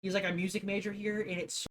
He's like a music major here, and it's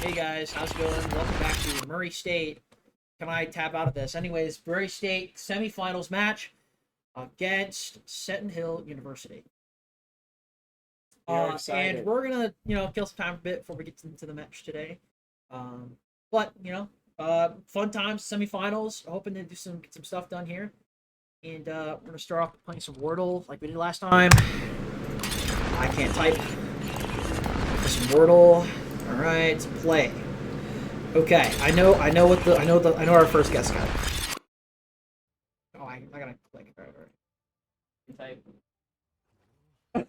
Hey guys, how's it going? Welcome back to Murray State. Can I tap out of this? Anyways, Murray State semifinals match against Seton Hill University. And we're gonna, kill some time a bit before we get into the match today. But fun times, semifinals. Hoping to get some stuff done here. And we're gonna start off playing some Wordle like we did last time. I can't type. Some Wordle. All right, play. Okay, I know our first guest got. Oh, I gotta click. All right. Type.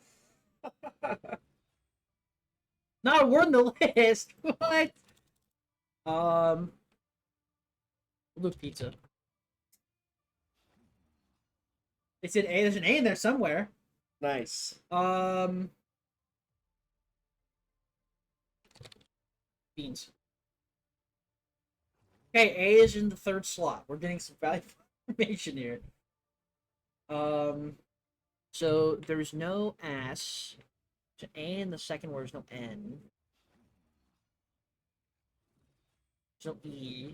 Not a word in the list. What? We'll do pizza. It's an A. There's an A in there somewhere. Nice. Beans. Okay, A is in the third slot. We're getting some valuable information here. So there's no S. There's an A in the second word. There's no N. There's no E.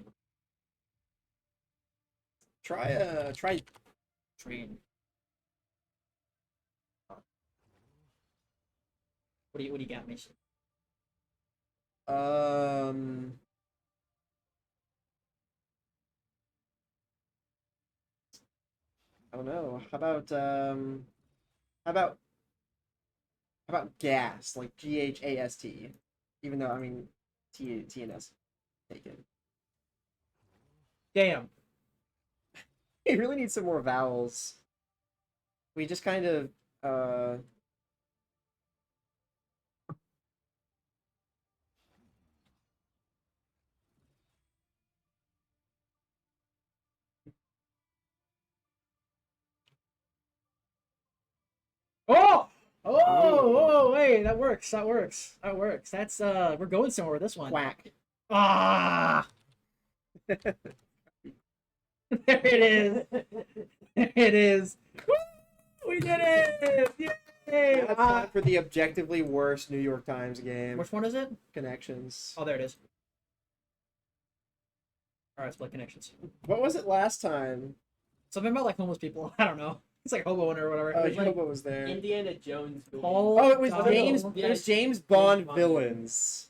Try Train. What do you got, Mason? I don't know. How about gas, like GHAST? Even though TNS taken. Damn. We really need some more vowels. We just kind of Oh, wait, that works. That's we're going somewhere with this one. quack. Ah. There it is. There it is. Woo! We did it! Yay! Now it's time for the objectively worst New York Times game. Which one is it? Connections. Oh, there it is. All right, split connections. What was it last time? Something about like homeless people. I don't know. It's like Hoboing or whatever. Oh, It was like Hobo was there. Indiana Jones. Paul Oh, it was Donnell. James. It was James Bond villains.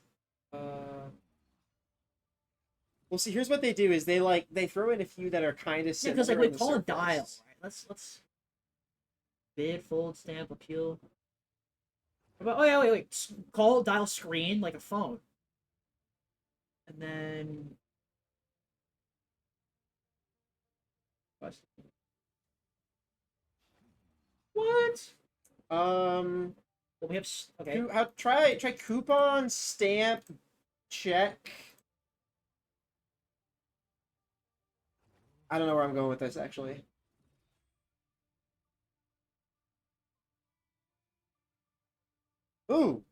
Well, see, here's what they do: is they throw in a few that are kind of Yeah, similar. because like on we the Paul and surface. Dial. Right? Let's bid, fold, stamp, appeal. Oh yeah, wait. Call, dial, screen like a phone, and then what? Um, Well, we have okay. try coupon, stamp, check. I don't know where I'm going with this actually. Ooh.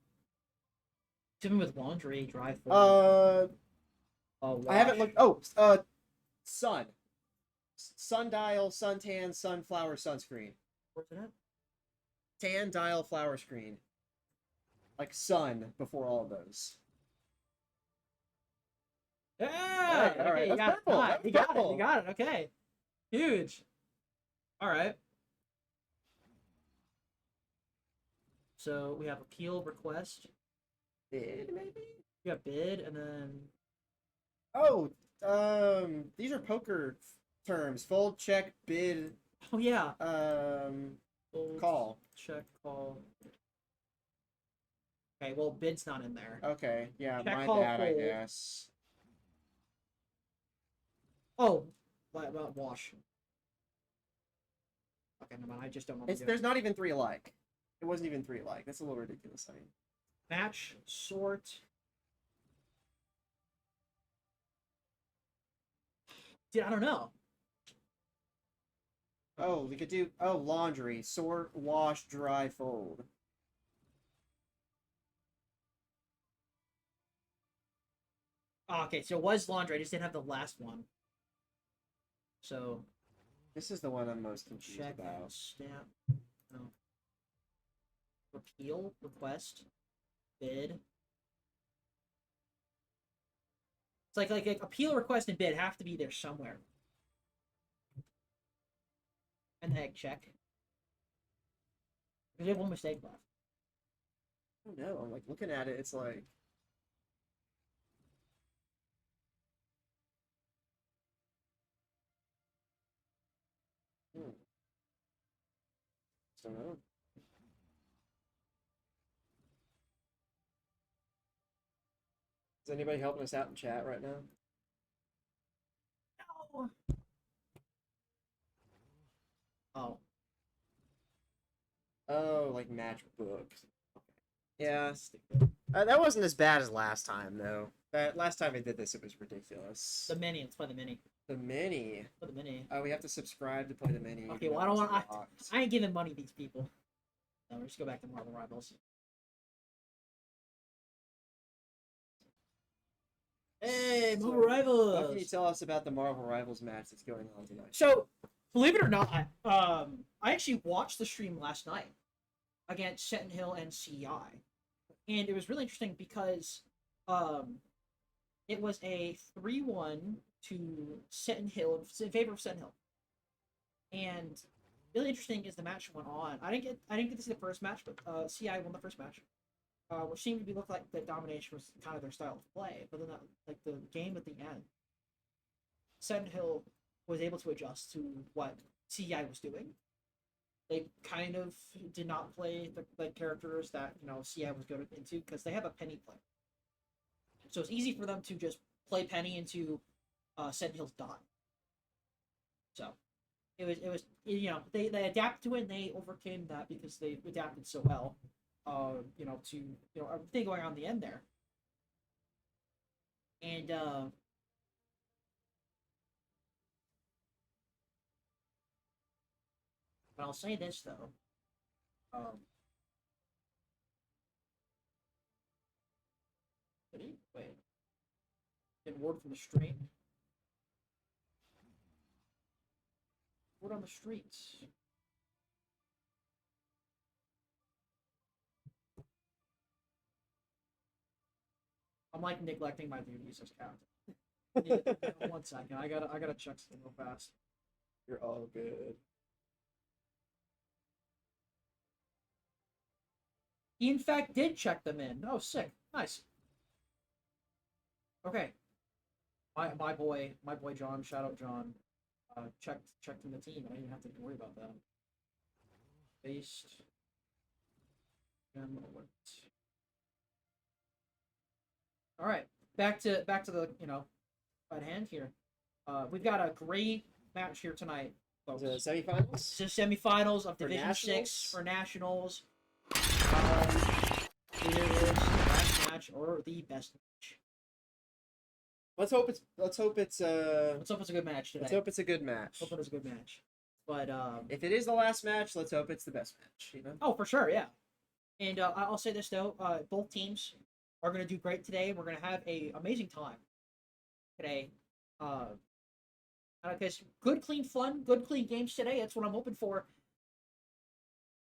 Something with laundry, dry food. I haven't looked. Oh, sun, sundial, suntan, sunflower, sunscreen. Where's it at? Tan, dial, flower screen. Like sun before all of those. Yeah. All right. Okay, you That's got purple. it. That's You got it. purple. You got it. Okay. Huge. All right. So we have appeal, request. Bid, maybe? We got bid, and then Oh, these are poker terms. Fold, check, bid, oh yeah, fold, call. check, call. Okay, well bid's not in there. Okay, yeah, Check, my call, bad, I fold. guess. Oh, about wash. Okay, never mind. I just don't know. There's not even 3 alike. It wasn't even 3 alike. That's a little ridiculous. I mean, match, sort. Dude, I don't know. oh, we could do laundry, sort, wash, dry, fold. Oh, okay, so it was laundry. I just didn't have the last one. So This is the one I'm most confused check, about. stamp, no. Repeal, request, bid. It's like appeal, request, and bid have to be there somewhere. And egg check. Because we have one mistake left. I don't know. I'm like looking at it. It's like. Hmm. Don't know. Is anybody helping us out in chat right now? No. Oh. Oh, like match books. Yeah. That wasn't as bad as last time, though. That last time I did this, it was ridiculous. The mini. Let's play the mini. The mini. Play the mini. Oh, we have to subscribe to play the mini. Okay, well, I don't want. I ain't giving money to these people. No, we'll just go back to Marvel Rivals. Hey, Marvel Rivals! What can you tell us about the Marvel Rivals match that's going on tonight? So, believe it or not, I actually watched the stream last night against Seton Hill and CI, and it was really interesting because it was a 3-1 to Seton Hill in favor of Seton Hill, and really interesting is the match went on. I didn't get to see the first match, but CI won the first match. Which seemed to be look like the domination was kind of their style of play, but then like the game at the end, Seton Hill was able to adjust to what CI was doing. They kind of did not play the characters that CI was good into because they have a Penny play, so it's easy for them to just play Penny into Seton Hill's dot. So it was they adapted to it and they overcame that because they adapted so well. To everything going on the end there. And but I'll say this though. Wait. Get word from the street. Word on the streets. I'm like neglecting my duties as captain. 1 second, I gotta check something real fast. You're all good. He in fact did check them in. Oh, sick, nice. Okay, my boy John. Shout out John. Checked in the team. I don't even have to worry about that. Based. All right, back to the at hand here. We've got a great match here tonight, folks. Is it semifinals? It's the semifinals of For Division nationals? 6 for nationals. Either it is the last match or the best match. Let's hope it's Let's hope it's a good match today. Let's hope it's a good match. Hope it is a good match. But if it is the last match, let's hope it's the best match. Oh, for sure, yeah. And I'll say this though, both teams are going to do great today. We're going to have a amazing time today. Because good, clean fun, good, clean games today. That's what I'm hoping for.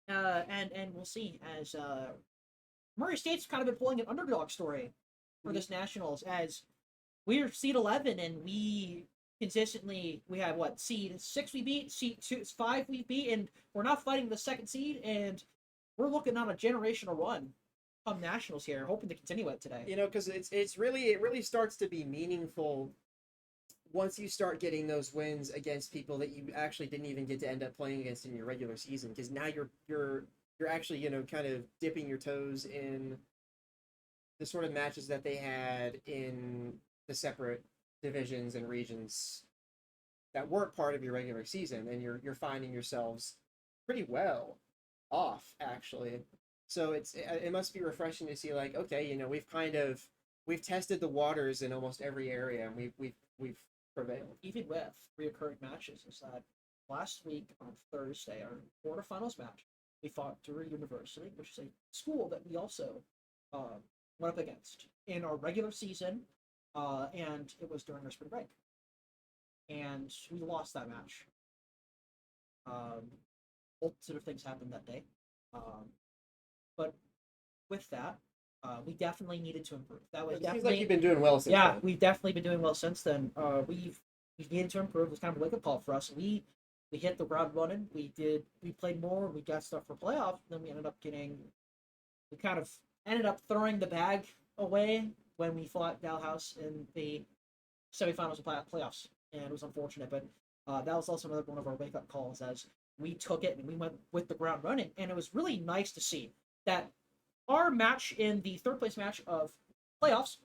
And we'll see as Murray State's kind of been pulling an underdog story for this nationals as we're seed 11 and we have what seed 6 we beat, seed 5 we beat, and we're not fighting the second seed, and we're looking on a generational run come nationals here, hoping to continue it today. Because it really starts to be meaningful once you start getting those wins against people that you actually didn't even get to end up playing against in your regular season. Because now you're actually kind of dipping your toes in the sort of matches that they had in the separate divisions and regions that weren't part of your regular season, and you're finding yourselves pretty well off actually. So it must be refreshing to see like, okay, we've tested the waters in almost every area, and we've prevailed. Even with reoccurring matches, is that last week on Thursday, our quarterfinals match, we fought University, which is a school that we also went up against in our regular season, and it was during our spring break, and we lost that match. Multitude of things happened that day, but with that, We definitely needed to improve. That was It seems definitely like you've been doing well since yeah, then. we've definitely been doing well since then. We've needed to improve. It was kind of a wake up call for us. We hit the ground running. We played more. We got stuff for playoffs. Then we ended up getting we kind of ended up throwing the bag away when we fought Dalhouse in the semifinals of playoffs, and it was unfortunate. But that was also another one of our wake up calls as we took it and we went with the ground running, and it was really nice to see that our match in the third place match of playoffs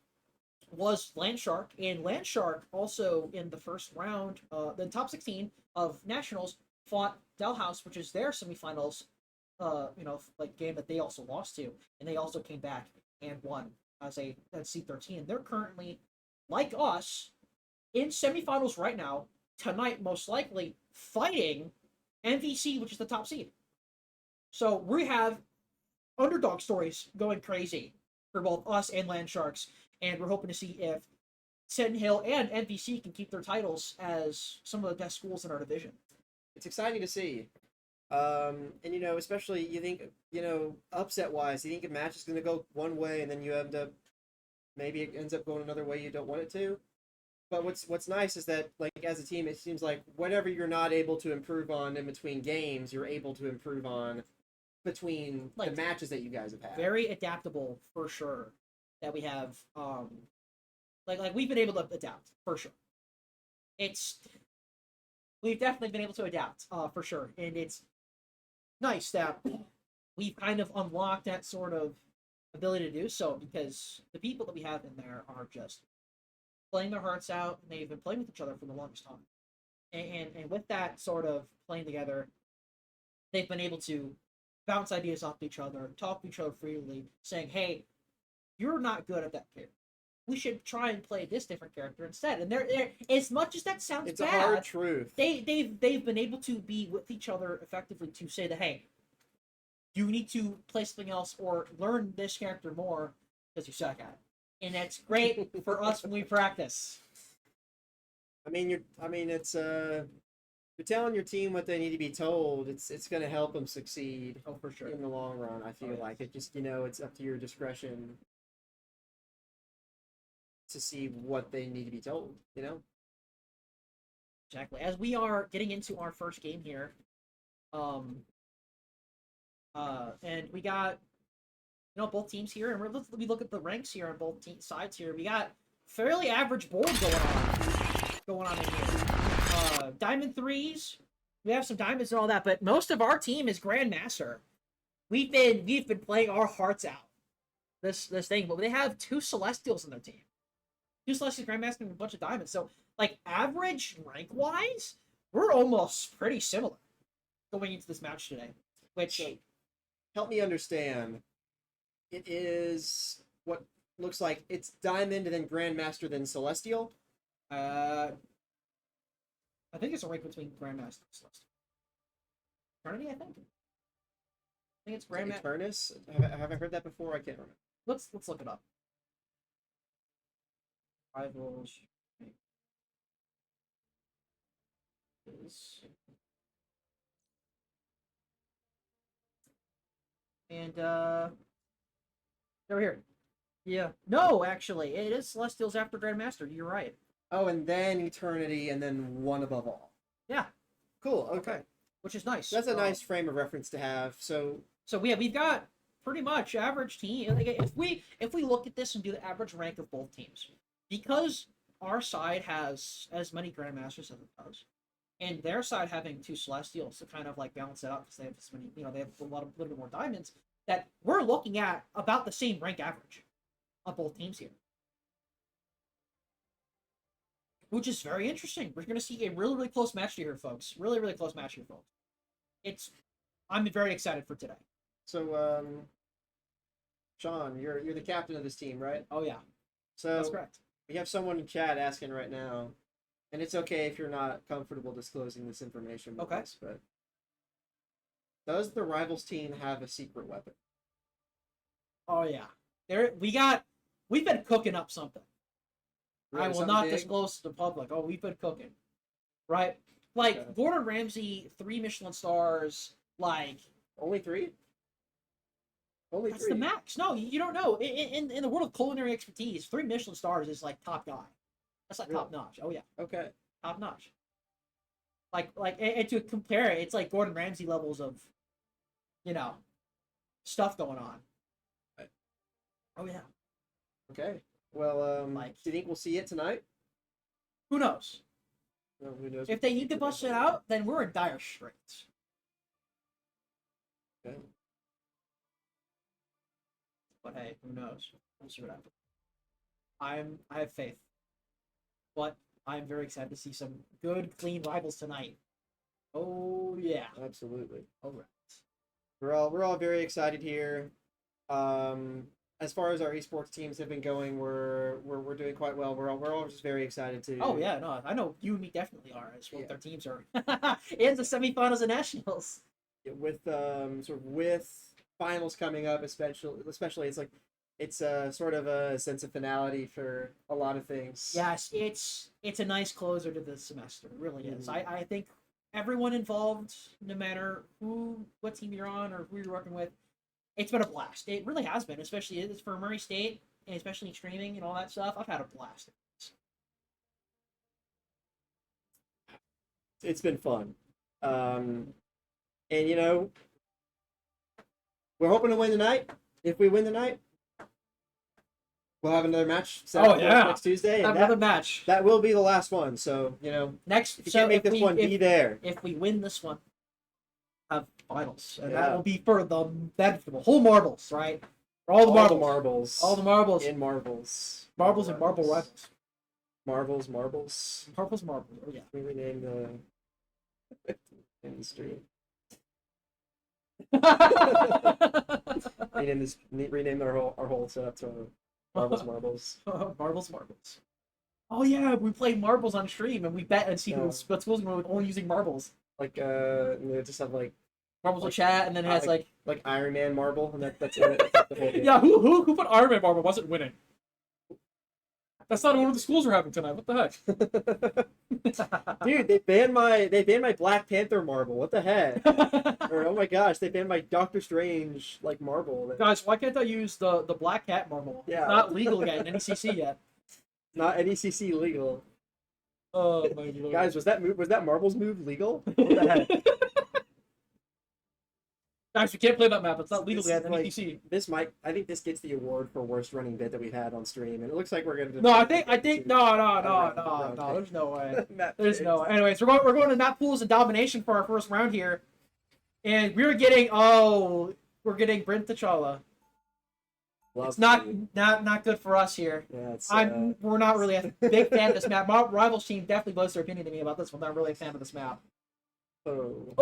was Landshark, and Landshark also in the first round, the top 16 of nationals fought Dalhouse, which is their semifinals, like game that they also lost to, and they also came back and won as a at C13. They're currently like us in semifinals right now tonight, most likely fighting MVC, which is the top seed. So we have underdog stories going crazy for both us and Land Sharks, and we're hoping to see if Seton Hill and MVC can keep their titles as some of the best schools in our division. It's exciting to see. And especially you think, upset wise, you think a match is going to go one way and then you end up maybe it ends up going another way you don't want it to. But what's nice is that like as a team, it seems like whatever you're not able to improve on in between games, you're able to improve on between the matches that you guys have had. Very adaptable for sure. That we have, like we've been able to adapt for sure. We've definitely been able to adapt for sure, and it's nice that we've kind of unlocked that sort of ability to do so because the people that we have in there are just playing their hearts out, and they've been playing with each other for the longest time. And with that sort of playing together, they've been able to bounce ideas off each other, talk to each other freely, saying, "Hey, you're not good at that character. We should try and play this different character instead." And they're as much as that sounds it's bad, a hard truth. They've been able to be with each other effectively to say that, hey, you need to play something else or learn this character more because you suck at it. And that's great for us when we practice. It's you're telling your team what they need to be told. It's going to help them succeed. Oh, for sure. In the long run, I feel like it just it's up to your discretion to see what they need to be told. Exactly. As we are getting into our first game here, and we got both teams here, and we look at the ranks here on both sides here. We got fairly average board going on in here. Diamond threes. We have some diamonds and all that, but most of our team is Grandmaster. We've been playing our hearts out this thing, but they have two Celestials in their team. Two Celestials, Grandmaster, and a bunch of diamonds. So, like, average rank-wise, we're almost pretty similar going into this match today. Which, help me understand. It is what looks like it's Diamond, and then Grandmaster, then Celestial. I think it's a rank between Grandmaster and Celestial. Eternity, I think. I think it's Grandmaster. Eternus? Have I heard that before? I can't remember. Let's look it up. Rivals. And over here. Yeah. No, actually, it is Celestials after Grandmaster. You're right. Oh, and then Eternity, and then One Above All. Yeah. Cool. Okay. Which is nice. That's a nice frame of reference to have. So we've got pretty much average team. If we look at this and do the average rank of both teams, because our side has as many Grandmasters as it does, and their side having two Celestials to kind of like balance it out because they have this many, they have a little bit more diamonds. That we're looking at about the same rank average on both teams here, which is very interesting. We're going to see a really, really close match here, folks. Really, really close match here, folks. I'm very excited for today. So, Sean, you're the captain of this team, right? Oh yeah, so that's correct. We have someone in chat asking right now, and it's okay if you're not comfortable disclosing this information with us, but does the rivals team have a secret weapon? Oh yeah, we've been cooking up something. Really, I will not disclose to the public. Oh, we've been cooking, right? Like Gordon Ramsay, 3 Michelin stars. Like only 3? Only That's 3. the max. No, you don't know. In the world of culinary expertise, 3 Michelin stars is like top guy. That's like Really? top notch. Oh yeah, Okay. top notch. And to compare it, it's like Gordon Ramsay levels of, you know, stuff going on. Right. Oh yeah. Okay. Well, Like, do you think we'll see it tonight? who knows? Well, who knows? If they need to bust it out, then we're in dire straits. Okay. But hey, who knows? We'll see what happens. I have faith, but I'm very excited to see some good, clean rivals tonight. Oh yeah. Absolutely. All right. We're all very excited here. As far as our esports teams have been going, we're doing quite well. We're all just very excited to. Oh yeah, no, I know you and me definitely are as well. Yeah. Their teams are in the semifinals and nationals. With sort of with finals coming up, especially it's a sort of a sense of finality for a lot of things. Yes, it's a nice closer to the semester. It really is. Mhm. I think everyone involved, no matter what team you're on or who you're working with, it's been a blast. It really has been, especially it's for Murray State and especially streaming and all that stuff. I've had a blast. It's been fun. And you know, we're hoping to win tonight. If we win tonight, we'll have another match set up next Tuesday, and Another match. that will be the last one. So you know, Next, if you can't make this one, be there. If we win this one, have finals, and Yeah. that will be for the whole marbles, right? For all the All marbles, the marbles. all the marbles, In marbles. marbles and marble rivals, Marbles. marbles. Oh yeah. We rename the industry. Rename our whole setup to marbles. Marbles. Oh yeah, we played marbles on stream and we bet and see Yeah. what schools were only using marbles. Like they just have like Marbles will chat and then it has like Iron Man marble, and that's it. That's the whole game. yeah, who put Iron Man marble wasn't winning? That's not one of the schools we're having tonight. What the heck? Dude, they banned my Black Panther marble. What the heck? Or oh my gosh, they banned my Doctor Strange like marble. Guys, why can't I use the Black Cat marble? Yeah. It's not legal yet in NECC yet. Not NECC legal. Oh my god. Guys, was that marbles move legal? What the heck? Guys, we can't play that map. It's not legal This yet is in like- NECC. I think this gets the award for worst running bit that we've had on stream, and it looks like we're gonna. No, I think no. There's no way. There's no way. Anyways, we're going to map pools and domination for our first round here, and we're getting Brent T'Challa. It's not good for us here. Yeah, it's. We're not really a big fan of this map. My rivals team definitely voiced their opinion to me about this one. Not really a fan of this map. Oh.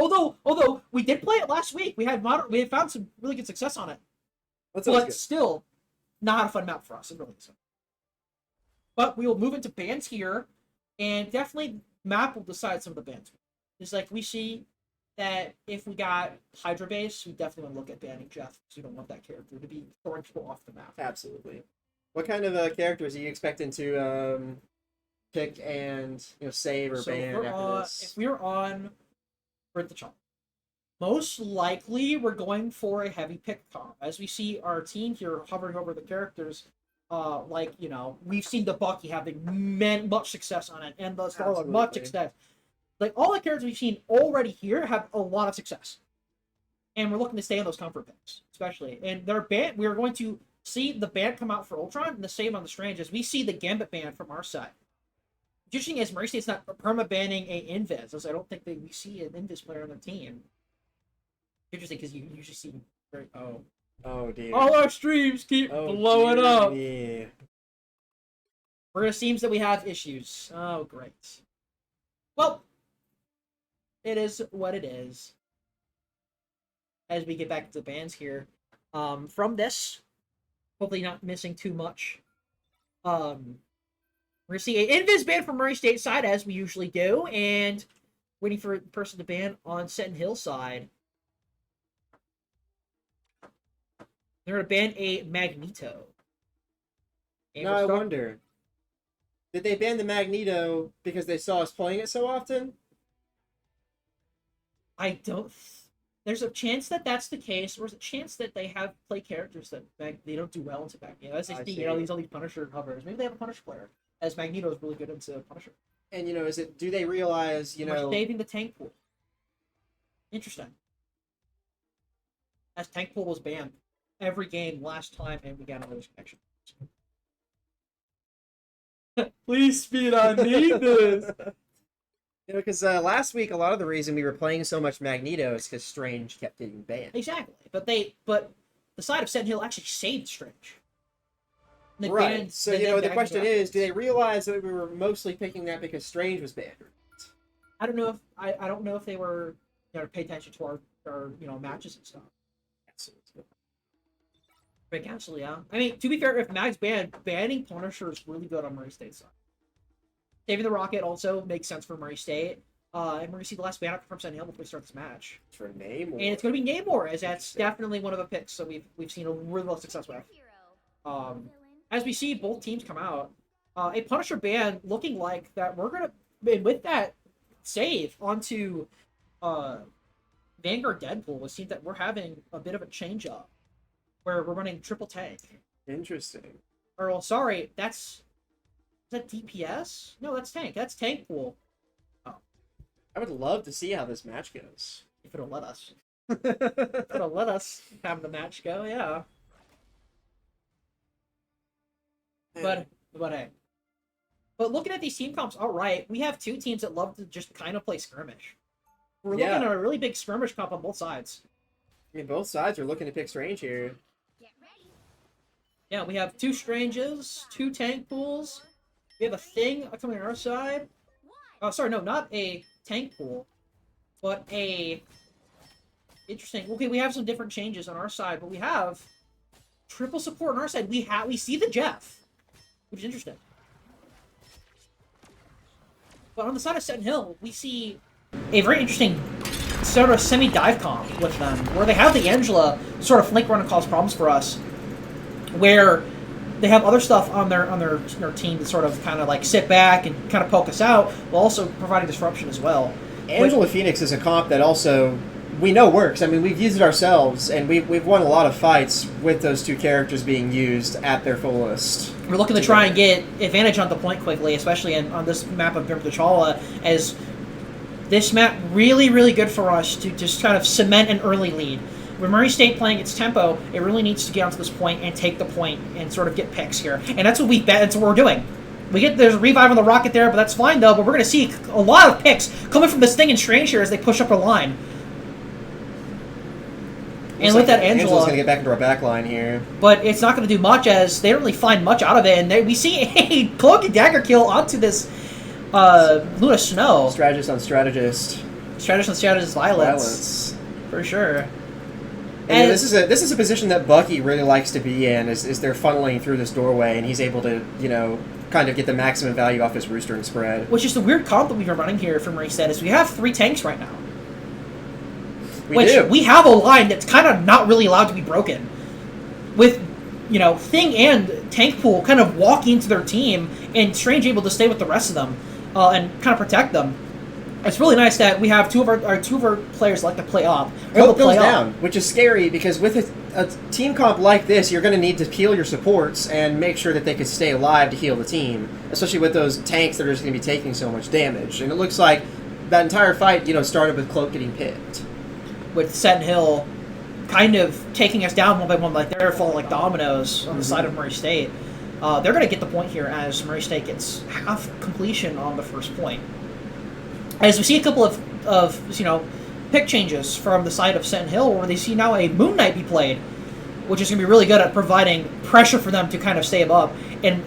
Although we did play it last week, we had found some really good success on it. That's But still, not a fun map for us. It really isn't. But we will move into bans here, and definitely map will decide some of the bans. It's like we see that if we got Hydra base, we definitely want to look at banning Jeff because we don't want that character to be throwing people off the map. Absolutely. What kind of characters are you expecting to pick and save or ban after this? If we're on Brent T'Challa, most likely we're going for a heavy pick comp. As we see our team here hovering over the characters, we've seen the Bucky having much success on it, and the Star-Lord much Absolutely. success. Like all the characters we've seen already here have a lot of success, and we're looking to stay on those comfort picks, especially. And their ban, we are going to see the ban come out for Ultron, and the same on the Strange as we see the Gambit ban from our side. Interesting is Murray State's not perma banning a Invis, as I don't think we see an Invis player on their team. Interesting because you usually see Oh dear. all our streams keep blowing dear up. me. Where it seems that we have issues. Oh great. Well, it is what it is. As we get back to the bans here, from this, hopefully not missing too much. We're gonna see an Invis ban from Murray State side as we usually do, and waiting for a person to ban on Seton Hill side. They're gonna ban a Magneto. And Now I wonder, did they ban the Magneto because they saw us playing it so often? I don't. There's a chance that that's the case, or there's a chance that they have play characters that they don't do well into Magneto. As they I see, see. these all these Punisher covers. Maybe they have a Punisher player, as Magneto is really good into Punisher. And is it? Do they realize? We're saving the tank pool. Interesting. As tank pool was banned every game last time, and we got another connection. Please speed, I need this. Because last week a lot of the reason we were playing so much Magneto is because Strange kept getting banned. Exactly, but the side of Seton Hill actually saved Strange. Right. So the question is, do they realize that we were mostly picking that because Strange was banned? I don't know if I don't know if they were pay attention to our matches and stuff. But actually, yeah. I mean, to be fair, if Mag's banned, banning Punisher is really good on Murray State's side. Saving the Rocket also makes sense for Murray State. And we're going to see the last ban up from Seton Hill before we start this match. For Namor. And it's going to be Namor, as that's definitely one of the picks. So we've seen a really lot of success with. As we see both teams come out, a Punisher ban looking like that we're going to, with that save onto Vanguard Deadpool, it seems that we're having a bit of a change up where we're running triple tank. Interesting. Or, well, sorry, is that DPS? No, that's tank. That's tank pool. Oh. I would love to see how this match goes. If it'll let us. If it'll let us have the match go, yeah. But hey. But looking at these team comps, all right, we have two teams that love to just kind of play skirmish. We're looking at a really big skirmish comp on both sides. I mean, both sides are looking to pick Strange here. Yeah, we have two Stranges, two tank pools. We have a Thing coming on our side. Oh, sorry, no, not a tank pool, but a... Interesting. Okay, we have some different changes on our side, but we have triple support on our side. We see the Jeff, which is interesting. But on the side of Seton Hill, we see a very interesting sort of semi-dive comp with them, where they have the Angela sort of flank run and cause problems for us, where they have other stuff on their team to sort of kind of like sit back and kind of poke us out, while also providing disruption as well. Angela Phoenix is a comp that also we know works. I mean, we've used it ourselves, and we've won a lot of fights with those two characters being used at their fullest. We're looking to try and get advantage on the point quickly, especially on this map of Grim T'Challa, as this map really, really good for us to just kind of cement an early lead. With Murray State playing its tempo, it really needs to get onto this point and take the point and sort of get picks here. And that's what that's what we're doing. There's a revive on the Rocket there, but that's fine though, but we're going to see a lot of picks coming from this Thing and Strange here as they push up our line. And with that, Angela's going to get back into our back line here. But it's not going to do much, as they don't really find much out of it. And we see a Cloak and Dagger kill onto this Luna Snow. Strategist on Strategist. Strategist on Strategist violence. For sure. And this is a position that Bucky really likes to be in, is they're funneling through this doorway, and he's able to, kind of get the maximum value off his Rooster and spread. Which is the weird comp that we've been running here from Reset, is we have 3 tanks right now. We have a line that's kind of not really allowed to be broken. With, Thing and Tank Pool kind of walking into their team, and Strange able to stay with the rest of them, and kind of protect them. It's really nice that we have two of our players like to play up. Hope goes down, which is scary because with a team comp like this, you're going to need to heal your supports and make sure that they can stay alive to heal the team, especially with those tanks that are just going to be taking so much damage. And it looks like that entire fight, started with Cloak getting picked. With Seton Hill kind of taking us down one by one, like they're falling like dominoes on the side of Murray State. They're going to get the point here as Murray State gets half completion on the first point. As we see a couple of pick changes from the side of Seton Hill, where they see now a Moon Knight be played, which is going to be really good at providing pressure for them to kind of stay above. And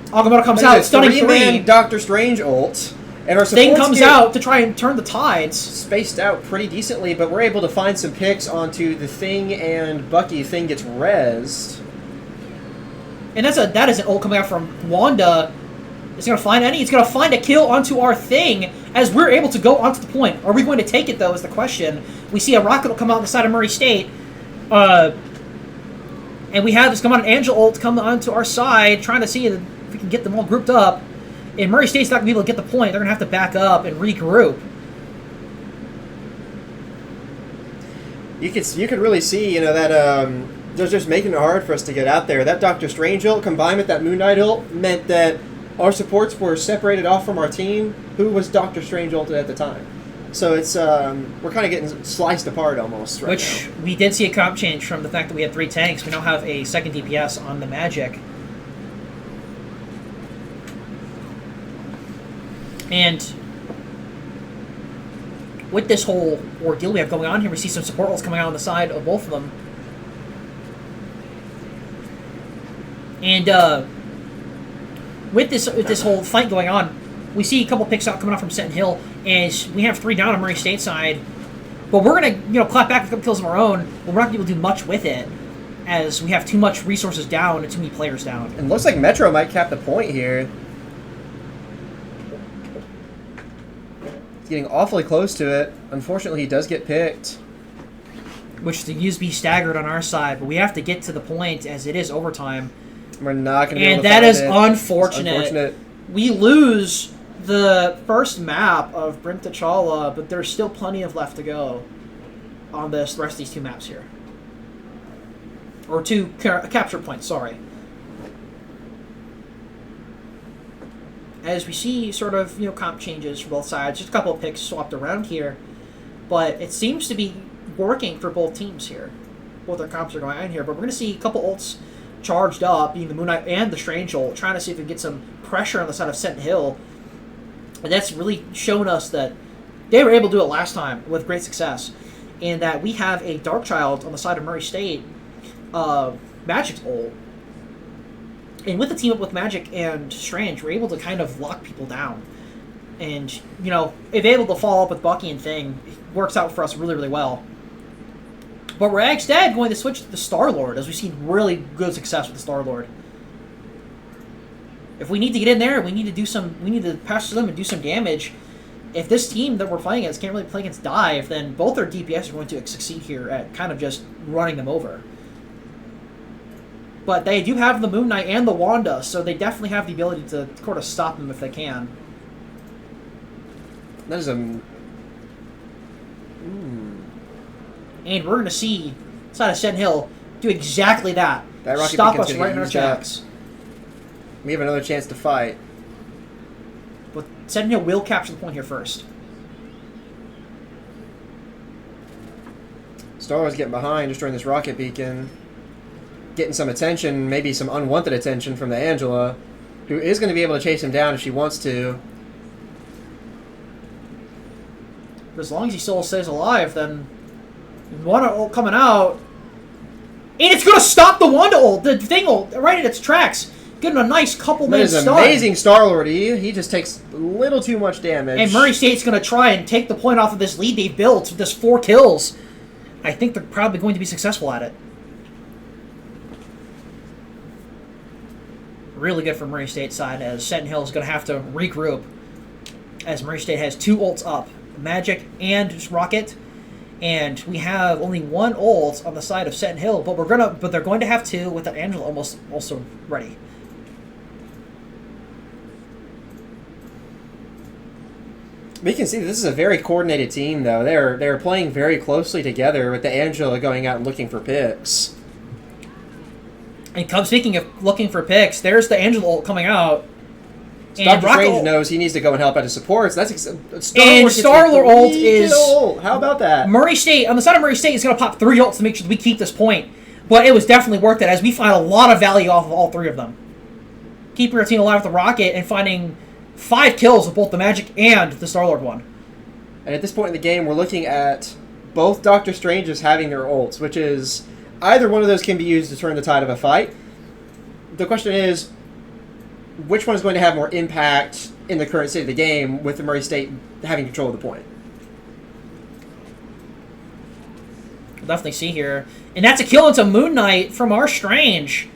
Agamotto comes out, stunning 3. Doctor Strange ult. And our Thing comes out to try and turn the tides. Spaced out pretty decently, but we're able to find some picks onto the Thing and Bucky. Thing gets rezzed. And that is an ult coming out from Wanda. It's going to find any. It's going to find a kill onto our Thing as we're able to go onto the point. Are we going to take it, though, is the question. We see a rocket will come out on the side of Murray State. And we have this come on an Angel ult come onto our side, trying to see if we can get them all grouped up. And Murray State's not going to be able to get the point. They're going to have to back up and regroup. You could really see, that they're just making it hard for us to get out there. That Doctor Strange ult combined with that Moon Knight ult meant that our supports were separated off from our team, who was Doctor Strange ulted at the time. So it's we're kind of getting sliced apart almost right Which now. we did see a comp change from the fact that we had 3 tanks. We now have a second DPS on the Magic. And with this whole ordeal we have going on here, we see some support ults coming out on the side of both of them. And with this whole fight going on, we see a couple picks out coming out from Seton Hill, and we have 3 down on Murray State side. But we're gonna clap back with a couple kills of our own, but we're not gonna be able to do much with it, as we have too much resources down and too many players down. And looks like Metro might cap the point here. He's getting awfully close to it. Unfortunately, he does get picked. Which the USB staggered on our side, but we have to get to the point as it is overtime. We're not going to be And able to that find is it. unfortunate. We lose the first map of Brim T'Challa, but there's still plenty of left to go on the rest of these 2 maps here. Or 2 capture points, sorry. As we see sort of, comp changes for both sides. Just a couple of picks swapped around here. But it seems to be working for both teams here. Both their comps are going on here. But we're going to see a couple ults charged up, being the Moon Knight and the Strange ult, trying to see if we can get some pressure on the side of Seton Hill. And that's really shown us that they were able to do it last time with great success. And that we have a Darkchild on the side of Murray State, Magic's ult. And with the team up with Magic and Strange, we're able to kind of lock people down. And, if able to follow up with Bucky and Thing, it works out for us really, really well. But we're instead going to switch to the Star-Lord, as we've seen really good success with the Star-Lord. If we need to get in there, we need to pass through them and do some damage. If this team that we're playing against can't really play against Dive, then both their DPS are going to succeed here at kind of just running them over. But they do have the Moon Knight and the Wanda, so they definitely have the ability to sort of stop them if they can. That is a... And we're going to see side of Seton Hill do exactly that. That rocket Stop beacon's us gonna right get in our used up. tracks. We have another chance to fight. But Seton Hill will capture the point here first. Star Wars getting behind, destroying this rocket beacon. Getting some attention, maybe some unwanted attention from the Angela, who is going to be able to chase him down if she wants to. But as long as he still stays alive, then Wanda ult coming out. And it's going to stop the Wanda ult, the Thing ult, right in its tracks. Getting a nice couple That minutes is stun. amazing Star-Lord. He just takes a little too much damage. And Murray State's going to try and take the point off of this lead they've built with just 4 kills. I think they're probably going to be successful at it. Really good for Murray State's side, as Seton Hill is going to have to regroup, as Murray State has 2 ults up, Magic and Rocket, and we have only 1 ult on the side of Seton Hill, but they're going to have 2 with that Angela almost also ready. We can see this is a very coordinated team, though. They're playing very closely together, with the Angela going out and looking for picks. And speaking of looking for picks, there's the Angela ult coming out. And Dr. Strange knows he needs to go and help out his supports. Star-Lord ult is... How about that? Murray State, on the side of Murray State, is going to pop 3 ults to make sure that we keep this point. But it was definitely worth it, as we find a lot of value off of all 3 of them. Keeping our team alive with the Rocket and finding 5 kills with both the Magic and the Star-Lord one. And at this point in the game, we're looking at both Doctor Stranges having their ults, which is... Either one of those can be used to turn the tide of a fight. The question is, which one is going to have more impact in the current state of the game, with the Murray State having control of the point? We'll definitely see here. And that's a kill into Moon Knight from our Strange.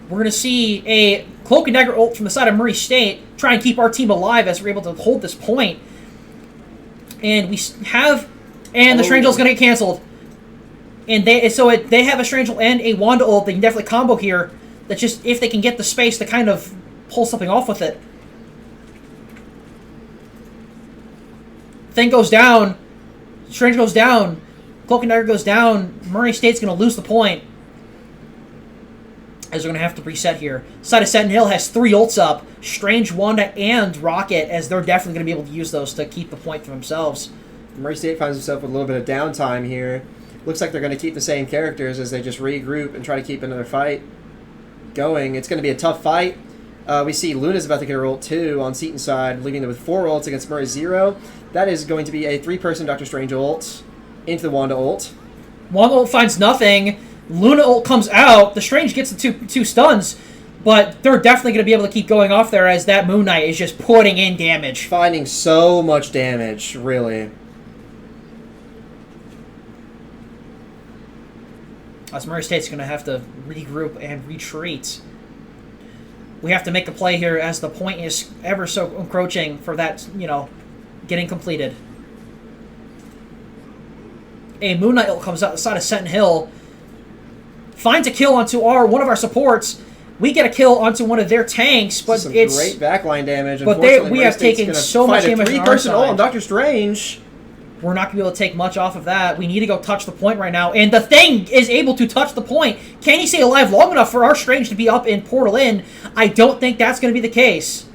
We're going to see a Cloak and Dagger ult from the side of Murray State, try and keep our team alive as we're able to hold this point. And we have... And the Strange ult's going to get canceled. And they have a Strange ult and a Wanda ult. They can definitely combo here. That's just if they can get the space to kind of pull something off with it. Thing goes down. Strange goes down. Cloak and Dagger goes down. Murray State's going to lose the point. As they're going to have to reset here. Side of Seton Hill has 3 ults up. Strange, Wanda, and Rocket, as they're definitely going to be able to use those to keep the point for themselves. Murray State finds himself with a little bit of downtime here. Looks like they're going to keep the same characters as they just regroup and try to keep another fight going. It's going to be a tough fight. We see Luna's about to get her ult too on Seton's side, leaving them with 4 ults against Murray 0. That is going to be a 3-person Doctor Strange ult into the Wanda ult. Wanda ult finds nothing. Luna ult comes out. The Strange gets the two stuns, but they're definitely going to be able to keep going off there as that Moon Knight is just putting in damage. Finding so much damage, really. As Murray State's going to have to regroup and retreat. We have to make a play here as the point is ever so encroaching for that, getting completed. A Moon Knight ult comes out the side of Seton Hill. Finds a kill onto one of our supports. We get a kill onto one of their tanks, but some it's great backline damage. But we have taken so much damage on our side. On Doctor Strange. We're not going to be able to take much off of that. We need to go touch the point right now. And the Thing is able to touch the point. Can he stay alive long enough for our Strange to be up in Portal Inn? I don't think that's going to be the case.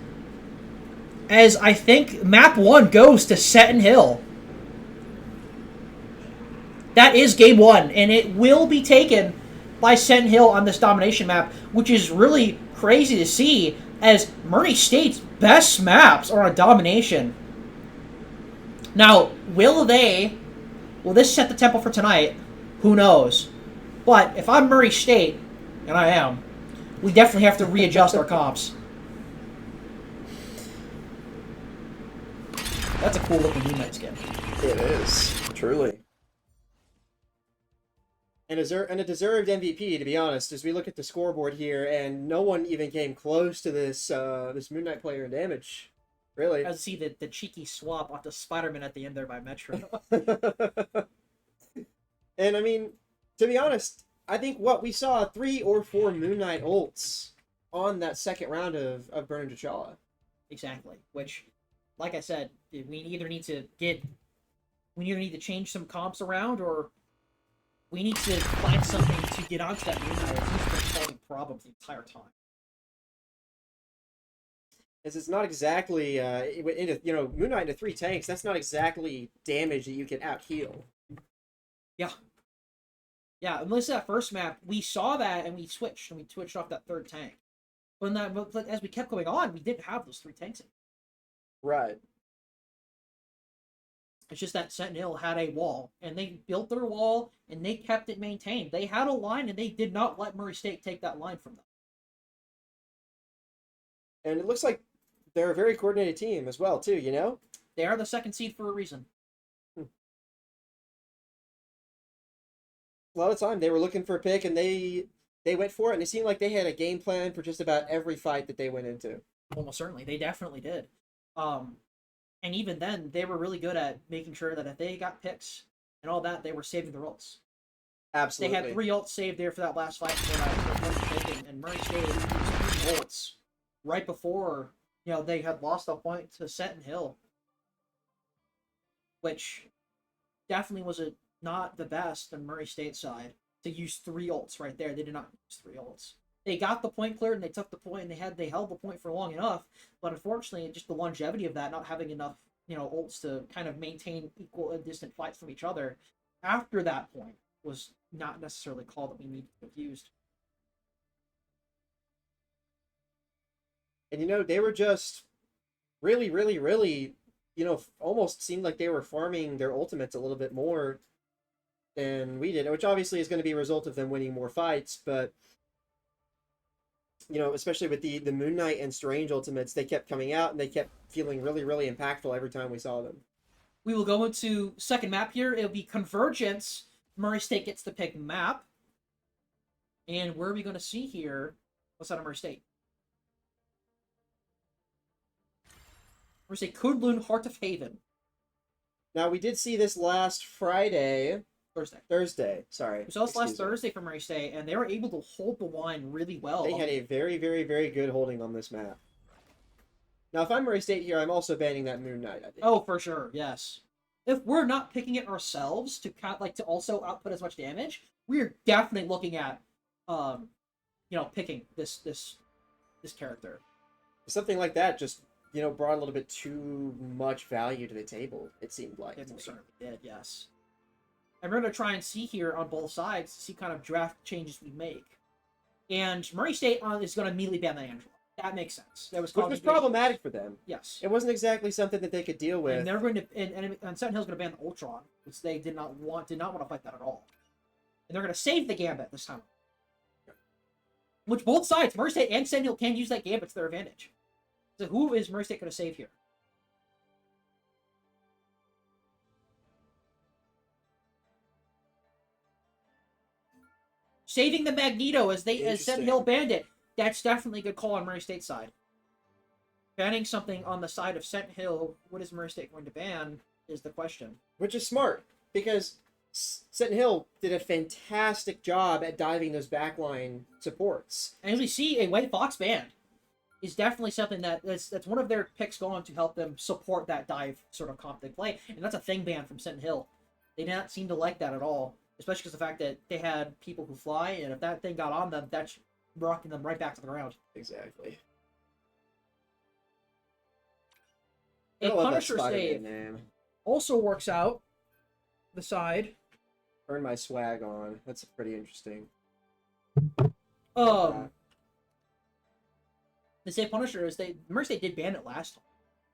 As I think map 1 goes to Seton Hill. That is game 1. And it will be taken by Seton Hill on this domination map. Which is really crazy to see. As Murray State's best maps are on domination. Now, will this set the tempo for tonight? Who knows? But if I'm Murray State, and I am, we definitely have to readjust our comps. That's a cool looking Moon Knight skin. It is, truly. And a deserved MVP, to be honest, as we look at the scoreboard here, and no one even came close to this this Moon Knight player in damage. Really? I see the cheeky swap onto Spider-Man at the end there by Metro. And I mean, to be honest, I think we saw 3 or 4 Moon Knight ults on that second round of Burn and T'Challa. Exactly. Which, like I said, we either need to change some comps around, or we need to find something to get onto that Moon Knight. He's been causing problems the entire time. As it's not exactly, Moon Knight into 3 tanks, that's not exactly damage that you can out-heal. Yeah. Yeah, unless that first map, we saw that and we switched off that 3rd tank. But as we kept going on, we didn't have those 3 tanks in. Right. It's just that Seton Hill had a wall, and they built their wall, and they kept it maintained. They had a line, and they did not let Murray State take that line from them. And it looks like they're a very coordinated team as well, too, They are the 2nd seed for a reason. A lot of time they were looking for a pick, and they went for it, and it seemed like they had a game plan for just about every fight that they went into. Almost certainly. They definitely did. And even then, they were really good at making sure that if they got picks and all that, they were saving their ults. Absolutely. They had 3 ults saved there for that last fight before that, and Murray State used 3 ults right before they had lost a point to Seton Hill, which definitely was not the best on Murray State's side to use 3 ults right there. They did not use 3 ults. They got the point cleared and they took the point and they held the point for long enough, but unfortunately, just the longevity of that, not having enough ults to kind of maintain equal and distant fights from each other after that point was not necessarily a call that we needed to have used. And they were just really, really, really, almost seemed like they were farming their ultimates a little bit more than we did, which obviously is going to be a result of them winning more fights, but especially with the Moon Knight and Strange ultimates, they kept coming out and they kept feeling really, really impactful every time we saw them. We will go into second map here. It'll be Convergence. Murray State gets to pick map. And where are we going to see here? What's out of Murray State? Murray State, Kudloon, Heart of Haven. Now, we did see this last Friday. Thursday, sorry. We saw this last Thursday from Murray State, and they were able to hold the line really well. They had a very, very, very good holding on this map. Now, if I'm Murray State here, I'm also banning that Moon Knight, I think. Oh, for sure, yes. if we're not picking it ourselves to to also output as much damage, we are definitely looking at, picking this character. Something like that just brought a little bit too much value to the table. It seemed like. It certainly did, yes. And we're gonna try and see here on both sides to see kind of draft changes we make. And Murray State is going to immediately ban the Angela. That makes sense. That was which was problematic for them. Yes. It wasn't exactly something that they could deal with. And they're going to and Seton Hill's going to ban the Ultron, which they did not want to fight that at all. And they're going to save the Gambit this time. Which both sides, Murray State and Seton Hill, can use that Gambit to their advantage. So who is Murray State going to save here? Saving the Magneto as Seton Hill banned it. That's definitely a good call on Murray State's side. Banning something on the side of Seton Hill, what is Murray State going to ban, is the question. Which is smart, because Seton Hill did a fantastic job at diving those backline supports. And as we see, a White Fox ban is definitely something that's one of their picks going to help them support that dive sort of comp they play. And that's a thing ban from Seton Hill. They did not seem to like that at all, especially because the fact that they had people who fly, and if that thing got on them, that's rocking them right back to the ground. Exactly. A Punisher save also works out the side. Turn my swag on. That's pretty interesting. The save Punisher is Murray State did ban it last time.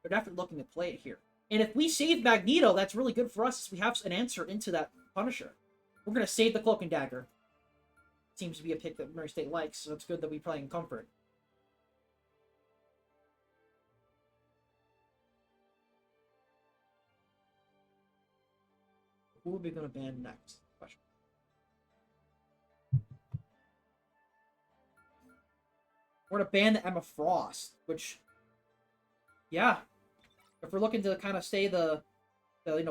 They're definitely looking to play it here. And if we save Magneto, that's really good for us. We have an answer into that Punisher. We're going to save the Cloak and Dagger. Seems to be a pick that Murray State likes, so it's good that we play in comfort. Who are we going to ban next? Question. We're going to ban the Emma Frost, which, yeah, if we're looking to kind of stay the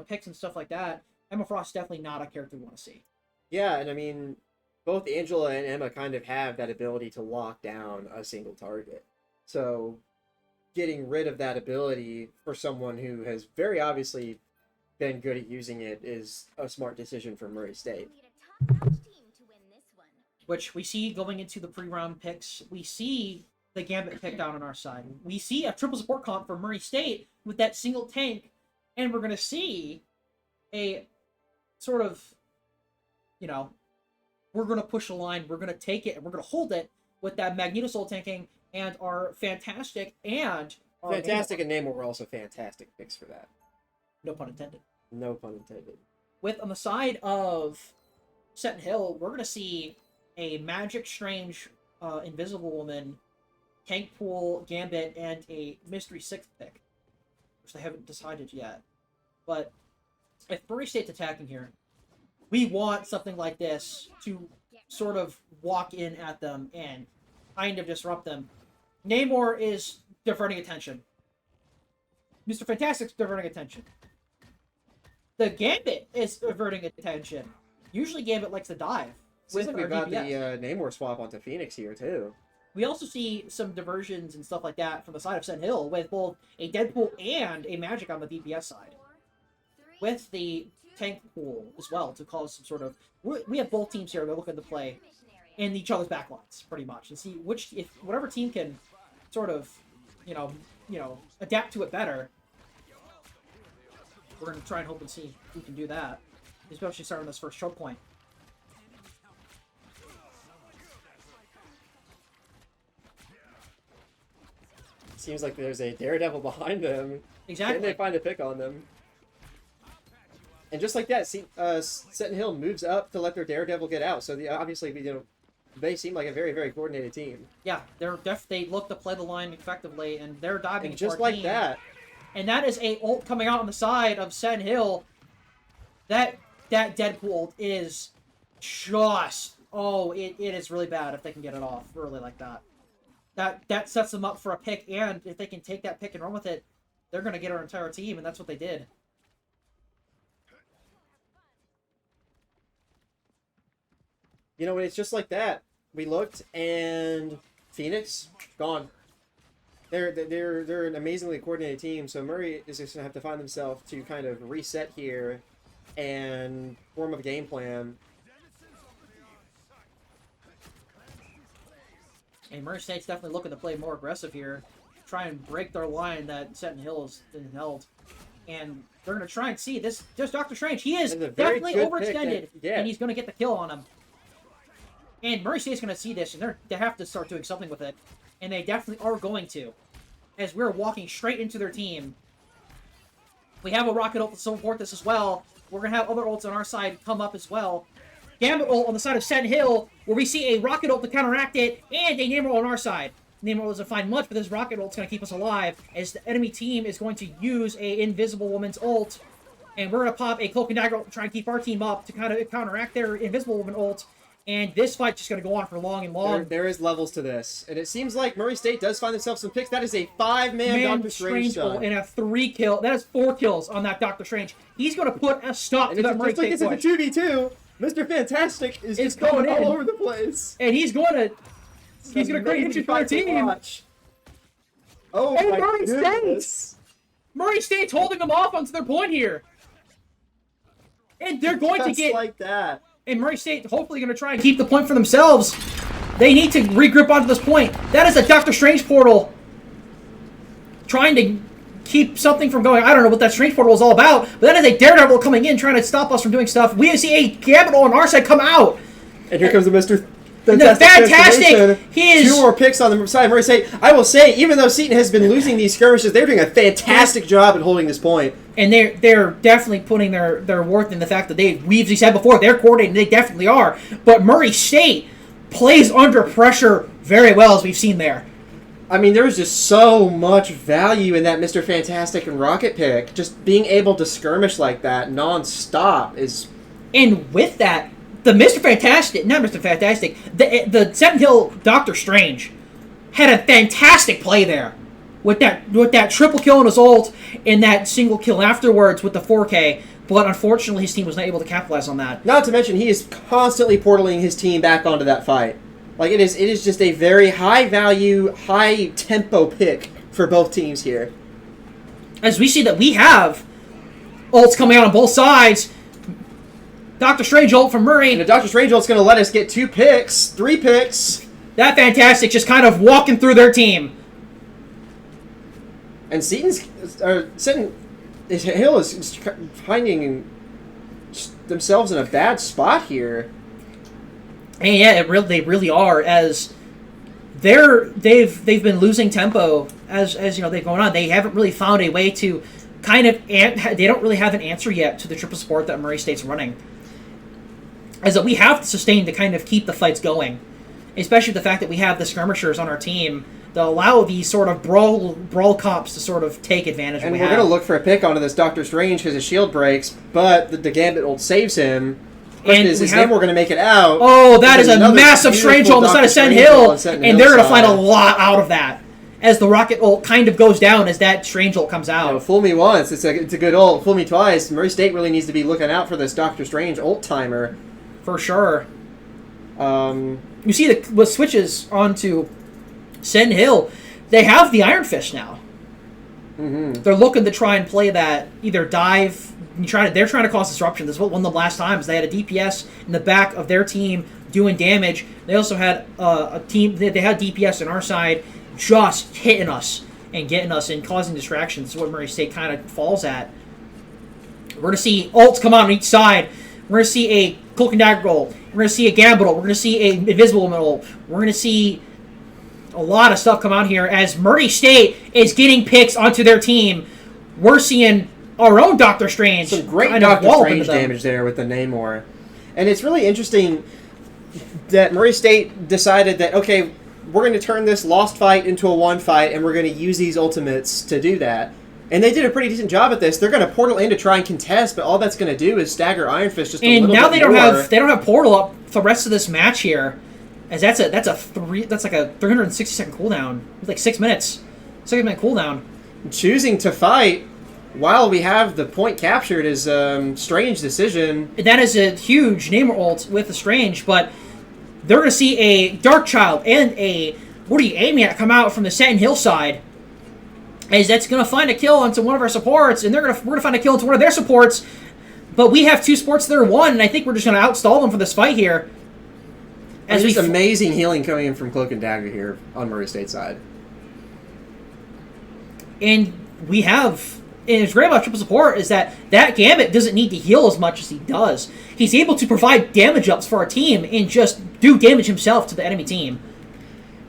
picks and stuff like that, Emma Frost is definitely not a character we want to see. Yeah, and I mean, both Angela and Emma kind of have that ability to lock down a single target. So getting rid of that ability for someone who has very obviously been good at using it is a smart decision for Murray State. Which we see going into the pre-round picks. We see the Gambit pick down on our side. We see a triple support comp for Murray State with that single tank. And we're going to see a sort of, we're going to push a line. We're going to take it and we're going to hold it with that Magneto Soul tanking and our Fantastic and our Fantastic and Namor were also fantastic picks for that. No pun intended. No pun intended. With on the side of Seton Hill, we're going to see a Magic Strange Invisible Woman, Tank Pool, Gambit, and a Mystery Sixth pick, which they haven't decided yet. But if Murray State's attacking here, we want something like this to sort of walk in at them and kind of disrupt them. Namor is diverting attention. Mr. Fantastic's diverting attention. The Gambit is diverting attention. Usually Gambit likes to dive. Seems like we've got the Namor swap onto Phoenix here, too. We also see some diversions and stuff like that from the side of Seton Hill with both a Deadpool and a Magic on the DPS side. With the tank pool as well to cause some sort of... We have both teams here. They're looking to play in each other's backlines, pretty much. And see whatever team can sort of, adapt to it better. We're going to try and hope and see who can do that. Especially starting this first choke point. Seems like there's a Daredevil behind them. Exactly. Can they find a pick on them? And just like that, Seton Hill moves up to let their Daredevil get out. So obviously, they seem like a very, very coordinated team. Yeah, they look to play the line effectively, and they're diving and just like that. And that is a ult coming out on the side of Seton Hill. That Deadpool ult is just... Oh, it is really bad if they can get it off. Really like that. That sets them up for a pick, and if they can take that pick and run with it, they're going to get our entire team, and that's what they did. It's just like that. We looked, and Phoenix, gone. they're an amazingly coordinated team. So Murray is just gonna have to find himself to kind of reset here and form a game plan. And Murray State's definitely looking to play more aggressive here, try and break their line that Seton Hill has held. And they're going to try and see this. Just Dr. Strange, he is definitely overextended, and he's going to get the kill on him. And Murray State's going to see this, and they have to start doing something with it. And they definitely are going to, as we're walking straight into their team. We have a rocket ult to support this as well. We're going to have other ults on our side come up as well. Gambit ult on the side of Seton Hill, where we see a rocket ult to counteract it, and a Namor ult on our side. Namor doesn't find much, but this rocket ult's going to keep us alive, as the enemy team is going to use a Invisible Woman's ult, and we're going to pop a Cloak and Dagger ult to try and keep our team up to kind of counteract their Invisible Woman ult, and this fight's just going to go on for long and long. There is levels to this, and it seems like Murray State does find themselves some picks. That is a 5-man Doctor Strange ult and a 3-kill. That is 4 kills on that Doctor Strange. He's going to put a stop to that Murray State push. It's like it's a 2v2. Mr. Fantastic is just going all over the place. And he's going to create injury for our team. Oh, and my Murray goodness. State! Murray State's holding them off onto their point here. And they're going to get... like that. And Murray State hopefully going to try and keep the point for themselves. They need to regroup onto this point. That is a Doctor Strange portal. Trying to keep something from going. I don't know what that Strange portal is all about, but that is a Daredevil coming in trying to stop us from doing stuff. We see a Gambit on our side come out. And here comes the Mr. Fantastic! He is... 2 more picks on the side of Murray State. I will say, even though Seton has been losing these skirmishes, they're doing a fantastic job at holding this point. And they're definitely putting their worth in the fact that we've said before, they're coordinating. They definitely are. But Murray State plays under pressure very well, as we've seen there. I mean, there's just so much value in that Mr. Fantastic and Rocket pick. Just being able to skirmish like that non-stop is... And with that, the Mr. Fantastic, not Mr. Fantastic, the Seton Hill Doctor Strange had a fantastic play there. With that triple kill on his ult and that single kill afterwards with the 4K. But unfortunately, his team was not able to capitalize on that. Not to mention, he is constantly portaling his team back onto that fight. Like, it is just a very high-value, high-tempo pick for both teams here. As we see that we have ults coming out on both sides. Dr. Strange ult from Murray. And the Dr. Strange ult's going to let us get 2 picks, 3 picks. That Fantastic just kind of walking through their team. And Seton Hill is finding themselves in a bad spot here. And yeah, they really are, as they've been losing tempo as you know they've gone on. They haven't really found a way to kind of they don't really have an answer yet to the triple support that Murray State's running. As that we have to sustain to kind of keep the fights going, especially the fact that we have the skirmishers on our team that allow these sort of brawl comps to sort of take advantage. And we're going to look for a pick onto this Doctor Strange because his shield breaks, but the Gambit ult saves him. And is we're going to make it out. Oh, that is a massive Strange ult on the side of Seton Hill, and they're going to find a lot out of that. As the rocket ult kind of goes down as that Strange ult comes out. You know, fool me once, it's a good ult. Fool me twice. Murray State really needs to be looking out for this Doctor Strange ult timer. For sure. You see the switches onto Seton Hill. They have the Iron Fist now. Mm-hmm. They're looking to try and play that either dive. They're trying to cause disruption. This is what one of the last times they had a DPS in the back of their team doing damage. They also had a team. They had DPS on our side just hitting us and getting us and causing distractions. This is what Murray State kind of falls at. We're going to see ults come out on each side. We're going to see a Cloak and Dagger ult. We're going to see a Gambit ult. We're going to see a Invisible Woman ult. We're going to see a lot of stuff come out here as Murray State is getting picks onto their team. We're seeing our own Doctor Strange. Some great Doctor Strange damage there with the Namor. And it's really interesting that Murray State decided that, okay, we're going to turn this lost fight into a won fight, and we're going to use these ultimates to do that. And they did a pretty decent job at this. They're going to portal in to try and contest, but all that's going to do is stagger Iron Fist just a little bit more. And now they don't have portal up for the rest of this match here, as that's like a 360-second cooldown with like 6 minutes, 6-minute cooldown. Choosing to fight while we have the point captured is a strange decision. That is a huge Namor ult with the Strange, but they're going to see a Dark Child and a what are you aiming at come out from the Seton Hill side. is that's going to find a kill onto one of our supports, and we're going to find a kill into one of their supports. But we have 2 supports that are 1, and I think we're just going to outstall them for this fight here. As there's amazing healing coming in from Cloak and Dagger here on Murray State side. And we have, and what's great about triple support is that Gambit doesn't need to heal as much as he does. He's able to provide damage ups for our team and just do damage himself to the enemy team.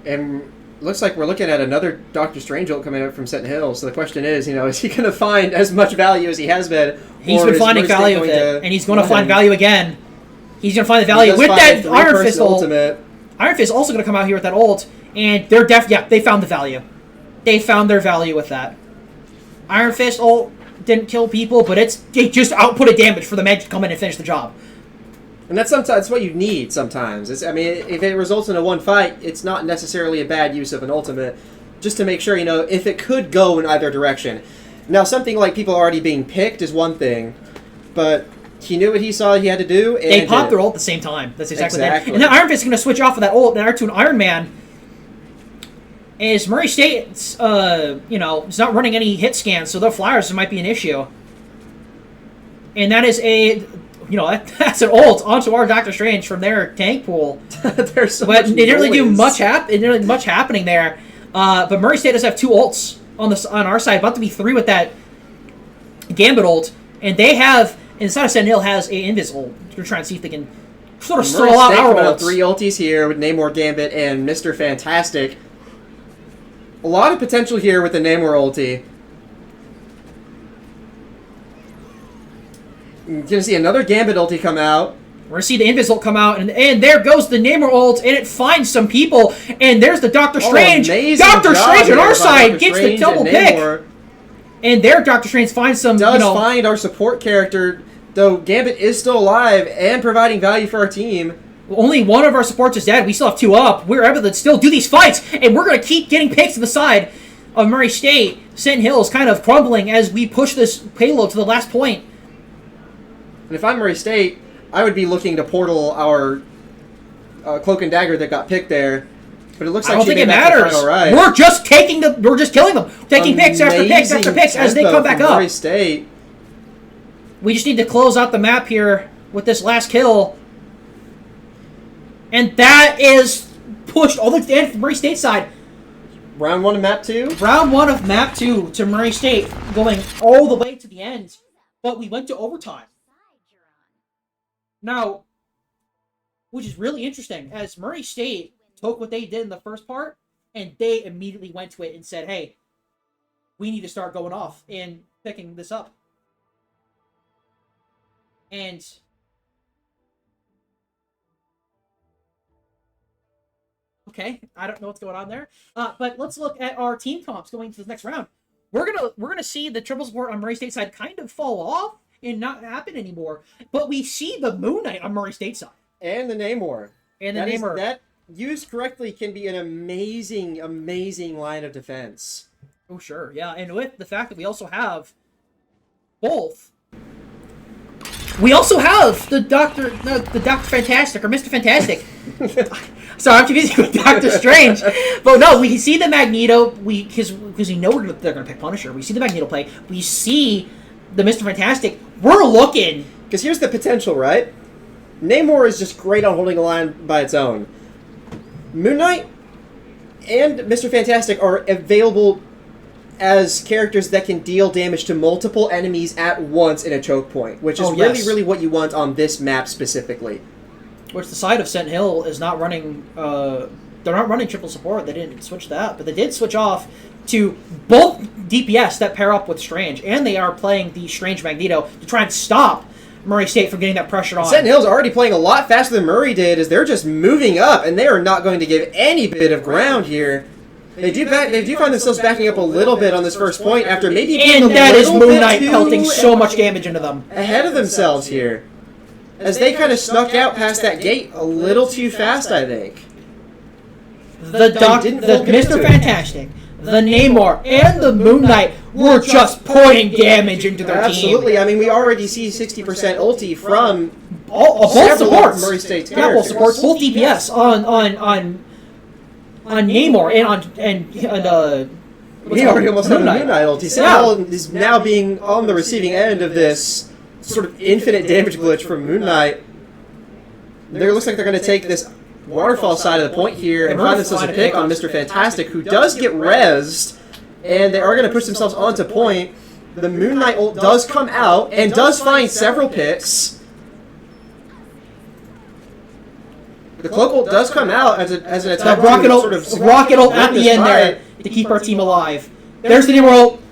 And looks like we're looking at another Doctor Strange ult coming out from Seton Hill. So the question is, is he going to find as much value as he has been? He's been finding value with it, and he's going to find value again. He's going to find the value with that Iron Fist ultimate. Iron Fist also going to come out here with that ult, and they're they found the value. They found their value with that. Iron Fist ult didn't kill people, but it just outputted damage for the Meg to come in and finish the job. And that's what you need sometimes. If it results in a 1 fight, it's not necessarily a bad use of an ultimate, just to make sure, if it could go in either direction. Now, something like people already being picked is one thing, but he knew what he saw he had to do. And they popped their ult at the same time. That's exactly that. And then Iron Fist is going to switch off of that ult and to an Iron Man. As Murray State's, is not running any hit scans, so their flyers might be an issue. And that is that's an ult onto our Doctor Strange from their tank pool. There's so but much they didn't really do noise. much. It didn't really much happening there. But Murray State does have 2 ults on our side, about to be 3 with that Gambit ult, and they have inside of Seton Hill has a Invis ult. We're trying to see if they can sort of stall out our ults. 3 ultis here with Namor, Gambit, and Mr. Fantastic. A lot of potential here with the Namor ulti. You're going to see another Gambit ulti come out. We're going to see the Invis ult come out, and there goes the Namor ult, and it finds some people, and there's the Doctor Strange. Doctor Strange on our side gets the double pick. And there Doctor Strange finds some, find our support character, though Gambit is still alive and providing value for our team. Only one of our supports is dead. We still have 2 up. We're able to still do these fights, and we're going to keep getting picks to the side of Murray State. Seton Hill is kind of crumbling as we push this payload to the last point. And if I'm Murray State, I would be looking to portal our Cloak and Dagger that got picked there. But it looks like I don't think it matters. We're just killing them. Taking picks after picks after picks as they come back up. Murray State. We just need to close out the map here with this last kill. And that is pushed all the way to the end from Murray State side. Round 1 of map 2? Round 1 of map 2 to Murray State, going all the way to the end. But we went to overtime. Now, which is really interesting, as Murray State took what they did in the first part, and they immediately went to it and said, hey, we need to start going off and picking this up. And okay, I don't know what's going on there. But let's look at our team comps going into the next round. We're gonna see the triple support on Murray State side kind of fall off and not happen anymore. But we see the Moon Knight on Murray State side. And the Namor. That used correctly can be an amazing, amazing line of defense. Oh sure, yeah. And with the fact that we also have both. We also have the Doctor Fantastic, or Mr. Fantastic. Sorry, I'm confusing with Doctor Strange. But no, we see the Magneto. Because we know they're going to pick Punisher. We see the Magneto play. We see the Mr. Fantastic. We're looking. Because here's the potential, right? Namor is just great on holding a line by its own. Moon Knight and Mr. Fantastic are available as characters that can deal damage to multiple enemies at once in a choke point, which is really what you want on this map specifically. Which the side of Seton Hill is not running. They're not running triple support. They didn't switch that, but they did switch off to both DPS that pair up with Strange, and they are playing the Strange Magneto to try and stop Murray State from getting that pressure on. Seton Hill's already playing a lot faster than Murray did, as they're just moving up, and they are not going to give any bit of ground here. They do find themselves backing up a little bit on this first point after maybe being and that is Moon Knight pelting so much damage into them. Ahead of themselves here. As they kind of snuck out past that gate a little too fast, I think. The Mr. Fantastic, the Namor, and the Moon Knight were just pouring damage into their team. Absolutely. I mean, we already see 60% ulti from both supports. Murray State's not both supports, both DPS on Namor and He already almost had a Moon Moon Knight. Knight ulti. Seton is now being on the receiving end of this sort of infinite damage glitch from Moon Knight. It looks like they're going to take this waterfall side of the point here and find themselves a pick on Mr. Fantastic, who does get rezzed, and they are going to push themselves onto point. The Moon Knight ult does come out and does find several picks. The Cloak ult does come out as an attack. Rocket ult, sort of rocket ult at win the this end there fight. to keep our team alive. There's the Nemo ult,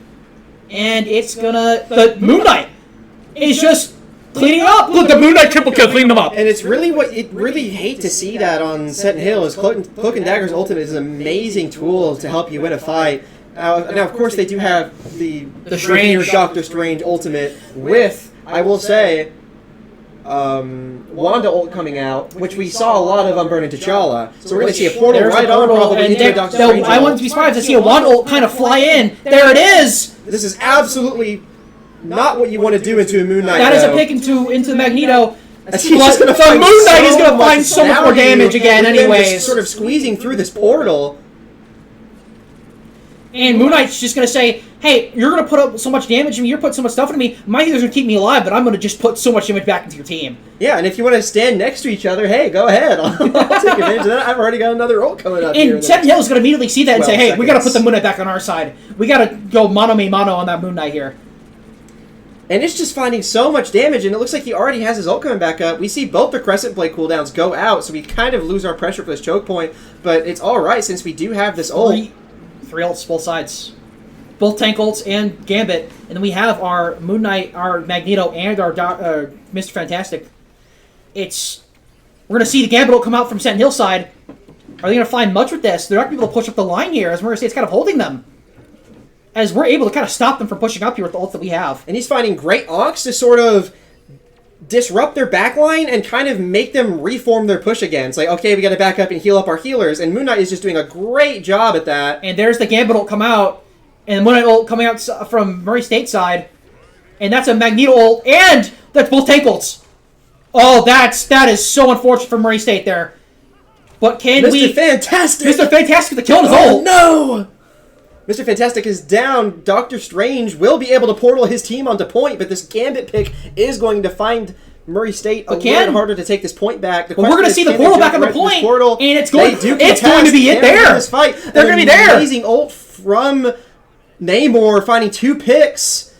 and it's gonna. The Moon Knight is just cleaning up. Look, the Moon Knight triple kill, cleaning them up. And it's really really hate to see that on Seton Hill. Is Cloak and Dagger's ultimate is an amazing tool to help you win a fight. Now of course, they do have the Strange Doctor Strange ultimate with, I will say, Wanda ult coming out, which we saw a lot of on Burning T'Challa. So we're going to see a portal There's right the on portal, probably and into a Doctor Strange I ult. wouldn't be surprised to see a Wanda ult kind of fly in. There it is. This is absolutely not what you want to do into a Moon Knight. That is a though. pick into the Magneto. As he's just But gonna the find Moon Knight is so gonna much find so much more value damage again, with them just anyways. sort of squeezing through this portal. And Moon Knight's just gonna say, "Hey, you're gonna put up so much damage to me. You're putting so much stuff into me. My healer's gonna keep me alive, but I'm gonna just put so much damage back into your team." Yeah, and if you want to stand next to each other, hey, go ahead. I'll take advantage of that. I've already got another ult coming up here. And Seton Hill is gonna immediately see that and say, 12 "Hey, we gotta put seconds. the Moon Knight back on our side. We gotta go mano me mano on that Moon Knight here." And it's just finding so much damage, and it looks like he already has his ult coming back up. We see both the Crescent Blade cooldowns go out, so we kind of lose our pressure for this choke point, but it's alright since we do have this ult. Three ults, both sides. Both tank ults and Gambit. And then we have our Moon Knight, our Magneto, and our Mr. Fantastic. We're going to see the Gambit ult come out from Seton Hill side. Are they going to find much with this? They're not going to be able to push up the line here, as Murray State's kind of holding them. As we're able to kind of stop them from pushing up here with the ults that we have. And he's finding great onks to sort of disrupt their backline and kind of make them reform their push again. It's like, okay, we got to back up and heal up our healers, and Moon Knight is just doing a great job at that. And there's the Gambit ult come out. And Moon Knight ult coming out from Murray State side. And that's a Magneto ult. And that's both tank ults. Oh, that is so unfortunate for Murray State there. But can we... Mr. Fantastic! Mr. Fantastic with the kill on his Oh, ult. no! Mr. Fantastic is down. Doctor Strange will be able to portal his team onto point, but this Gambit pick is going to find Murray State a little harder to take this point back. But we're going to see the portal back on the point, and it's going to be it there. This fight. They're going to be there. Amazing ult from Namor, finding 2 picks,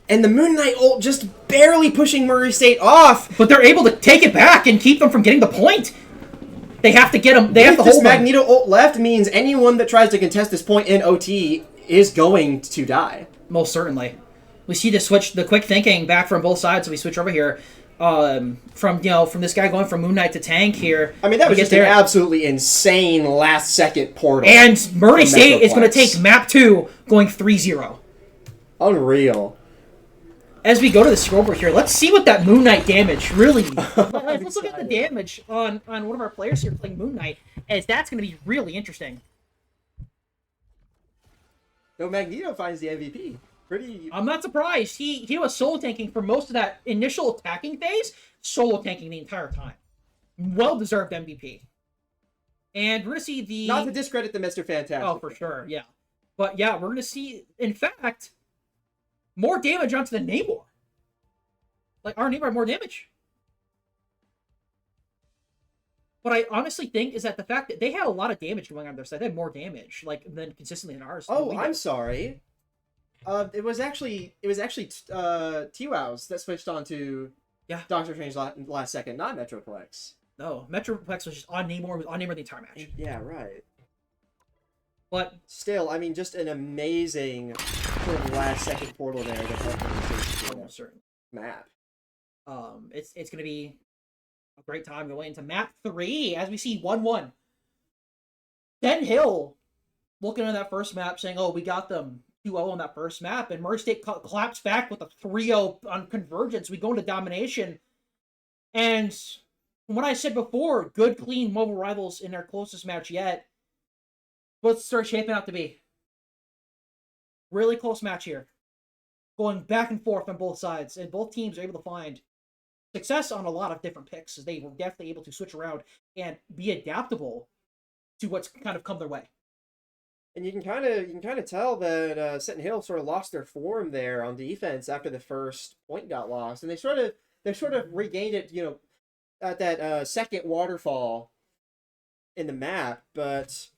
and the Moon Knight ult just barely pushing Murray State off. But they're able to take it back and keep them from getting the point. They have to get them. They have to This hold them. Magneto ult left means anyone that tries to contest this point in OT is going to die. Most certainly. We see the quick thinking back from both sides. So we switch over here from this guy going from Moon Knight to tank here. I mean, that was just an absolutely insane last-second portal. And Murray State is going to take map 2, going 3-0. Unreal. As we go to the scoreboard here, let's see what that Moon Knight damage really... let's look at the damage on one of our players here playing Moon Knight, as that's going to be really interesting. No, Magneto finds the MVP. Pretty... I'm not surprised. He was solo tanking for most of that initial attacking phase, solo tanking the entire time. Well-deserved MVP. And we're going to see the... Not to discredit the Mr. Fantastic. Oh, for sure, yeah. But yeah, we're going to see, in fact... more damage onto the Namor. Like, our Namor had more damage. What I honestly think is that the fact that they had a lot of damage going on their side, they had more damage, than consistently in ours. Oh, I'm sorry. It was actually T-Wows that switched on to Doctor Strange last second, not Metroplex. No, Metroplex was just on Namor the entire match. Yeah, right. But still, I mean, just an amazing sort of last-second portal there to help them almost certain map. It's gonna be a great time going into map 3 as we see 1-1. Seton Hill looking at that first map, saying, "Oh, we got them 2-0 on that first map," and Murray State collapsed back with a 3-0 on convergence. We go into domination, and from what I said before, good, clean mobile rivals in their closest match yet. What's it start shaping out to be? Really close match here. Going back and forth on both sides, and both teams are able to find success on a lot of different picks, as they were definitely able to switch around and be adaptable to what's kind of come their way. And you can kind of tell that Seton Hill sort of lost their form there on defense after the first point got lost, and they sort of regained it, at that second waterfall in the map. But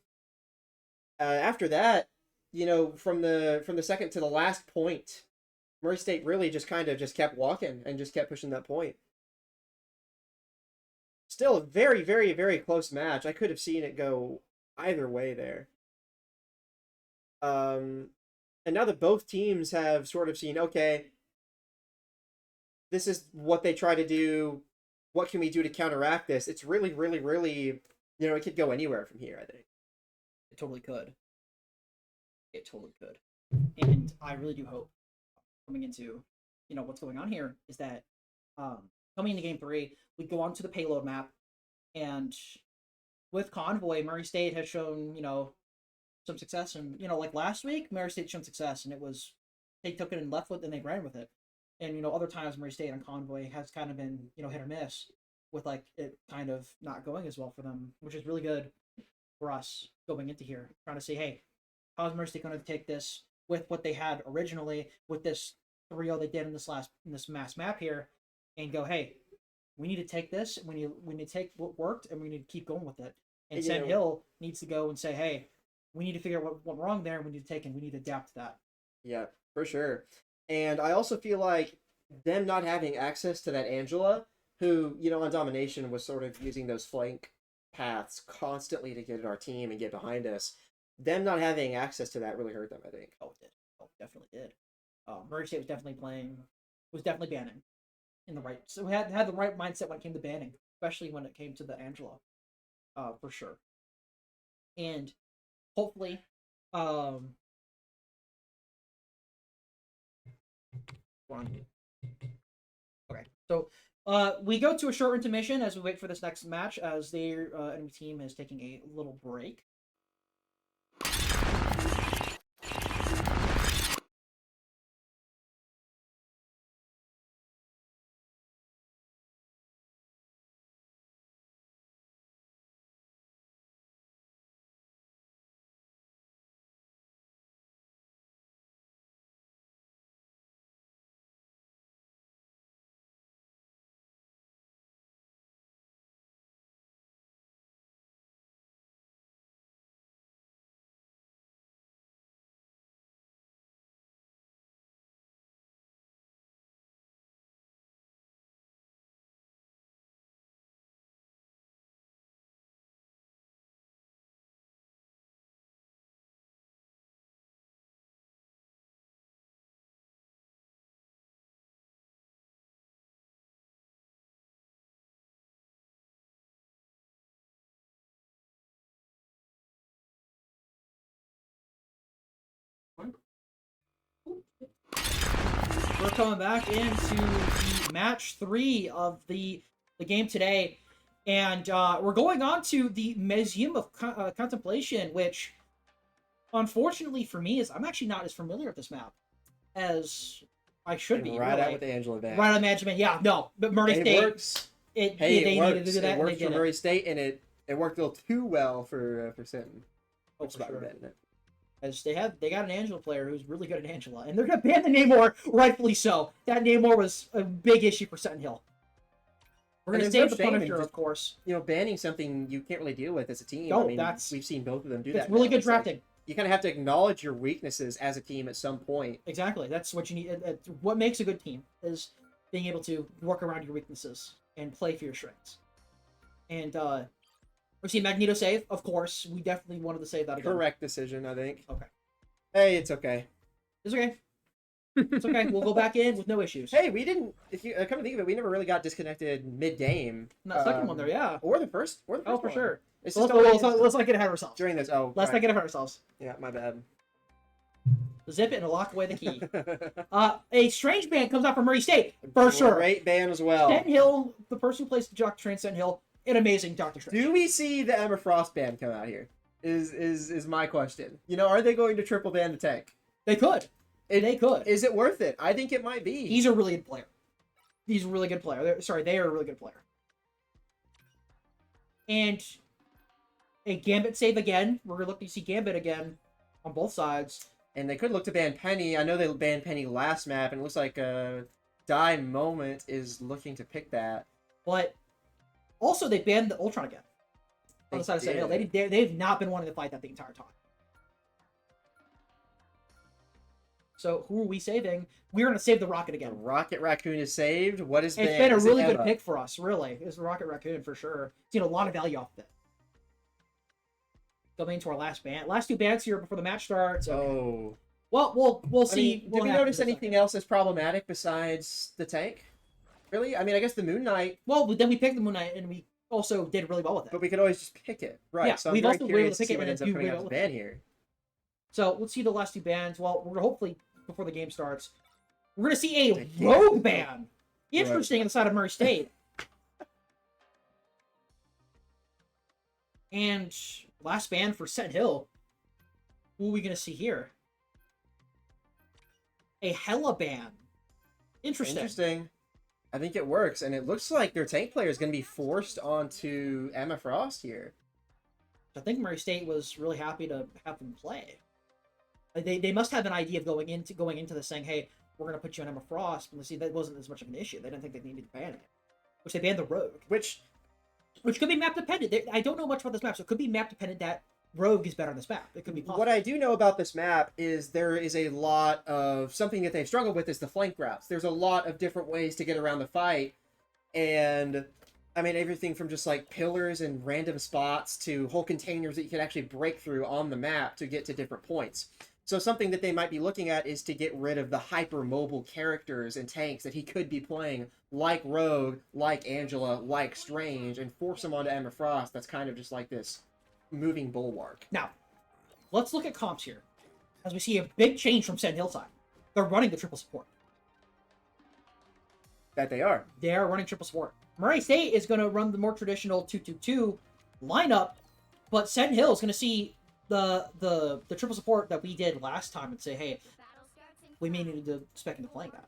after that, from the second to the last point, Murray State really just kind of just kept walking and just kept pushing that point. Still a very, very, very close match. I could have seen it go either way there. And now that both teams have sort of seen, okay, this is what they try to do. What can we do to counteract this? It's really, really, really, it could go anywhere from here, I think. It totally could. It totally could. And I really do hope coming into, what's going on here is that coming into game 3, we go on to the payload map, and with Convoy, Murray State has shown, some success, and like last week, Murray State showed success, and it was they took it and left with, and they ran with it. And other times Murray State on Convoy has kind of been hit or miss with like it kind of not going as well for them, which is really good for us going into here, trying to say, hey, how's Murray State going to take this with what they had originally with this 3-0 they did in this mass map here, and go, hey, we need to take this, we need to take what worked, and we need to keep going with it. And Seton Hill needs to go and say, hey, we need to figure out what went wrong there, and we need to take and we need to adapt to that. Yeah, for sure. And I also feel like them not having access to that Angela, who, on Domination was sort of using those flank paths constantly to get at our team and get behind us, them not having access to that really hurt them, I think. Oh, it did. Oh, it definitely did. Murray State was definitely banning in the right. So we had the right mindset when it came to banning, especially when it came to the Angela, for sure. And hopefully, okay, so we go to a short intermission as we wait for this next match, as their enemy team is taking a little break. We're coming back into the match 3 of the game today, and we're going on to the Museum of Contemplation, which, unfortunately for me, is I'm actually not as familiar with this map as I should be. Right really. out with the Angela Van. Right on management, yeah, no, but Murray State. State. It works. They works. needed to do that. It worked and they for did Murray State, and it worked a little too well for Seton. Oh, Which is for about sure. betting it. As they got an Angela player who's really good at Angela, and they're gonna ban the Namor, rightfully so. That Namor was a big issue for Seton Hill. We're gonna save the Punisher, of course. Banning something you can't really deal with as a team. No, I mean, that's we've seen both of them do that. It's really good It's like, drafting. you kind of have to acknowledge your weaknesses as a team at some point. Exactly. That's what you need. What makes a good team is being able to work around your weaknesses and play for your strengths. And we've seen Magneto save, of course. We definitely wanted to save that again. Correct decision, I think. Okay. Hey, it's okay. It's okay. It's okay. We'll go back in with no issues. Hey, we didn't. If you come to think of it, we never really got disconnected mid-game. Not the second one there, yeah. Or the first. Or the first Oh, for one. sure. It's Let's just not get ahead of ourselves. during this. Oh, Let's right. not get ahead of ourselves. Yeah, my bad. Zip it and lock away the key. A strange band comes out from Murray State, for sure. Great band as well. Seton Hill, the person who plays Doctor Strange, Seton Hill, an amazing Doctor Strange. Do we see the Emma Frost band come out here? Is my question. Are they going to triple ban the tank? They could. They could. Is it worth it? I think it might be. He's a really good player. He's a really good player. They are a really good player. And a Gambit save again. We're looking to see Gambit again. on both sides. And they could look to ban Penny. I know they banned Penny last map, and it looks like Die Moment is looking to pick that. But also, they banned the Ultron again. On They the side of Seton Hill. did. They've not been wanting to fight that the entire time. So, who are we saving? We're going to save the Rocket The again. Rocket Raccoon is saved. What is It's banned? been a Is it really good Emma? pick for us, really. It's the Rocket Raccoon for sure. Seen a lot of value off of it. Coming into our last ban. Last 2 bans here before the match starts. Okay. Oh. Well, we'll I see. mean, what did we happens notice in a anything second. else as problematic besides the tank? Really? I mean, I guess the Moon Knight, Well, then we picked the Moon Knight, and we also did really well with it. but we could always just pick it. Right, Yeah, so I'm we've very also been able curious to to pick see it what and ends up do coming really out of the well ban here. So let's see the last 2 bans. Well, we're hopefully before the game starts, we're gonna see a The rogue ban. Interesting inside of Murray State. And last ban for Seton Hill. Who are we gonna see here? A Hella ban. Interesting. I think it works, and it looks like their tank player is going to be forced onto Emma Frost here. I think Murray State was really happy to have them play. They must have an idea of going into this saying, hey, we're gonna put you on Emma Frost, but see that wasn't as much of an issue. They didn't think they needed to ban it. Which they banned the Rogue. Which Which could be map dependent. I don't know much about this map, so it could be map dependent that Rogue is better on this map. It could be possible. What I do know about this map is there is a lot of something that they've struggled with is the flank routes. There's a lot of different ways to get around the fight, and I mean everything from just like pillars and random spots to whole containers that you can actually break through on the map to get to different points. So something that they might be looking at is to get rid of the hyper-mobile characters and tanks that he could be playing, like Rogue, like Angela, like Strange, and force him onto Emma Frost. That's kind of just like this moving bulwark. Now, let's look at comps here. As we see a big change from Seton Hill side. They're running the triple support. That they are. They are running triple support. Murray State is going to run the more traditional 2-2-2 lineup, but Seton Hill is going to see the triple support that we did last time and say, hey, we may need to spec into playing that.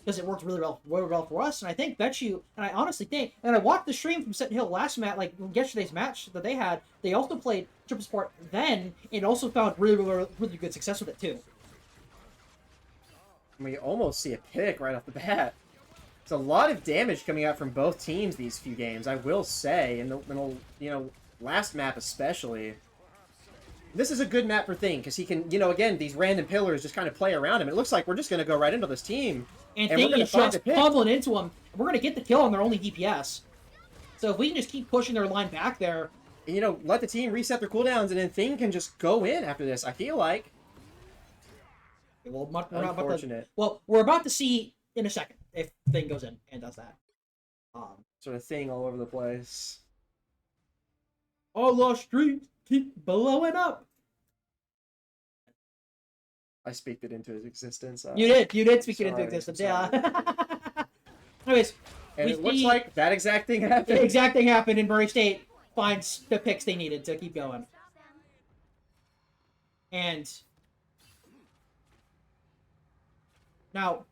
Because it worked really well for us, and I think bet you, and I honestly think, and I watched the stream from Seton Hill last match, like yesterday's match that they had. They also played triple support then, and also found really good success with it too. We almost see a pick right off the bat. It's a lot of damage coming out from both teams these few games, I will say, in the last map especially. This is a good map for Thing, because he can, again, these random pillars just kind of play around him. It looks like we're just going to go right into this team. And we're Thing gonna is find just the pick. pummeling into them. We're going to get the kill on their only DPS. So if we can just keep pushing their line back there. And, let the team reset their cooldowns, and then Thing can just go in after this, I feel like. Well, we're not about to, Unfortunate. well, we're about to see in a second if Thing goes in and does that. Sort of Thing all over the place. All our streets keep blowing up. I speaked it into his existence. You did speak it into sorry, existence, I'm yeah. Anyways, And we it looks see like that exact thing happened. the exact thing happened, and Murray State finds the picks they needed to keep going. And now,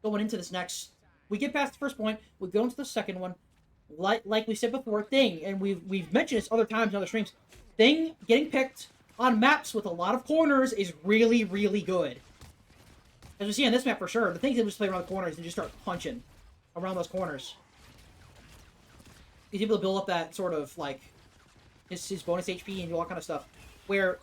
going into this next, we get past the first point, we go into the second one. Like we said before, Thing, and we've mentioned this other times in other streams, Thing getting picked on maps with a lot of corners is really, really good. As we see on this map for sure, the things that just play around the corners and just start punching around those corners. He's able to build up that sort of like his bonus HP and all that kind of stuff. Where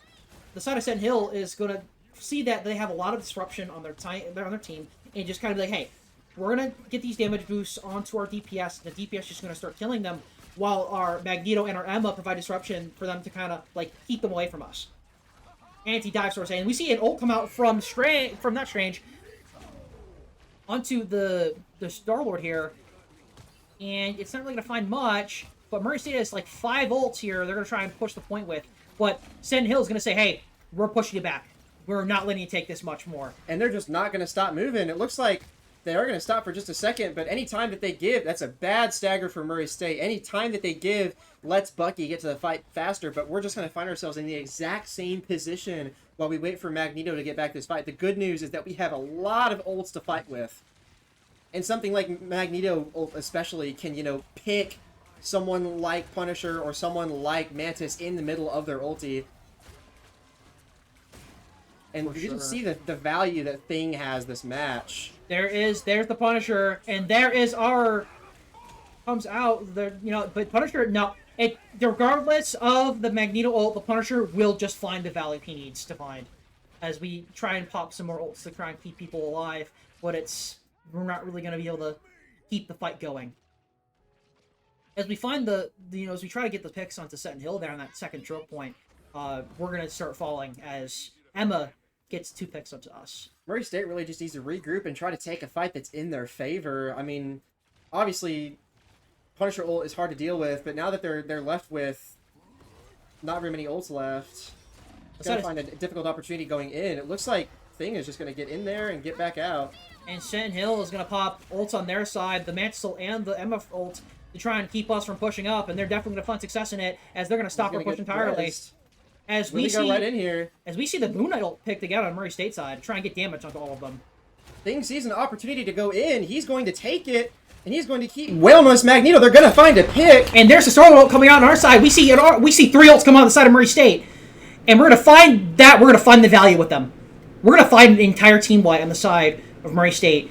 the side of Seton Hill is going to see that they have a lot of disruption on their team and just kind of be like, hey, we're going to get these damage boosts onto our DPS. And the DPS is just going to start killing them while our Magneto and our Emma provide disruption for them to kind of like keep them away from us. Anti-dive source, and we see an ult come out from not Strange onto the Star-Lord here, and it's not really going to find much, but Murray State has like 5 ults here they're going to try and push the point with, but Seton Hill is going to say, hey, we're pushing you back. We're not letting you take this much more. And they're just not going to stop moving. It looks like they are going to stop for just a second, but any time that they give, that's a bad stagger for Murray State. Any time that they give lets Bucky get to the fight faster, but we're just going to find ourselves in the exact same position while we wait for Magneto to get back to this fight. The good news is that we have a lot of ults to fight with. And something like Magneto especially can, pick someone like Punisher or someone like Mantis in the middle of their ulti And For you can sure. see the value that Thing has this match. There's the Punisher, and there is our comes out the but Punisher no it regardless of the Magneto ult, the Punisher will just find the value he needs to find as we try and pop some more ults to try and keep people alive, but we're not really going to be able to keep the fight going. As we find as we try to get the picks onto Seton Hill there on that second choke point, we're going to start falling as Emma gets 2 picks onto us. Murray State really just needs to regroup and try to take a fight that's in their favor. I mean, obviously, Punisher ult is hard to deal with, but now that they're left with not very many ults left, gotta find a difficult opportunity going in. It looks like Thing is just gonna get in there and get back out. And Seton Hill is going to pop ults on their side, the Mantis ult and the MF ult, to try and keep us from pushing up, and they're definitely going to find success in it, as they're going to stop our push entirely. As we go right in here. As we see the Moon Knight ult picked again on Murray State side, to try and get damage onto all of them. Thing sees an opportunity to go in. He's going to take it, and he's going to keep Wellness Magneto. They're going to find a pick. And there's the Star ult coming out on our side. We see 3 ults come out on the side of Murray State, and we're going to find that. We're going to find the value with them. We're going to find an entire team wipe on the side of Murray State.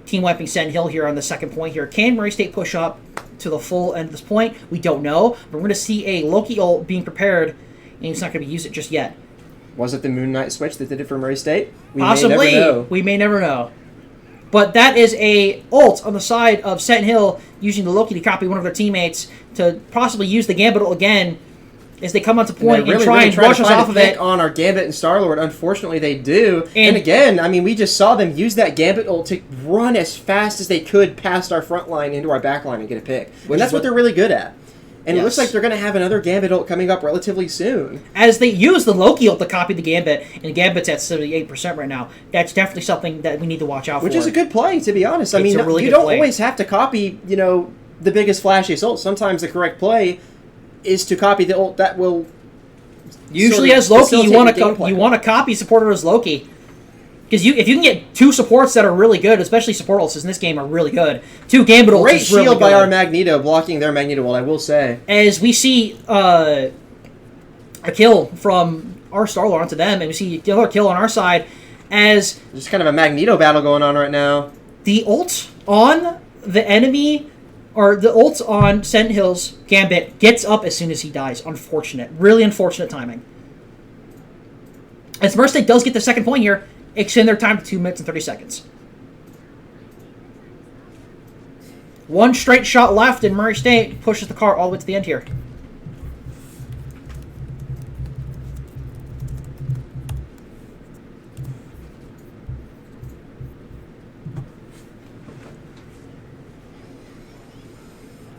Team wiping Seton Hill here on the second point here. Can Murray State push up to the full end of this point? We don't know. But we're going to see a Loki ult being prepared, and he's not going to use it just yet. Was it the Moon Knight switch that did it for Murray State? Possibly. We may never know. But that is a ult on the side of Seton Hill using the Loki to copy one of their teammates to possibly use the Gambit ult again as they come onto point and try and rush us off of it. On our Gambit and Star-Lord, unfortunately they do. And again, I mean, we just saw them use that Gambit ult to run as fast as they could past our front line into our back line and get a pick. And that's what they're really good at. And it looks like they're going to have another Gambit ult coming up relatively soon. As they use the Loki ult to copy the Gambit, and Gambit's at 78% right now, that's definitely something that we need to watch out for. Which is a good play, to be honest. I mean, really you don't always have to copy, the biggest, flashiest ult. Sometimes the correct play is to copy the ult that will... Usually as Loki, you want to copy supporter as Loki. Because if you can get 2 supports that are really good, especially support ults in this game are really good. 2 Gambit ults Great is really shield good. by our Magneto, blocking their Magneto ult, I will say. As we see a kill from our Star-Lord onto them, and we see the other kill on our side, as... There's kind of a Magneto battle going on right now. The ult on the enemy... Or the ult on Seton Hill's Gambit gets up as soon as he dies. Unfortunate. Really unfortunate timing. As Murray State does get the second point here, extend their time to 2 minutes and 30 seconds. 1 straight shot left, and Murray State pushes the car all the way to the end here.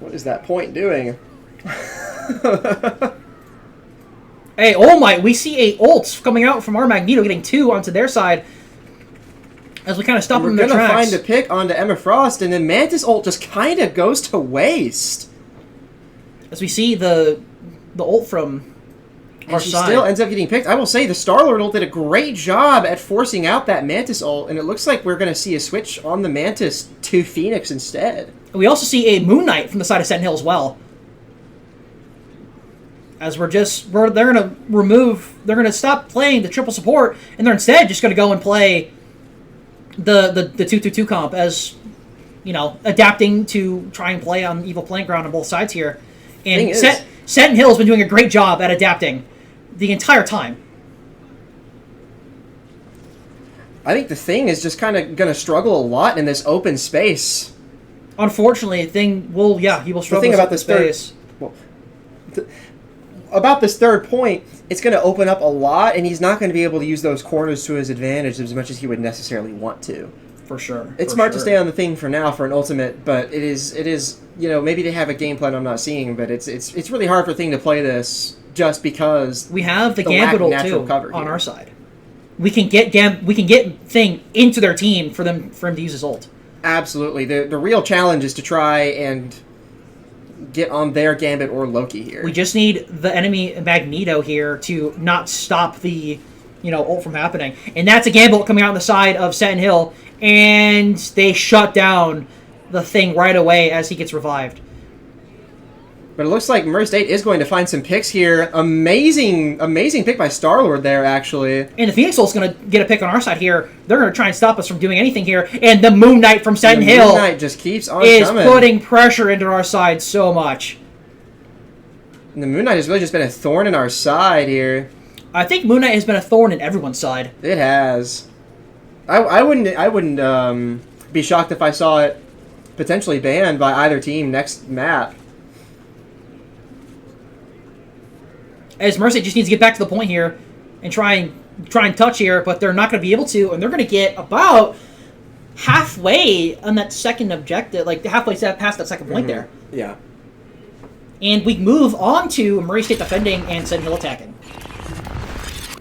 What is that point doing? Hey, oh my, we see a ult coming out from our Magneto, getting 2 onto their side. As we kind of stop them in their tracks. We're going to find a pick onto Emma Frost, and then Mantis ult just kind of goes to waste. As we see the ult from our she side. Still ends up getting picked. I will say the Star-Lord ult did a great job at forcing out that Mantis ult, and it looks like we're going to see a switch on the Mantis to Phoenix instead. We also see a Moon Knight from the side of Seton Hill as well. As they're going to stop playing the triple support, and they're instead just going to go and play the 2-2-2 comp as, adapting to try and play on evil playing ground on both sides here. And Seton Hill's been doing a great job at adapting the entire time. I think the Thing is just kind of going to struggle a lot in this open space. Unfortunately, he will struggle about this space. About this third point, it's going to open up a lot, and he's not going to be able to use those corners to his advantage as much as he would necessarily want to. For sure. It's smart to stay on the Thing for now for an ultimate, but it is maybe they have a game plan I'm not seeing, but it's really hard for Thing to play this just because we have the Gambit ult too on our side. We can get Thing into their team for him to use his ult. Absolutely. The real challenge is to try and get on their Gambit or Loki here. We just need the enemy Magneto here to not stop the ult from happening. And that's a Gambit ult coming out on the side of Seton Hill, and they shut down the Thing right away as he gets revived. But it looks like Murray State is going to find some picks here. Amazing pick by Star-Lord there, actually. And the Phoenix Soul's going to get a pick on our side here. They're going to try and stop us from doing anything here. And the Moon Knight from Seton Hill Moon Knight just keeps on is coming. putting pressure into our side so much. And the Moon Knight has really just been a thorn in our side here. I think Moon Knight has been a thorn in everyone's side. It has. I wouldn't be shocked if I saw it potentially banned by either team next map. As Mercy just needs to get back to the point here and try and touch here, but they're not going to be able to, and they're going to get about halfway on that second objective, like halfway past that second point there. Yeah. And we move on to Murray State defending and Seton Hill attacking.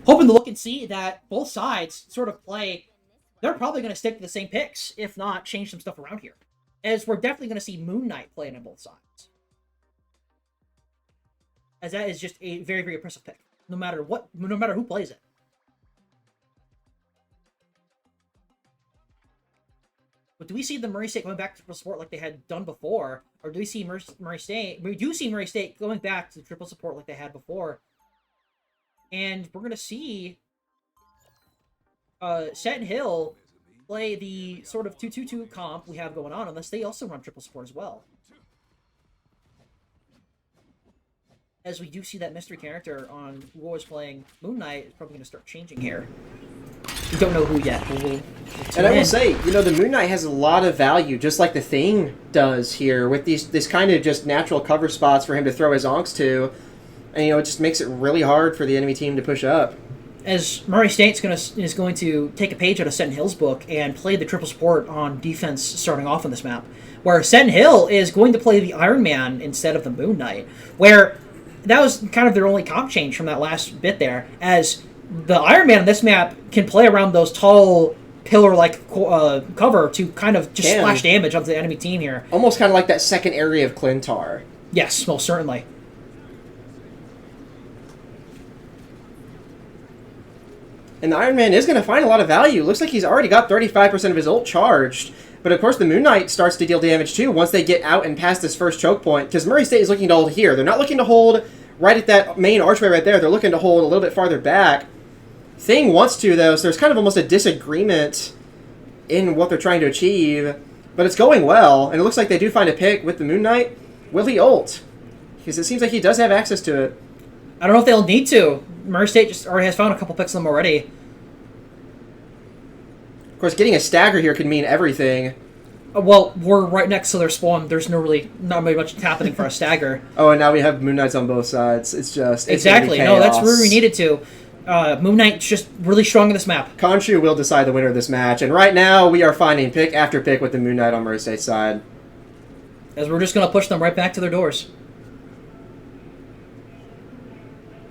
Hoping to look and see that both sides sort of play, they're probably going to stick to the same picks, if not change some stuff around here. As we're definitely going to see Moon Knight playing on both sides. As that is just a very, very impressive pick. No matter who plays it. But do we see the Murray State going back to triple support like they had done before? Or do we see Murray State... We do see Murray State going back to triple support like they had before. And we're going to see Seton Hill play the sort of 2-2-2 comp we have going on, unless they also run triple support as well. As we do see that mystery character on who was playing Moon Knight is probably going to start changing here. We don't know who yet. And I will say, the Moon Knight has a lot of value, just like the Thing does here, with this kind of just natural cover spots for him to throw his onks to. And, it just makes it really hard for the enemy team to push up. As Murray State is going to take a page out of Seton Hill's book and play the triple support on defense starting off on this map, where Seton Hill is going to play the Iron Man instead of the Moon Knight, where that was kind of their only comp change from that last bit there, as the Iron Man on this map can play around those tall pillar-like cover to kind of just splash damage onto the enemy team here. Almost kind of like that second area of Clintar. Yes, most certainly. And the Iron Man is going to find a lot of value. Looks like he's already got 35% of his ult charged. But of course, the Moon Knight starts to deal damage too once they get out and past this first choke point. Because Murray State is looking to hold here. They're not looking to hold right at that main archway right there. They're looking to hold a little bit farther back. Thing wants to, though, so there's kind of almost a disagreement in what they're trying to achieve. But it's going well, and it looks like they do find a pick with the Moon Knight. Will he ult? Because it seems like he does have access to it. I don't know if they'll need to. Murray State just already has found a couple picks of them already. Of course, getting a stagger here could mean everything. Well, we're right next to their spawn. There's not really much happening for a stagger. Oh, and now we have Moon Knights on both sides. It's exactly. No, that's where we needed to. Moon Knight's just really strong in this map. Khonshu will decide the winner of this match, and right now we are finding pick after pick with the Moon Knight on Murray State's side. As we're just going to push them right back to their doors.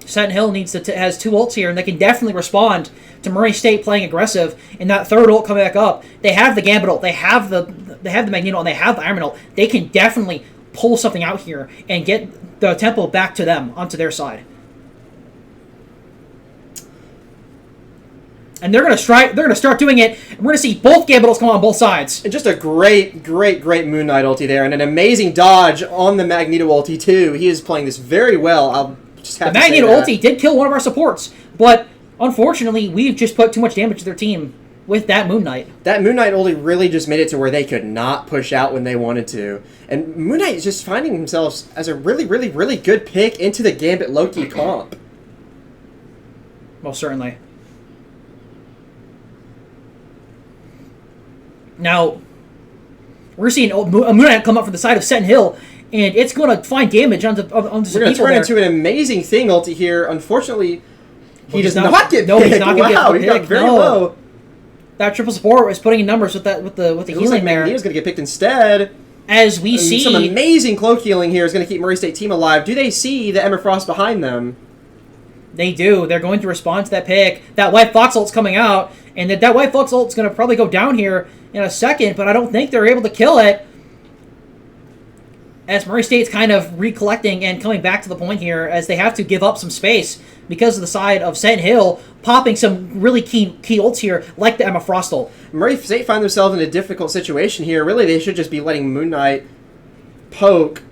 Seton Hill has two ults here, and they can definitely respond to Murray State playing aggressive. And that third ult coming back up, they have the Gambit ult, they have the Magneto, and they have the Iron Man ult. They can definitely pull something out here and get the tempo back to them, onto their side. And they're gonna start doing it. And we're gonna see both Gambit ults come on both sides. And just a great Moon Knight ulti there, and an amazing dodge on the Magneto ulti too. He is playing this very well. I'll just have the Magneto ulti did kill one of our supports, but unfortunately, we've just put too much damage to their team with that Moon Knight. That Moon Knight ulti really just made it to where they could not push out when they wanted to. And Moon Knight is just finding themselves as a really good pick into the Gambit Loki comp. Most certainly. Now, we're seeing a Moon Knight come up from the side of Seton Hill, and it's going to find damage onto some people. We're going to turn into an amazing Thing ulti here. Unfortunately, he does not get picked. No, he's not going to wow, get he got very low. That triple support was putting in numbers with the healing there. Magneto's going to get picked instead. As we see, some amazing cloak healing here is going to keep Murray State team alive. Do they see the Emma Frost behind them? They do. They're going to respond to that pick. That White Fox ult's coming out, and that White Fox ult's going to probably go down here in a second, but I don't think they're able to kill it. As Murray State's kind of recollecting and coming back to the point here, as they have to give up some space because of the side of Seton Hill popping some really key ults here, like the Emma Frost ult. Murray State find themselves in a difficult situation here. Really, they should just be letting Moon Knight poke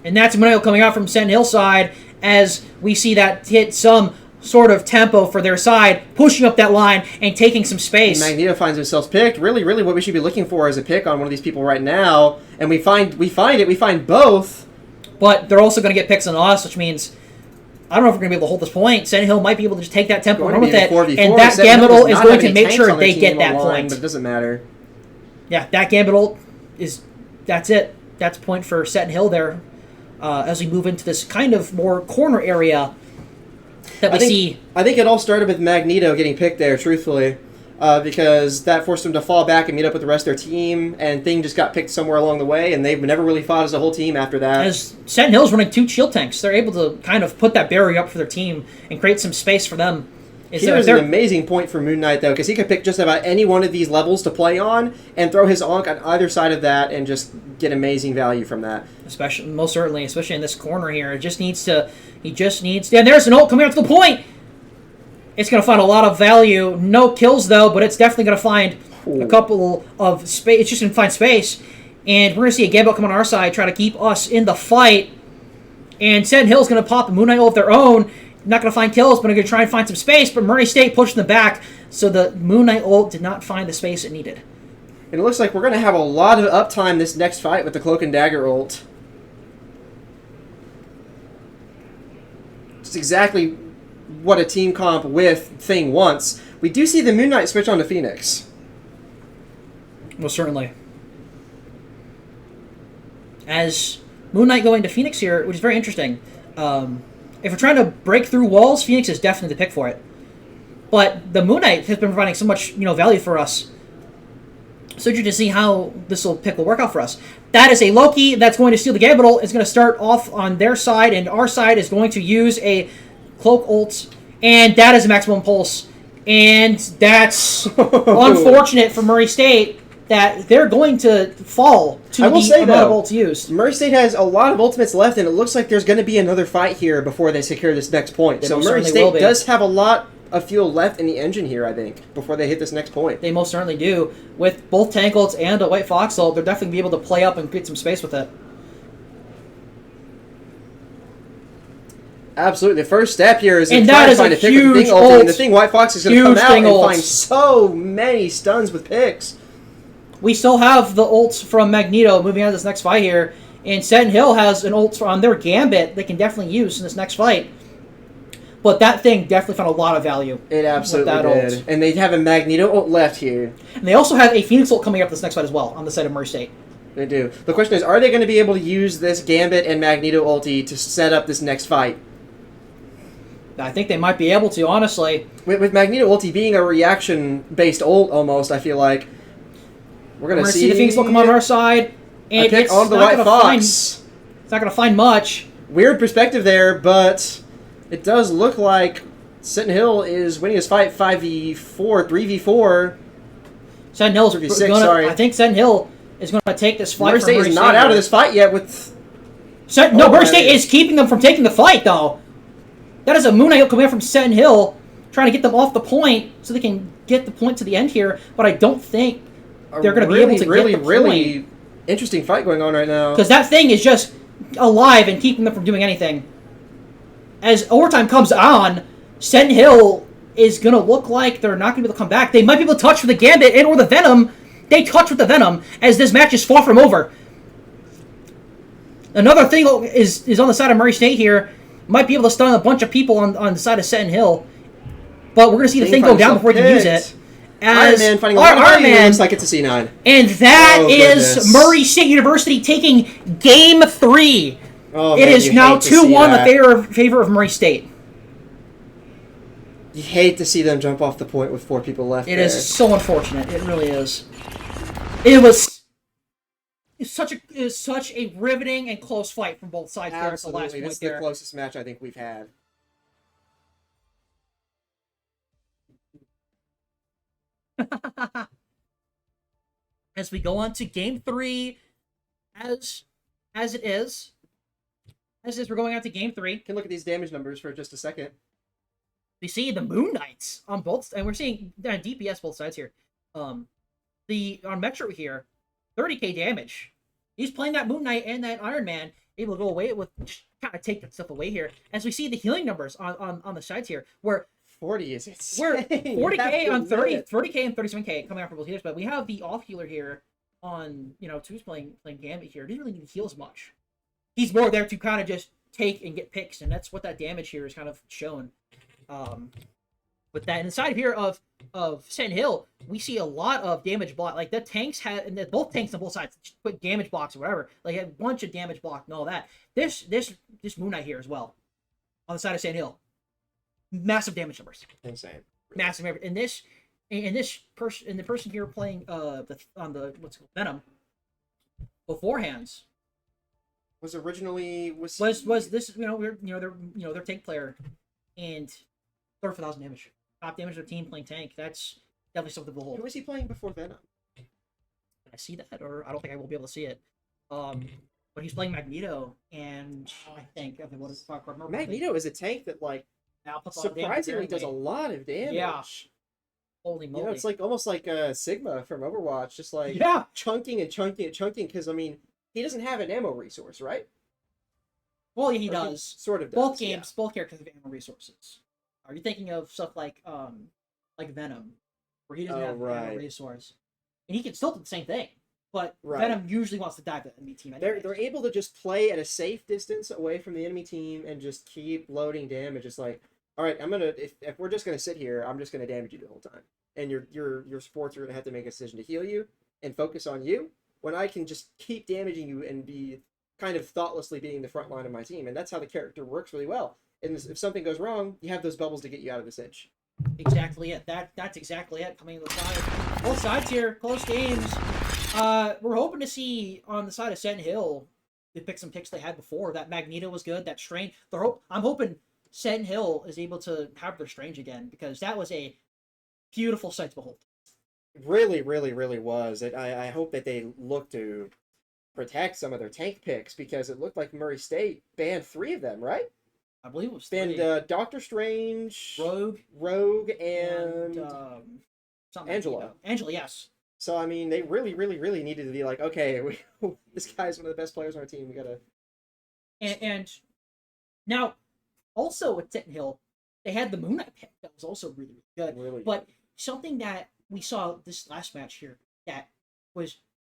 And that's Moon Knight coming out from Seton Hill side as we see that hit some sort of tempo for their side, pushing up that line and taking some space. Magneto finds himself picked. Really, really what we should be looking for is a pick on one of these people right now. And we find both. But they're also going to get picks on us, which means I don't know if we're going to be able to hold this point. Seton Hill might be able to just take that tempo and run with it. And that Gambit ult is going to make sure they get that point. But it doesn't matter. Yeah, that Gambit ult is... That's it. That's a point for Seton Hill there. As we move into this kind of more corner area that we see. I think it all started with Magneto getting picked there, truthfully. Because that forced them to fall back and meet up with the rest of their team, and Thing just got picked somewhere along the way, and they've never really fought as a whole team after that. As Seton Hill's running 2 shield tanks, they're able to kind of put that barrier up for their team and create some space for them. Here's an amazing point for Moon Knight, though, because he could pick just about any one of these levels to play on and throw his Onk on either side of that and just get amazing value from that. Most certainly, especially in this corner here. He just needs... And there's an ult coming out to the point! It's going to find a lot of value. No kills, though, but it's definitely going to find a couple of space. It's just going to find space. And we're going to see a Gambit come on our side, try to keep us in the fight. And Seton Hill's going to pop a Moon Knight ult of their own. Not going to find kills, but they're going to try and find some space. But Murray State pushed them back, so the Moon Knight ult did not find the space it needed. And it looks like we're going to have a lot of uptime this next fight with the Cloak and Dagger ult. It's exactly what a team comp with Thing wants. We do see the Moon Knight switch on to Phoenix. Most certainly. As Moon Knight going to Phoenix here, which is very interesting. If we're trying to break through walls, Phoenix is definitely the pick for it. But the Moon Knight has been providing so much, value for us. So interesting to see how this pick will work out for us. That is a Loki that's going to steal the Gambit ult. It's going to start off on their side, and our side is going to use a Cloak ult, and that is a maximum pulse. And that's unfortunate for Murray State that they're going to fall to the amount of ults used. Murray State has a lot of ultimates left, and it looks like there's going to be another fight here before they secure this next point. So Murray State does have a lot of fuel left in the engine here, I think, before they hit this next point. They most certainly do. With both tank ults and a White Fox ult, they're definitely be able to play up and create some space with it. Absolutely. The first step here is to try to find a pick with the Thing ult. And the Thing White Fox is going to come out and find so many stuns with picks. We still have the ults from Magneto moving on to this next fight here. And Seton Hill has an ult on their Gambit they can definitely use in this next fight. But that Thing definitely found a lot of value. It absolutely did. Ult. And they have a Magneto ult left here. And they also have a Phoenix ult coming up this next fight as well on the side of Murray State. They do. The question is, are they going to be able to use this Gambit and Magneto ulti to set up this next fight? I think they might be able to, honestly. With Magneto ulti being a reaction-based ult, almost, I feel like we're going to see the Phoenix ult come on our side, and it's on the White Fox. It's not going to find much. Weird perspective there, but it does look like Seton Hill is winning his fight 5v4, 3v4. Seton Hill's 3v6, sorry. I think Seton Hill is going to take this fight. Murray State is not out of this fight yet with... Murray State is keeping them from taking the fight, though. That is a Moon Knight coming out from Seton Hill, trying to get them off the point so they can get the point to the end here. But I don't think they're going to be able to get the point. Really interesting fight going on right now. Because that Thing is just alive and keeping them from doing anything. As overtime comes on, Seton Hill is going to look like they're not going to be able to come back. They might be able to touch with the Gambit and or the Venom. They touch with the Venom as this match is far from over. Another thing is on the side of Murray State here. Might be able to stun a bunch of people on the side of Seton Hill. But we're going to see the Thing go down before he can use it. As Iron Man finding a lot of value, looks like it's a C9. And that is Murray State University taking Game 3. Oh, it is now 2-1 in favor of Murray State. You hate to see them jump off the point with 4 people left. It is so unfortunate. It really is. It was such a riveting and close fight from both sides. Absolutely. There at the last This is the closest match I think we've had. As we go on to Game 3, as it is, we're going on to Game 3. Can look at these damage numbers for just a second. We see the Moon Knights on both, and we're seeing DPS both sides here. On Metro here, 30k damage. He's playing that Moon Knight and that Iron Man able to go away with kind of take that stuff away here. As we see the healing numbers on the sides here, where 40 is insane. we're You have 40k to on 30, admit. 30k and 37k coming out for both healers, but we have the off healer here on who's playing Gambit here. He doesn't really need to heal as much. He's more there to kind of just take and get picks, and that's what that damage here is kind of shown. With that inside here of Seton Hill, we see a lot of damage block. Like the tanks had, and both tanks on both sides put damage blocks or whatever. Like a bunch of damage block and all that. This Moon Knight here as well, on the side of Seton Hill, massive damage numbers, Insane. massive. And the person here playing on the what's it called, Venom beforehands Was originally was this their tank player and 34,000 damage. Top damage of the team playing tank. That's definitely something to behold. Who was he playing before Venom? Did I see that, or I don't think I will be able to see it. But he's playing Magneto, and I think what is it? Magneto is a tank that like surprisingly does a lot of damage. Yeah. Holy moly! You know, it's like almost like Sigma from Overwatch, just like yeah, chunking and chunking and chunking. Because I mean, he doesn't have an ammo resource, right? Well, yeah, he Or does. Sort of does. Both games, both characters have ammo resources. Are you thinking of stuff like Venom, where he doesn't have ammo resource, and he can still do the same thing, but Venom usually wants to dive the enemy team. They're able to just play at a safe distance away from the enemy team and just keep loading damage. It's like, all right, I'm gonna if we're just gonna sit here, I'm just gonna damage you the whole time, and your supports are gonna have to make a decision to heal you and focus on you when I can just keep damaging you and be kind of thoughtlessly being the front line of my team, and that's how the character works really well. And if something goes wrong, you have those bubbles to get you out of the cinch. Exactly it. That's exactly it. Coming to the side, both sides here, close games. We're hoping to see on the side of Seton Hill, they pick some picks they had before. That Magneto was good. That Strange. I'm hoping Seton Hill is able to have their Strange again, because that was a beautiful sight to behold. Really, really, really was. I hope that they look to protect some of their tank picks, because it looked like Murray State banned 3 of them, right? I believe it was banned Doctor Strange, Rogue, and Angela. Angela, yes. So I mean, they really, really, really needed to be like, okay, this guy's one of the best players on our team. We gotta. And now, also with Seton Hill, they had the Moon Knight pick that was also really, really good. Really but something that we saw this last match here that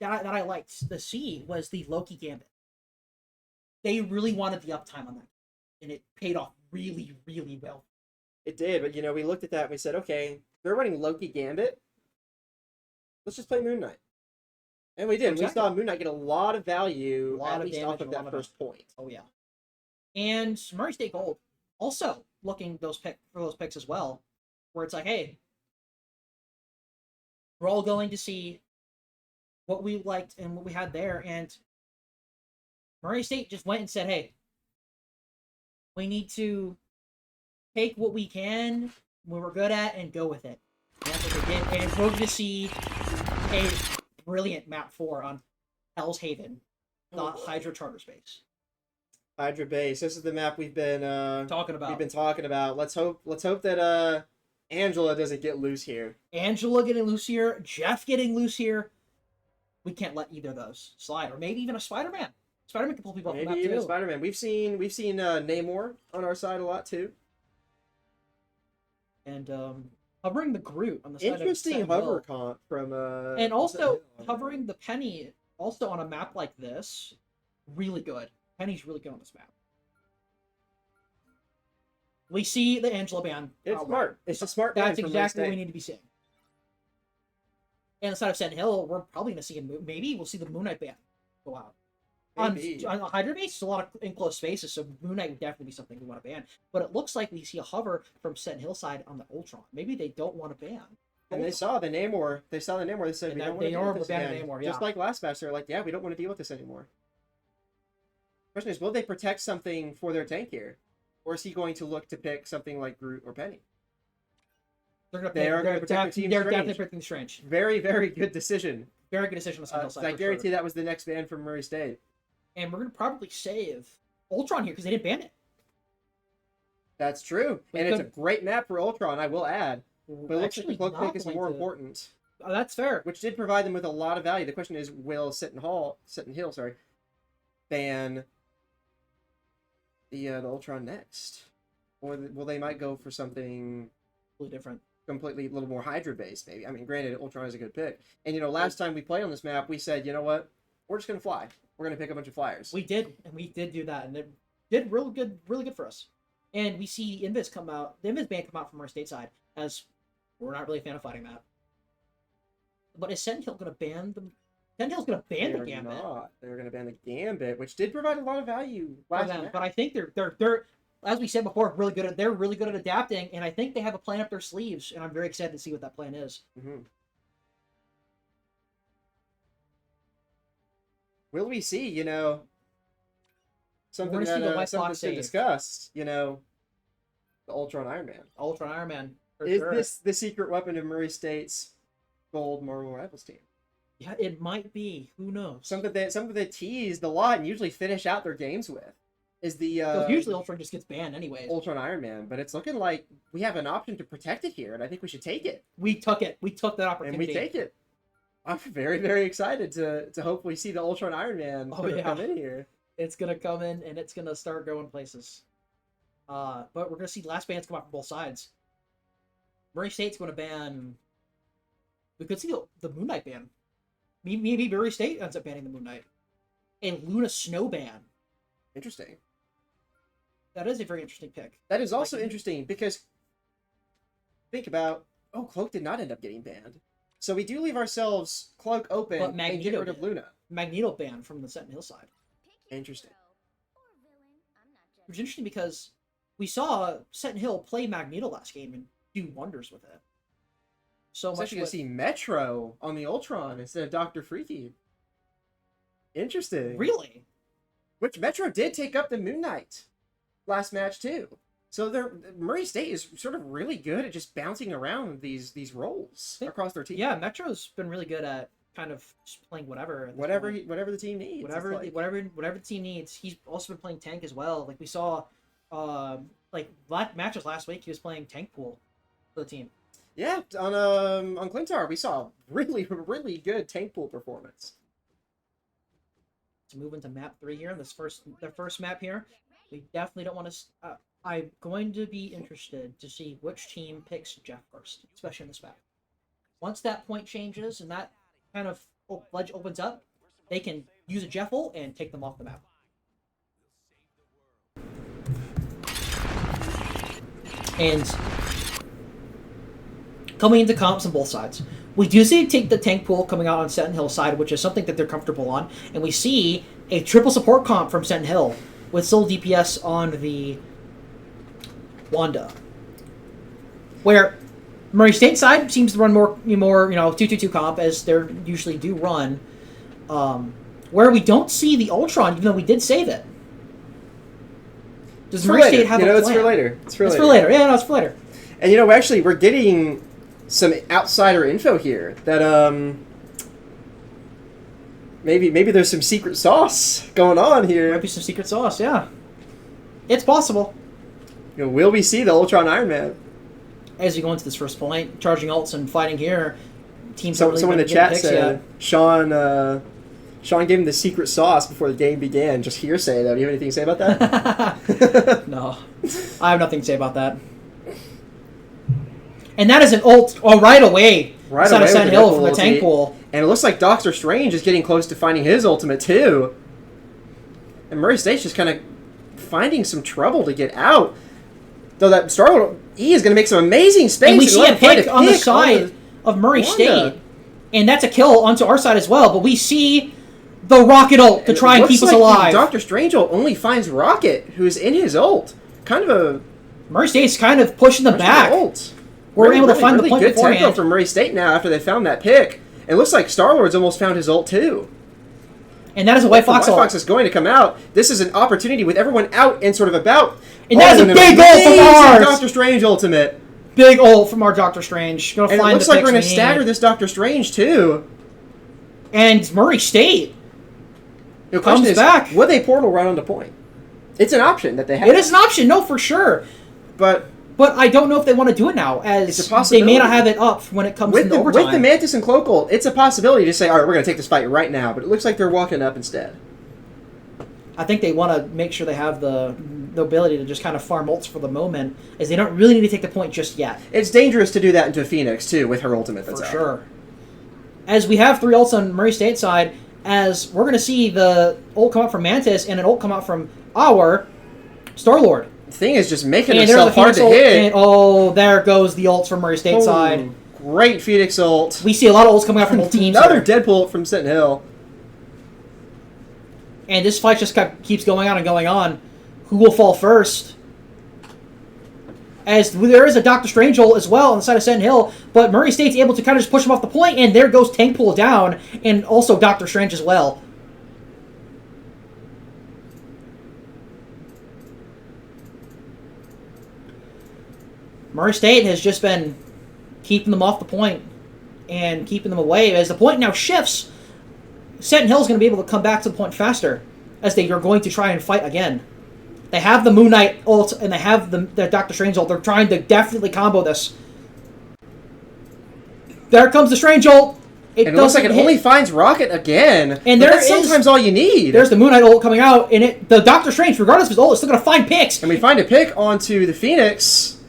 I liked to see was the Loki Gambit. They really wanted the uptime on that, and it paid off really, really well. It did, but we looked at that and we said, okay, they're running Loki Gambit. Let's just play Moon Knight. And we did. Exactly. We saw Moon Knight get a lot of value, at least off of that first point. Oh, yeah. And Murray State Gold also looking for those picks as well, where it's like, hey, we're all going to see what we liked and what we had there. And Murray State just went and said, hey, we need to take what we can, what we're good at, and go with it. And that's what they did. And we're going to see a brilliant map 4 on Hell's Haven, not Hydra Charter Space. Hydra Base. This is the map we've been talking about. Let's hope that Angela doesn't get loose here. Angela getting loose here, Jeff getting loose here. We can't let either of those slide, or maybe even a Spider-Man. Spider-Man can pull people off the map too. Maybe even Spider-Man. We've seen Namor on our side a lot too. And hovering the Groot on the side interesting of hover comp from and also hovering the Penny also on a map like this, really good. Penny's really good on this map. We see the Angela ban. It's smart. It's a smart ban. That's exactly what we need to be seeing. And inside of Seton Hill, we're probably going to see maybe we'll see the Moon Knight ban go out. On Hydra Base, there's a lot of enclosed spaces, so Moon Knight would definitely be something we want to ban. But it looks like we see a hover from Seton Hill side on the Ultron. Maybe they don't want to ban. And they saw the Namor. They said we don't want to deal with this anymore. Just like last match, they're like, yeah, we don't want to deal with this anymore. Question is, will they protect something for their tank here? Or is he going to look to pick something like Groot or Penny? They're going to protect their team. They're definitely protecting Strange. Very, very good decision. Very good decision on Seton Hill side. I guarantee that was the next ban from Murray State. And we're going to probably save Ultron here because they didn't ban it. That's true. And it's a great map for Ultron, I will add. But it looks like the cloak pick is more important. That's fair. Which did provide them with a lot of value. The question is, will Seton Hill ban the Ultron next, or they might go for something Completely different. completely a little more Hydra based, maybe. I mean, granted, Ultron is a good pick, and last time we played on this map, we said, you know what, we're just gonna fly. We're gonna pick a bunch of flyers. We did do that, and it did really good for us. And we see Invis come out, the Invis ban come out from our stateside, as we're not really a fan of fighting that. But is Seton going to ban the? Seton Hill's going to ban the Gambit. Not. They're going to ban the Gambit, which did provide a lot of value last them, match. but I think they're as we said before, they're really good at adapting, and I think they have a plan up their sleeves, and I'm very excited to see what that plan is. Mm-hmm. Will we see? Something something's been discussed. The Ultron Iron Man. Ultron Iron Man. Is this the secret weapon of Murray State's gold Marvel Rivals team? Yeah, it might be. Who knows? Something they teased a lot and usually finish out their games with is the. Usually Ultron just gets banned anyways. Ultron Iron Man, but it's looking like we have an option to protect it here, and I think we should take it. We took it. We took that opportunity. And we take it. I'm very, very excited to hopefully see the Ultron Iron Man come in here. It's gonna come in and it's gonna start going places. But we're gonna see last bans come out from both sides. Murray State's gonna ban. We could see the Moon Knight ban. Maybe Murray State ends up banning the Moon Knight. A Luna Snow ban. Interesting. That is a very interesting pick. That is also interesting because think about Cloak did not end up getting banned. So we do leave ourselves Cloak open and get rid of Luna. Magneto ban from the Seton Hill side. Interesting. Which is interesting because we saw Seton Hill play Magneto last game and do wonders with it. So much actually going to see Metro on the Ultron instead of Dr. Freaky. Interesting. Really? Which Metro did take up the Moon Knight last match too. So Murray State is sort of really good at just bouncing around these roles across their team. Yeah, Metro's been really good at kind of just playing whatever the team needs. Whatever the team needs. He's also been playing tank as well. Like we saw, matches last week, he was playing tank pool for the team. Yeah, on Clintar, we saw a really, really good tank pool performance. To move into map 3 here, their first map here, we definitely don't want to. I'm going to be interested to see which team picks Jeff first, especially in this map. Once that point changes and that kind of ledge opens up, they can use a Jeff ult and take them off the map. And coming into comps on both sides, we do see the tank pool coming out on Seton Hill side, which is something that they're comfortable on, and we see a triple support comp from Seton Hill with sole DPS on the Wanda, where Murray State side seems to run more 2-2-2 comp as they usually do run, where we don't see the Ultron, even though we did save it. Does Murray State have a plan? It's for later. It's for later. Yeah, no, it's for later. And actually, we're getting some outsider info here that maybe there's some secret sauce going on here. Might be some secret sauce. Yeah, it's possible. Will we see the Ultron Iron Man? As you go into this first point, charging ults and fighting here, teams. Someone in the chat said Sean gave him the secret sauce before the game began. Just hearsay, though. Do you have anything to say about that? No, I have nothing to say about that. And that is an ult right away. Right away, Seton Hill from the tank pool. And it looks like Doctor Strange is getting close to finding his ultimate too. And Murray State's just kind of finding some trouble to get out. Though that Star-Lord E is going to make some amazing space. And we see a pick on the side of Murray State. And that's a kill onto our side as well. But we see the Rocket ult to try and keep us alive. Doctor Strange ult only finds Rocket, who's in his ult. Kind of a... Murray State's kind of pushing them back. We're able to find the point beforehand. Good tempo from Murray State now after they found that pick. It looks like Star-Lord's almost found his ult too. And that is a White Fox ult. White Fox is going to come out. This is an opportunity with everyone out and sort of about. And that is a big ult from ours! Doctor Strange ultimate. Big ult from our Doctor Strange. And it looks like we're going to stagger this Doctor Strange too. And Murray State comes back. Would they portal right on the point? It's an option that they have. It is an option, no, for sure. But I don't know if they want to do it now, as they may not have it up when it comes to the overtime. With the Mantis and Cloak ult, it's a possibility to say, all right, we're going to take this fight right now. But it looks like they're walking up instead. I think they want to make sure they have the the ability to just kind of farm ults for the moment, as they don't really need to take the point just yet. It's dangerous to do that into Phoenix, too, with her ultimate that's For out. sure. As we have 3 ults on Murray State side, as we're going to see the ult come out from Mantis and an ult come out from our Star-Lord. Thing is just making And himself hard to hit. And, there goes the ults from Murray State side. Great Phoenix ult. We see a lot of ults coming out from both teams. Another here. Deadpool ult from Seton Hill. And this fight just keeps going on and going on. Who will fall first? As there is a Doctor Strange ult as well on the side of Seton Hill, but Murray State's able to kind of just push him off the point, and there goes Tank Pool down, and also Doctor Strange as well. Murray State has just been keeping them off the point and keeping them away. As the point now shifts, Seton Hill is going to be able to come back to the point faster, as they are going to try and fight again. They have the Moon Knight ult and they have the Doctor Strange ult. They're trying to definitely combo this. There comes the Strange ult. It looks like it only finds Rocket again. And that's sometimes all you need. There's the Moon Knight ult coming out, and the Doctor Strange, regardless of his ult, is still going to find picks. And we find a pick onto the Phoenix.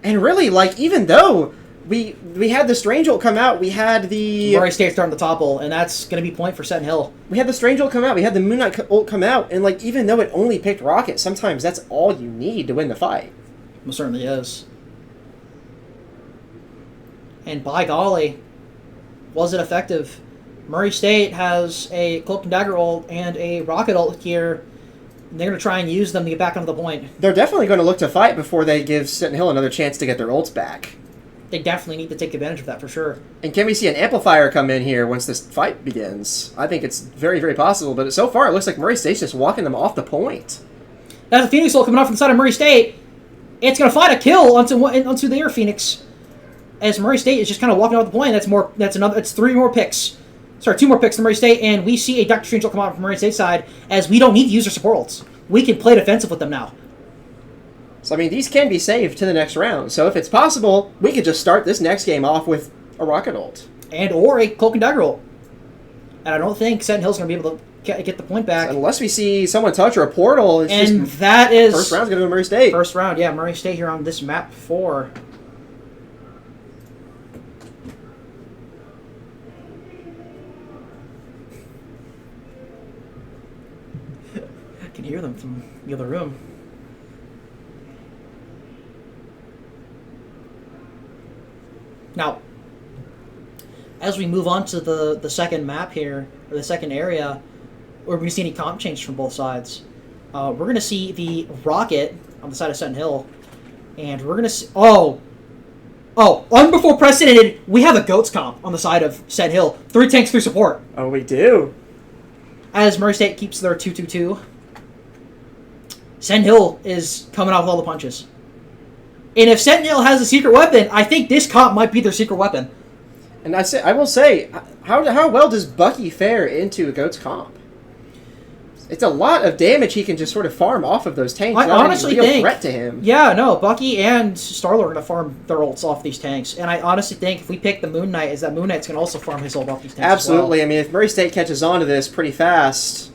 And really, like, even though we had the Strange ult come out, we had the... Murray State starting to topple, and that's going to be point for Seton Hill. We had the Strange ult come out, we had the Moon Knight ult come out, and, like, even though it only picked Rocket, sometimes that's all you need to win the fight. It certainly is. And by golly, was it effective? Murray State has a Cloak and Dagger ult and a Rocket ult here. They're going to try and use them to get back onto the point. They're definitely going to look to fight before they give Seton Hill another chance to get their ults back. They definitely need to take advantage of that for sure. And can we see an amplifier come in here once this fight begins? I think it's very, very possible, but so far it looks like Murray State's just walking them off the point. That's a Phoenix ult coming off from the side of Murray State. It's going to find a kill onto their Phoenix. As Murray State is just kind of walking off the point. It's 3 more picks. Sorry, 2 more picks to Murray State, and we see a Doctor Strange ult come out from Murray State's side, as we don't need to use our support ults. We can play defensive with them now. So, I mean, these can be saved to the next round. So, if it's possible, we could just start this next game off with a Rocket ult. Or a Cloak and Dagger ult. And I don't think Seton Hill's going to be able to get the point back. So unless we see someone touch or a portal, it's and just... that is... First round's going to go to Murray State. First round, yeah. Murray State here on this map 4. I can hear them from the other room. Now, as we move on to the second map here, or the second area, where we're going to see any comp change from both sides, we're going to see the Rocket on the side of Seton Hill, and we're going to see... before precedented, we have a Goats comp on the side of Seton Hill. 3 tanks, 3 support. Oh, we do. As Murray State keeps their 2-2-2, Seton Hill is coming out with all the punches. And if Seton Hill has a secret weapon, I think this comp might be their secret weapon. And I will say, how well does Bucky fare into a Goat's comp? It's a lot of damage he can just sort of farm off of those tanks. I honestly real think... threat to him. Yeah, no, Bucky and Star-Lord are going to farm their ults off these tanks. And I honestly think if we pick the Moon Knight, is that Moon Knight's going to also farm his ult off these tanks Absolutely. as well. I mean, if Murray State catches on to this pretty fast,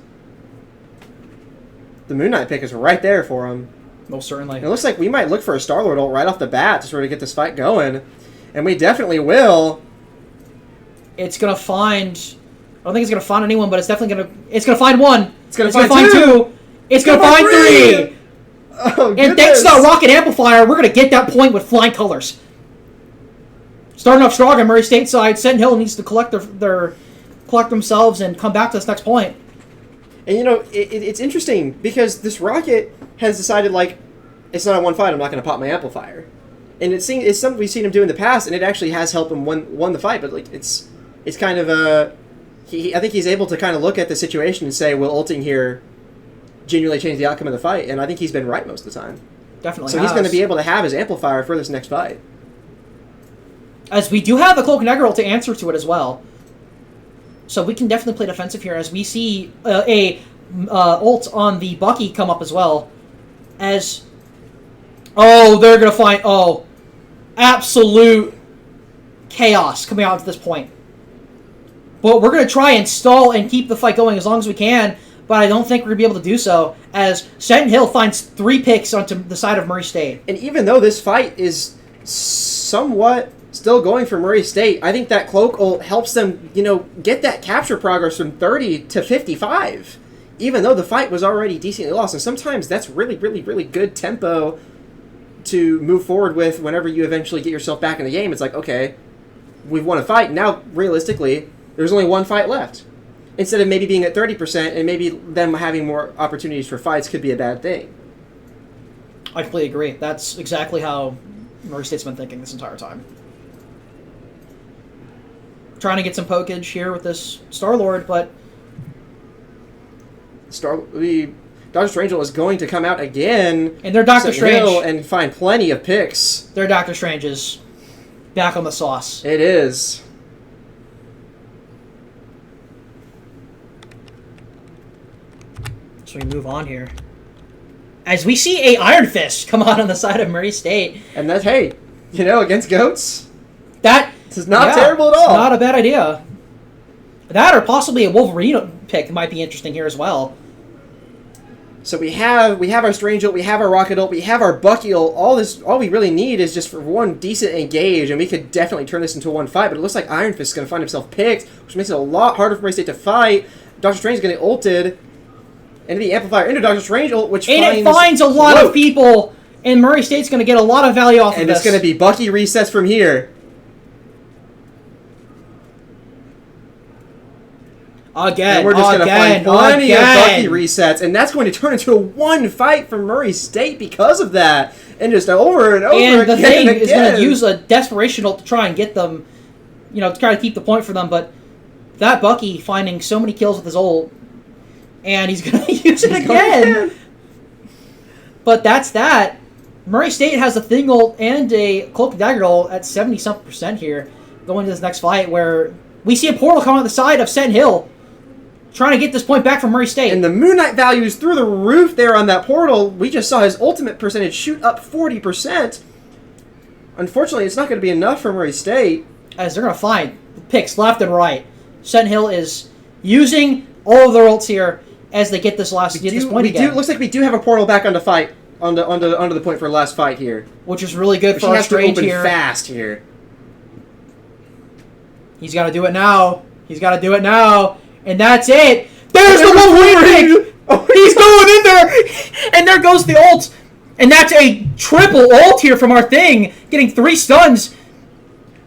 the Moon Knight pick is right there for him. Most certainly. It looks like we might look for a Star-Lord ult right off the bat to sort of get this fight going. And we definitely will. It's going to find... I don't think it's going to find anyone, but it's definitely going to... It's going to find 1. It's going to find find 2. It's going to find 3. Oh, and thanks to that Rocket Amplifier, we're going to get that point with flying colors. Starting off strong on Murray State side, Seton Hill needs to collect collect themselves and come back to this next point. And, you know, it's interesting because this Rocket has decided, like, it's not a one fight, I'm not going to pop my amplifier. And it's something we've seen him do in the past, and it actually has helped him won the fight, but, like, it's kind of a... I think he's able to kind of look at the situation and say, will ulting here genuinely change the outcome of the fight? And I think he's been right most of the time. Definitely So he's going to be able to have his amplifier for this next fight. As we do have the Cloak and Dagger ult to answer to it as well. So we can definitely play defensive here as we see a ult on the Bucky come up as well. As... Oh, they're going to find... Oh, absolute chaos coming out at this point. But we're going to try and stall and keep the fight going as long as we can. but I don't think we're going to be able to do so as Seton Hill finds 3 picks onto the side of Murray State. And even though this fight is somewhat still going for Murray State, I think that cloak ult helps them, get that capture progress from 30 to 55. Even though the fight was already decently lost. And sometimes that's really, really, really good tempo to move forward with whenever you eventually get yourself back in the game. It's like, okay, we've won a fight. Now, realistically, there's only one fight left. Instead of maybe being at 30% and maybe them having more opportunities for fights could be a bad thing. I completely agree. That's exactly how Murray State's been thinking this entire time. Trying to get some pokage here with this Star-Lord, but... Dr. Strange is going to come out again. And they're Dr. Strange. And find plenty of picks. Their Dr. Strange is back on the sauce. It is. So we move on here. As we see a Iron Fist come out on the side of Murray State. And that's, hey, against GOATs, that is not terrible at all. Not a bad idea. That or possibly a Wolverine pick might be interesting here as well. So we have our Strange ult, we have our Rocket ult, we have our Bucky ult. All we really need is just for one decent engage, and we could definitely turn this into one fight. But it looks like Iron Fist is going to find himself picked, which makes it a lot harder for Murray State to fight. Dr. Strange is going to get ulted into the amplifier into Dr. Strange ult, which finds a lot of people, and Murray State's going to get a lot of value off of this. And it's going to be Bucky resets from here. Again, and we're just going to find plenty of Bucky resets, and that's going to turn into a one fight for Murray State because of that, and just over and over and again. And the thing is going to use a desperation ult to try and get them, to try to keep the point for them, but that Bucky finding so many kills with his ult, and he's going to use it again. But that's that. Murray State has a Thing ult and a Cloak and Dagger ult at 70-something% here, going to this next fight, where we see a portal come on the side of Seton Hill, trying to get this point back from Murray State. And the Moon Knight value is through the roof there on that portal. We just saw his ultimate percentage shoot up 40%. Unfortunately, it's not going to be enough for Murray State. As they're going to find picks left and right. Seton Hill is using all of their ults here as they get this point again. Looks like we do have a portal back onto fight, onto the point for last fight here. Which is really good for our Strange here. Fast here. He's got to do it now. And that's it. There's the Wolverine pick. Oh, he's going in there. And there goes the ult. And that's a triple ult here from our Thing, getting 3 stuns.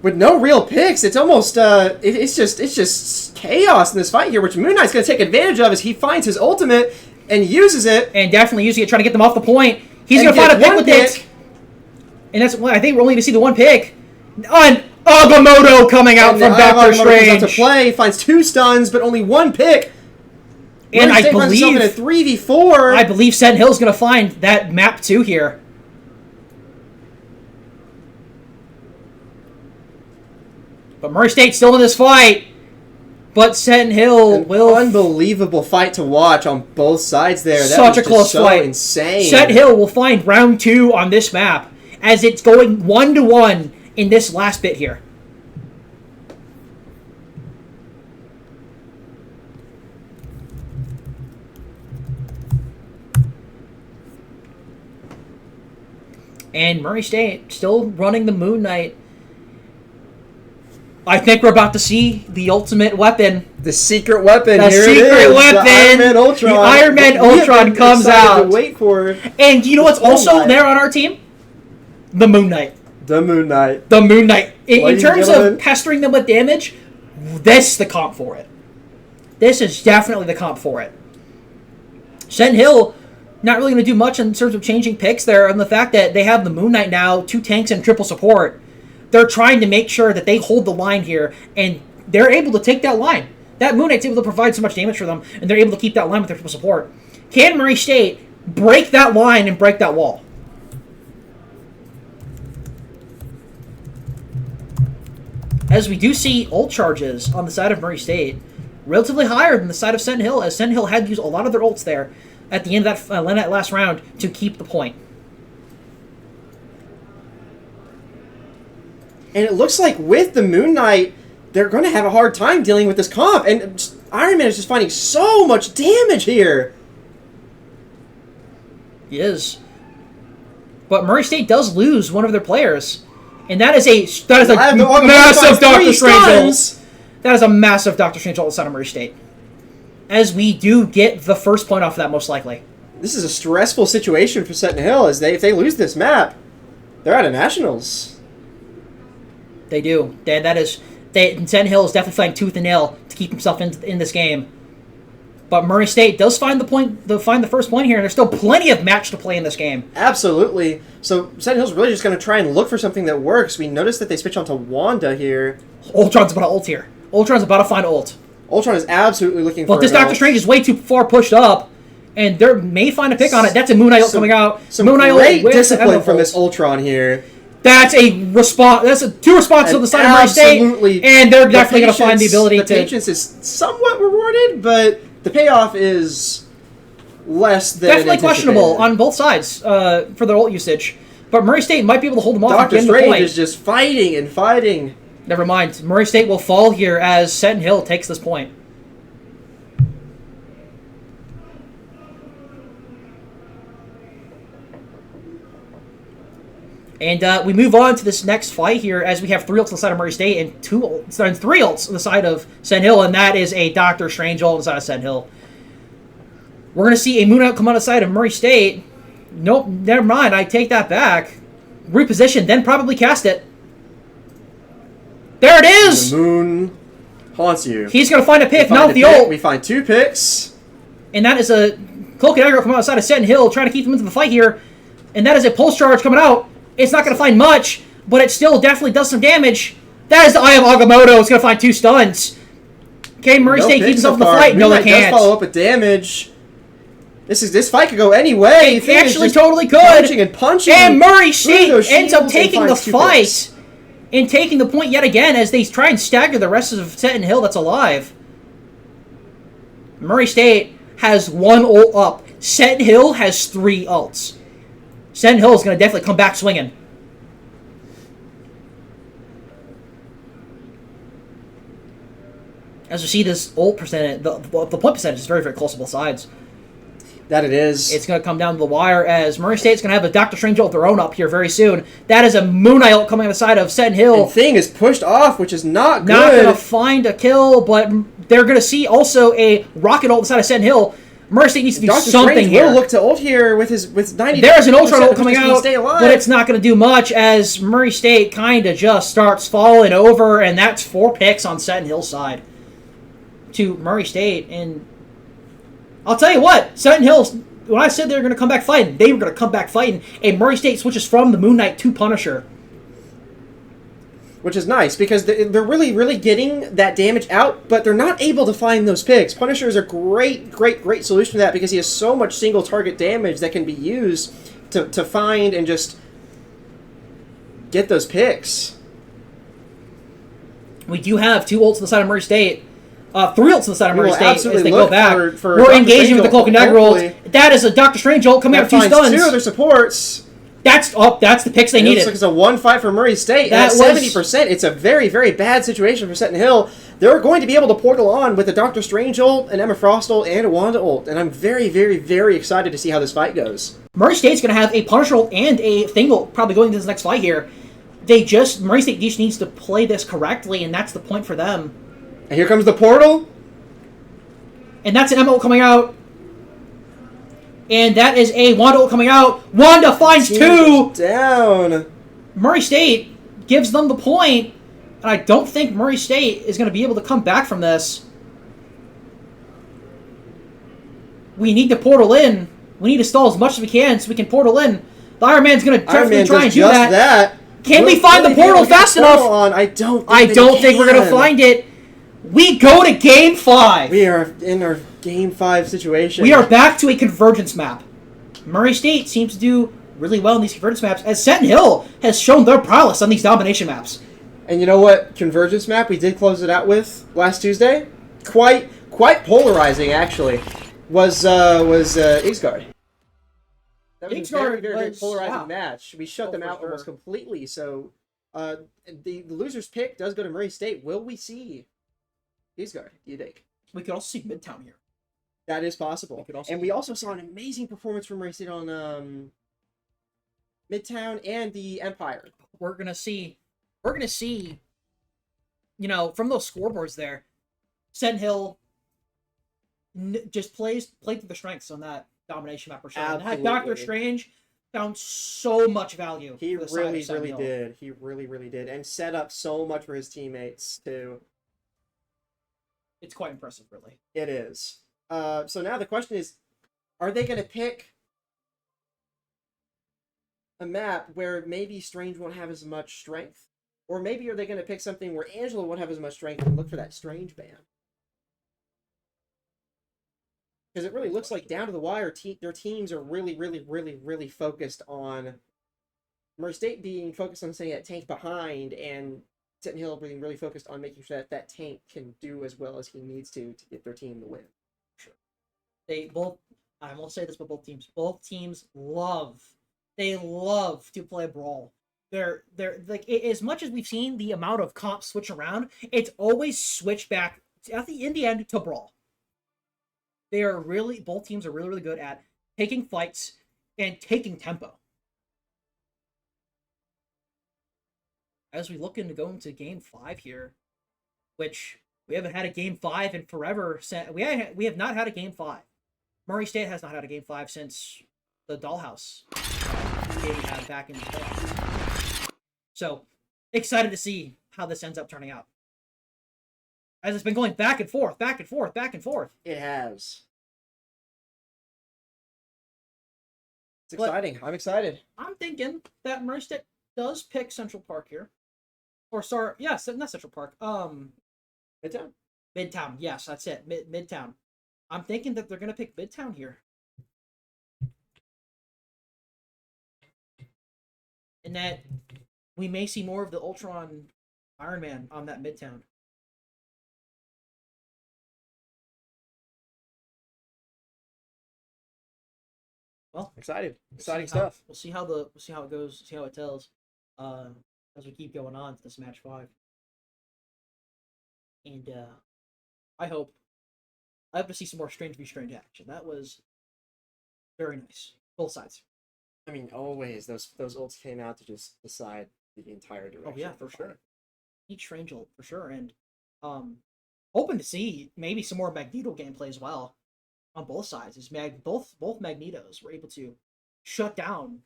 With no real picks, it's almost it's just chaos in this fight here, which Moon Knight's going to take advantage of as he finds his ultimate and uses it. And definitely using it, trying to get them off the point. He's going to find a pick with it. And that's I think we're only going to see the one pick. On Agamotto coming out from Dr. Strange. To play, finds 2 stuns, but only 1 pick. And I believe in a 3v4. I believe Seton Hill's going to find that map 2 here. But Murray State's still in this fight. But Seton Hill will... Unbelievable fight to watch on both sides there. Such a close fight. Insane. Seton Hill will find round 2 on this map as it's going 1-1 in this last bit here. And Murray State still running the Moon Knight. I think we're about to see the ultimate weapon. The secret weapon. The Here secret it is. weapon. The Iron Man Ultron. The Iron Man Ultron comes out. To wait for and you know what's also there on our team? The Moon Knight. The Moon Knight. The Moon Knight. In terms of pestering them with damage, this is the comp for it. This is definitely the comp for it. Seton Hill, not really going to do much in terms of changing picks there, and the fact that they have the Moon Knight now, 2 tanks and triple support. They're trying to make sure that they hold the line here, and they're able to take that line. That Moon Knight's able to provide so much damage for them, and they're able to keep that line with their triple support. Can Murray State break that line and break that wall? As we do see ult charges on the side of Murray State, relatively higher than the side of Seton Hill, as Seton Hill had to use a lot of their ults there at the end of that last round to keep the point. And it looks like with the Moon Knight, they're going to have a hard time dealing with this comp. And Iron Man is just finding so much damage here. He is. But Murray State does lose one of their players. And that is a massive Doctor Strangehold. That is a massive Doctor Strangehold outside of Murray State. As we do get the first point off of that, most likely. This is a stressful situation for Seton Hill, as if they lose this map, they're out of nationals. They do. Seton Hill is definitely fighting tooth and nail to keep himself in this game. But Murray State does find the first point here, and there's still plenty of match to play in this game. Absolutely. So Seton Hill's really just going to try and look for something that works. We noticed that they switch onto Wanda here. Ultron's about to ult here. Ultron's about to find ult. Ultron is absolutely looking for But this Doctor Strange is way too far pushed up, and they may find a pick on it. That's a Moon Knight ult coming out. Some Moon Knight great ult discipline from this Ultron here. That's a response. That's two responses on the side of Murray State, and they're definitely going to find the ability to. The patience is somewhat rewarded, but the payoff is less than definitely questionable on both sides for their ult usage. But Murray State might be able to hold them off. Doctor Strange is just fighting and fighting. Never mind. Murray State will fall here as Seton Hill takes this point. And we move on to this next fight here as we have 3 ults on the side of Murray State and 3 ults on the side of Seton Hill, and that is a Doctor Strange ult on the side of Seton Hill. We're going to see a Moon Knight come on the side of Murray State. Nope, never mind. I take that back. Reposition, then probably cast it. There it is! The moon haunts you. He's going to find a pick, not the ult. We find 2 picks. And that is a Cloak and Dagger coming outside of Seton Hill, trying to keep them into the fight here. And that is a Pulse Charge coming out. It's not going to find much, but it still definitely does some damage. That is the Eye of Agamotto. It's going to find 2 stuns. Okay, Murray State keeps himself in the fight. No, they can't. Does follow up with damage. This fight could go any way. It actually totally could. Punching and punching. And Murray State ends up taking the fight and taking the point yet again as they try and stagger the rest of Seton Hill that's alive. Murray State has 1 ult up. Seton Hill has 3 ults. Seton Hill is going to definitely come back swinging. As we see this ult percentage, the point percentage is very, very close to both sides. That it is. It's going to come down to the wire as Murray State's going to have a Doctor Strange ult of their own up here very soon. That is a Moon Knight ult coming on the side of Seton Hill. And Thing is pushed off, which is not good. Not going to find a kill, but they're going to see also a Rocket ult on the side of Seton Hill. Murray State needs to do Dr. something Strange here. will look to ult here with 90. There's an Ultron ult coming out, but it's not going to do much as Murray State kind of just starts falling over, and that's 4 picks on Seton Hill's side to Murray State. And I'll tell you what, Seton Hill, when I said they were going to come back fighting, they were going to come back fighting, and Murray State switches from the Moon Knight to Punisher. Which is nice, because they're really, really getting that damage out, but they're not able to find those picks. Punisher is a great, great, great solution to that, because he has so much single target damage that can be used to find and just get those picks. We do have 2 ults on the side of Murray State. 3 ults on the side of Murray State as they go back. We're engaging with the Cloak and Dagger ult. That is a Doctor Strange ult coming out of 2 stuns. 2 other supports. That's the picks they needed. It looks like it's a 1 fight for Murray State. At 70%, it's a very, very bad situation for Seton Hill. They're going to be able to portal on with a Doctor Strange ult, an Emma Frost ult, and a Wanda ult. And I'm very, very, very excited to see how this fight goes. Murray State's going to have a Punisher ult and a Thing ult probably going into this next fight here. Murray State just needs to play this correctly, and that's the point for them. And here comes the portal. And that's an Emma ult coming out. And that is a Wanda ult coming out. Wanda finds 2! Down. Murray State gives them the point. And I don't think Murray State is going to be able to come back from this. We need to portal in. We need to stall as much as we can so we can portal in. The Iron Man's going to definitely try and do that. Can we find the portal fast enough? I don't think we're going to find it. We go to Game 5. We are in our Game 5 situation. We are back to a convergence map. Murray State seems to do really well in these convergence maps, as Seton Hill has shown their prowess on these domination maps. And you know what convergence map we did close it out with last Tuesday? Quite polarizing, actually. Was Ixgard. That was a very, very polarizing match. We shut them out almost completely. So the loser's pick does go to Murray State. Will we see Ixgard, do you think? We could also see Midtown here. That is possible. We could also And we also saw an amazing performance from Seton on Midtown and the Empire. We're gonna see, you know, from those scoreboards there, Seton Hill just played to the strengths on that domination map for sure. And Absolutely. Doctor Strange found so much value. He for the side of really, Seton really Hill. did. He really, really did. And set up so much for his teammates, too. It's quite impressive, really. It is. So now the question is, are they going to pick a map where maybe Strange won't have as much strength? Or maybe are they going to pick something where Angela won't have as much strength and look for that Strange ban? Because it really looks like down to the wire, their teams are really, really, really, really focused on Murray State being focused on setting that tank behind, and Seton Hill being really focused on making sure that that tank can do as well as he needs to get their team to win. They both, I won't say this, but both teams love to play brawl. They're like, as much as we've seen the amount of comps switch around, it's always switched back in the end to brawl. Both teams are really, really good at taking fights and taking tempo. As we look into going to Game 5 here, which we haven't had a Game 5 in forever. We have not had a Game 5. Murray State has not had a Game 5 since the Dollhouse game we had back in the day. So, excited to see how this ends up turning out. As it's been going back and forth, back and forth, back and forth. It has. It's exciting. I'm excited. I'm thinking that Murray State does pick Central Park here. Or sorry, yes, not Central Park. Midtown. Midtown. Yes, that's it. Midtown. I'm thinking that they're gonna pick Midtown here. And that we may see more of the Ultron Iron Man on that Midtown. Well, Exciting We'll stuff. We'll see how it goes. See how it tells. As we keep going on to this match 5. And I hope to see some more Strange v Strange action. That was very nice. Both sides. I mean, always those ults came out to just decide the entire direction. Oh yeah, of for the sure. fight. Each Strange ult for sure, and hoping to see maybe some more Magneto gameplay as well on both sides. Is both Magnetos were able to shut down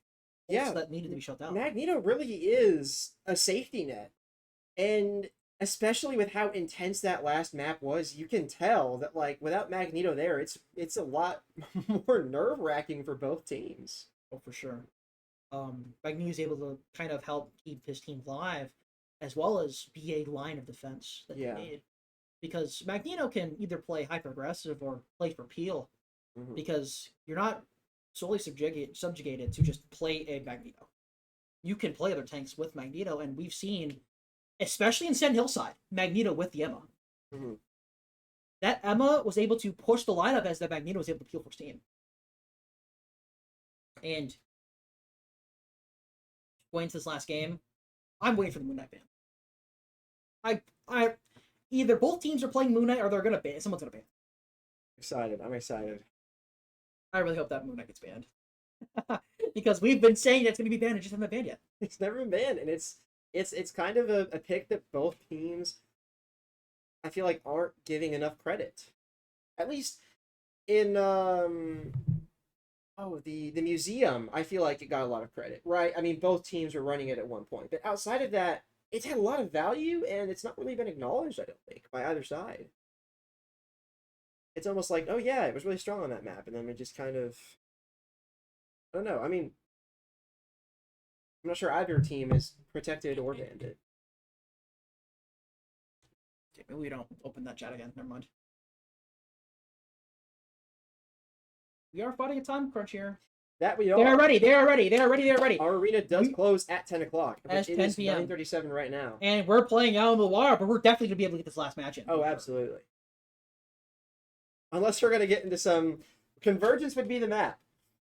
ults that needed to be shut down. Magneto really is a safety net, and especially with how intense that last map was, you can tell that like without Magneto there, it's a lot more nerve-wracking for both teams. Oh, for sure. Magneto is able to kind of help keep his team alive, as well as be a line of defense that they need. Because Magneto can either play hyper-aggressive or play for peel, because you're not solely subjugated to just play a Magneto. You can play other tanks with Magneto, and we've seen, especially in Seton Hillside, Magneto with the Emma. That Emma was able to push the lineup as that Magneto was able to peel for his team. And going into this last game, I'm waiting for the Moon Knight ban. I either both teams are playing Moon Knight or they're gonna ban. Someone's gonna ban. I'm excited. I really hope that Moon Knight gets banned. Because we've been saying it's gonna be banned, it just hasn't been banned yet. It's never been banned, and it's kind of a pick that both teams, I feel like, aren't giving enough credit. At least in the museum, I feel like it got a lot of credit, right? I mean, both teams were running it at one point, but outside of that, it's had a lot of value, and it's not really been acknowledged, I don't think, by either side. It's almost like, oh yeah, it was really strong on that map, and then it just kind of, I don't know. I mean, I'm not sure either team is protected or banned it. Maybe we don't open that chat again. Never mind. We are fighting a time crunch here. That we are. They are ready. They are ready. They are ready. They are ready. Our arena does close at 10 o'clock. At it 10 is p.m. 9:37 right now. And we're playing out on the wire, but we're definitely going to be able to get this last match in. Oh, absolutely. Unless we're going to get into some... Convergence would be the map.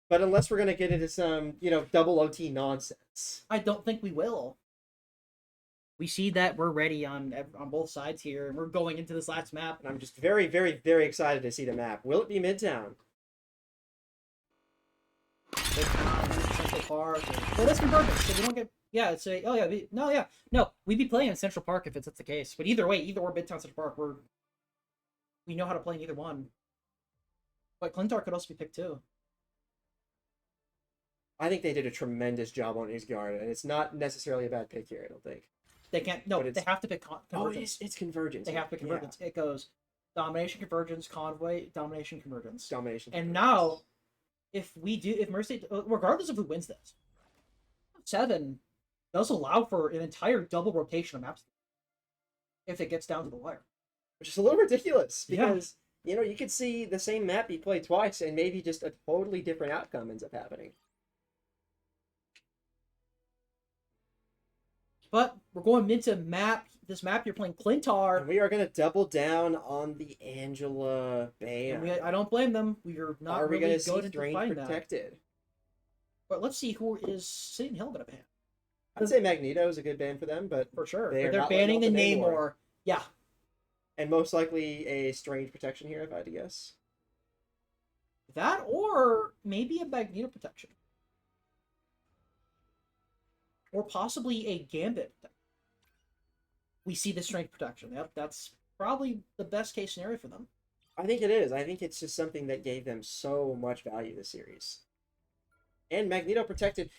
But unless we're going to get into some, double OT nonsense. I don't think we will. we see that we're ready on both sides here, and we're going into this last map. And I'm just very, very, very excited to see the map. Will it be Midtown? Midtown, Central Park. Well, that's convergence, so we don't get. Yeah, it's a. Oh yeah, no. We'd be playing in Central Park if that's the case. But either way, either or Midtown, Central Park, we know how to play in either one. But Clintar could also be picked too. I think they did a tremendous job on Isgard, and it's not necessarily a bad pick here, I don't think. They can't. No, they have to pick convergence. It's convergence. They have to pick convergence. Yeah. It goes domination, convergence, convoy, domination, convergence. Domination. And now, if Mercy, regardless of who wins this, 7 does allow for an entire double rotation of maps if it gets down to the wire. Which is a little ridiculous, because, you could see the same map be played twice, and maybe just a totally different outcome ends up happening. But we're going into this map. You're playing Clintar. And we are going to double down on the Angela ban. I don't blame them. We are not. Are we really going to see Strange protected? That. But let's see who is Seton Hill going to ban. I'd say Magneto is a good ban for them, but for sure. They're banning the Namor. Yeah. And most likely a Strange protection here, if I had to guess. That or maybe a Magneto protection. Or possibly a Gambit. We see the strength protection. Yep, that's probably the best case scenario for them. I think it is. I think it's just something that gave them so much value this series. And Magneto protected.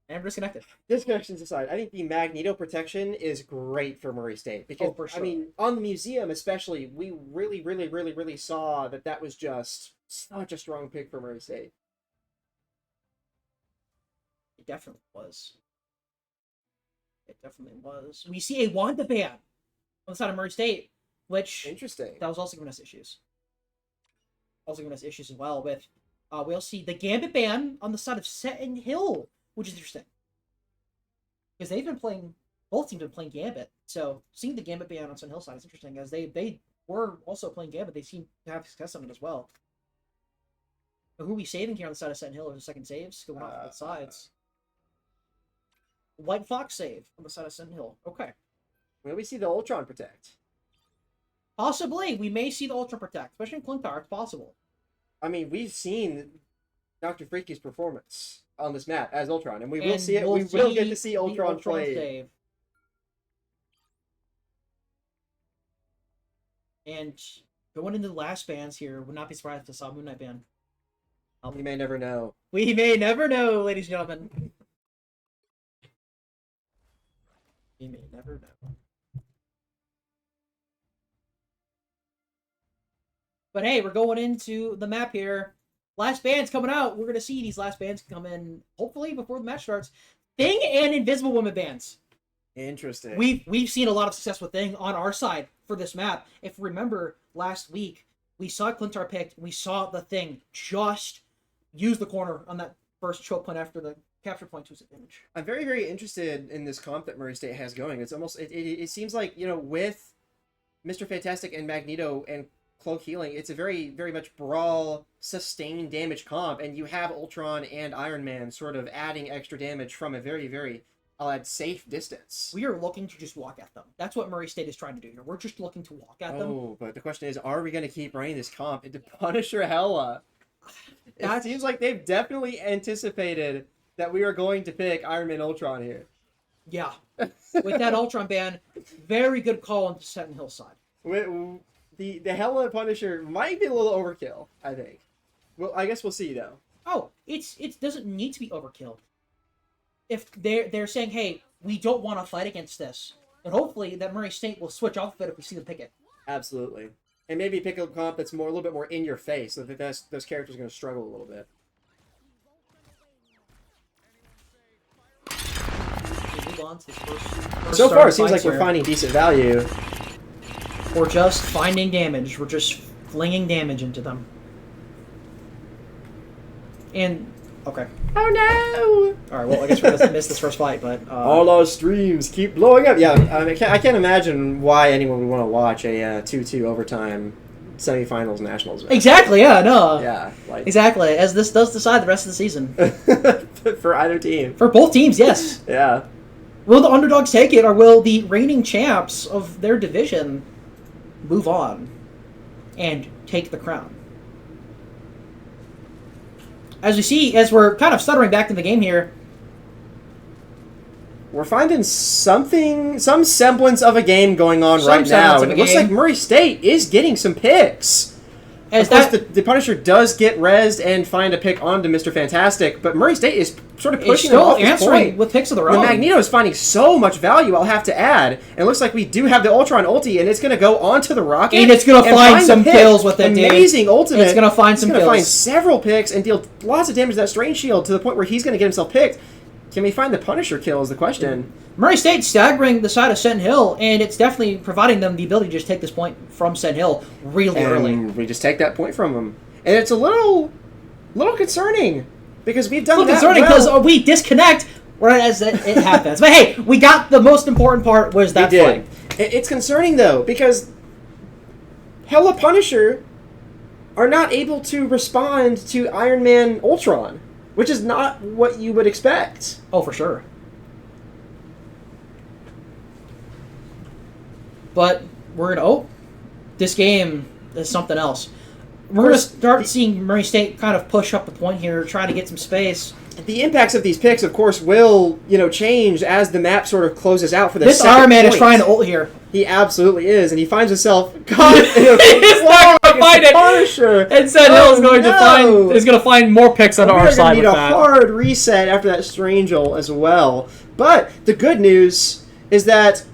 And disconnected. Disconnections aside, I think the Magneto protection is great for Murray State. Because, for sure. I mean, on the museum especially, we really, really, really, really saw that was just such a strong pick for Murray State. It definitely was. It definitely was. We see a Wanda ban on the side of Murray State, which interesting. That was also giving us issues. Also giving us issues as well with. We'll see the Gambit ban on the side of Seton Hill, which is interesting because they've been playing. Both teams have been playing Gambit, so seeing the Gambit ban on Seton Hill side is interesting as they were also playing Gambit. They seem to have success on it as well. But who are we saving here on the side of Seton Hill? Are the second saves going off both sides? White Fox save on the side of Seton Hill. Okay. Will we see the Ultron protect? Possibly. We may see the Ultron protect, especially in Clintar. It's possible. I mean, we've seen Dr. Freaky's performance on this map as Ultron, and we will see it. We will get to see Ultron play. Save. And going into the last bans here, would not be surprised if I saw Moon Knight ban. We may never know. We may never know, ladies and gentlemen. We may never know. But hey, we're going into the map here. Last band's coming out. We're going to see these last bands come in, hopefully, before the match starts. Thing and Invisible Woman bands. Interesting. We've seen a lot of success with Thing on our side for this map. If you remember, last week, we saw Clintar picked. We saw the Thing just use the corner on that first choke point after the capture point to his advantage. I'm very, very interested in this comp that Murray State has going. It's almost, it seems like, with Mr. Fantastic and Magneto and Cloak Healing, it's a very, very much brawl, sustained damage comp, and you have Ultron and Iron Man sort of adding extra damage from a very, very, safe distance. We are looking to just walk at them. That's what Murray State is trying to do here. We're just looking to walk at them. Oh, but the question is, are we going to keep running this comp into Punisher Hella? It seems like they've definitely anticipated that we are going to pick Iron Man Ultron here. Yeah. With that Ultron ban, very good call on the Seton Hill side. The Hella Punisher might be a little overkill, I think. Well, I guess we'll see, though. Oh, it doesn't need to be overkill. If they're saying, hey, we don't want to fight against this, and hopefully that Murray State will switch off of it if we see them pick it. Absolutely. And maybe pick a comp that's a little bit more in your face, so that those characters are going to struggle a little bit. Move on to this first so far, it seems like we're finding decent value. We're just finding damage. We're just flinging damage into them. And okay. Oh no! All right. Well, I guess we're gonna miss this first fight, but all our streams keep blowing up. Yeah, I mean, I can't imagine why anyone would want to watch a 2-2 overtime semifinals nationals match. Exactly. Yeah. No. Yeah. Exactly. As this does decide the rest of the season for either team. For both teams, yes. Yeah. Will the underdogs take it, or will the reigning champs of their division move on and take the crown? As we see, as we're kind of stuttering back to the game here, we're finding some semblance of a game going on right now. And it looks like Murray State is getting some picks. Of course, the Punisher does get rezzed and find a pick onto Mr. Fantastic, but Murray State is sort of pushing them off this point. With picks of their own. The Magneto is finding so much value, I'll have to add. And it looks like we do have the Ultron ulti, and it's going to go onto the Rocket. And it's going to find some kills with it, dude. Amazing ultimate. It's going to find some kills. It's going to find several picks and deal lots of damage to that Strange Shield to the point where he's going to get himself picked. Can we find the Punisher kill is the question. Murray State staggering the side of Seton Hill, and it's definitely providing them the ability to just take this point from Seton Hill really early. We just take that point from them. And it's a little concerning because we've done that concerning because we disconnect right as it happens. But hey, we got the most important part was that fight. It's concerning though because Hella Punisher are not able to respond to Iron Man Ultron, which is not what you would expect. Oh, for sure. But we're going to... this game is something else. We're going to start seeing Murray State kind of push up the point here, try to get some space. The impacts of these picks, of course, will change as the map sort of closes out for the This Iron Man is trying to ult here. He absolutely is, and he finds himself caught in a He's not going to find it. Punisher. And Seton Hill is going to find more picks on our side with that. We're going to need a hard reset after that Strange ult as well. But the good news is that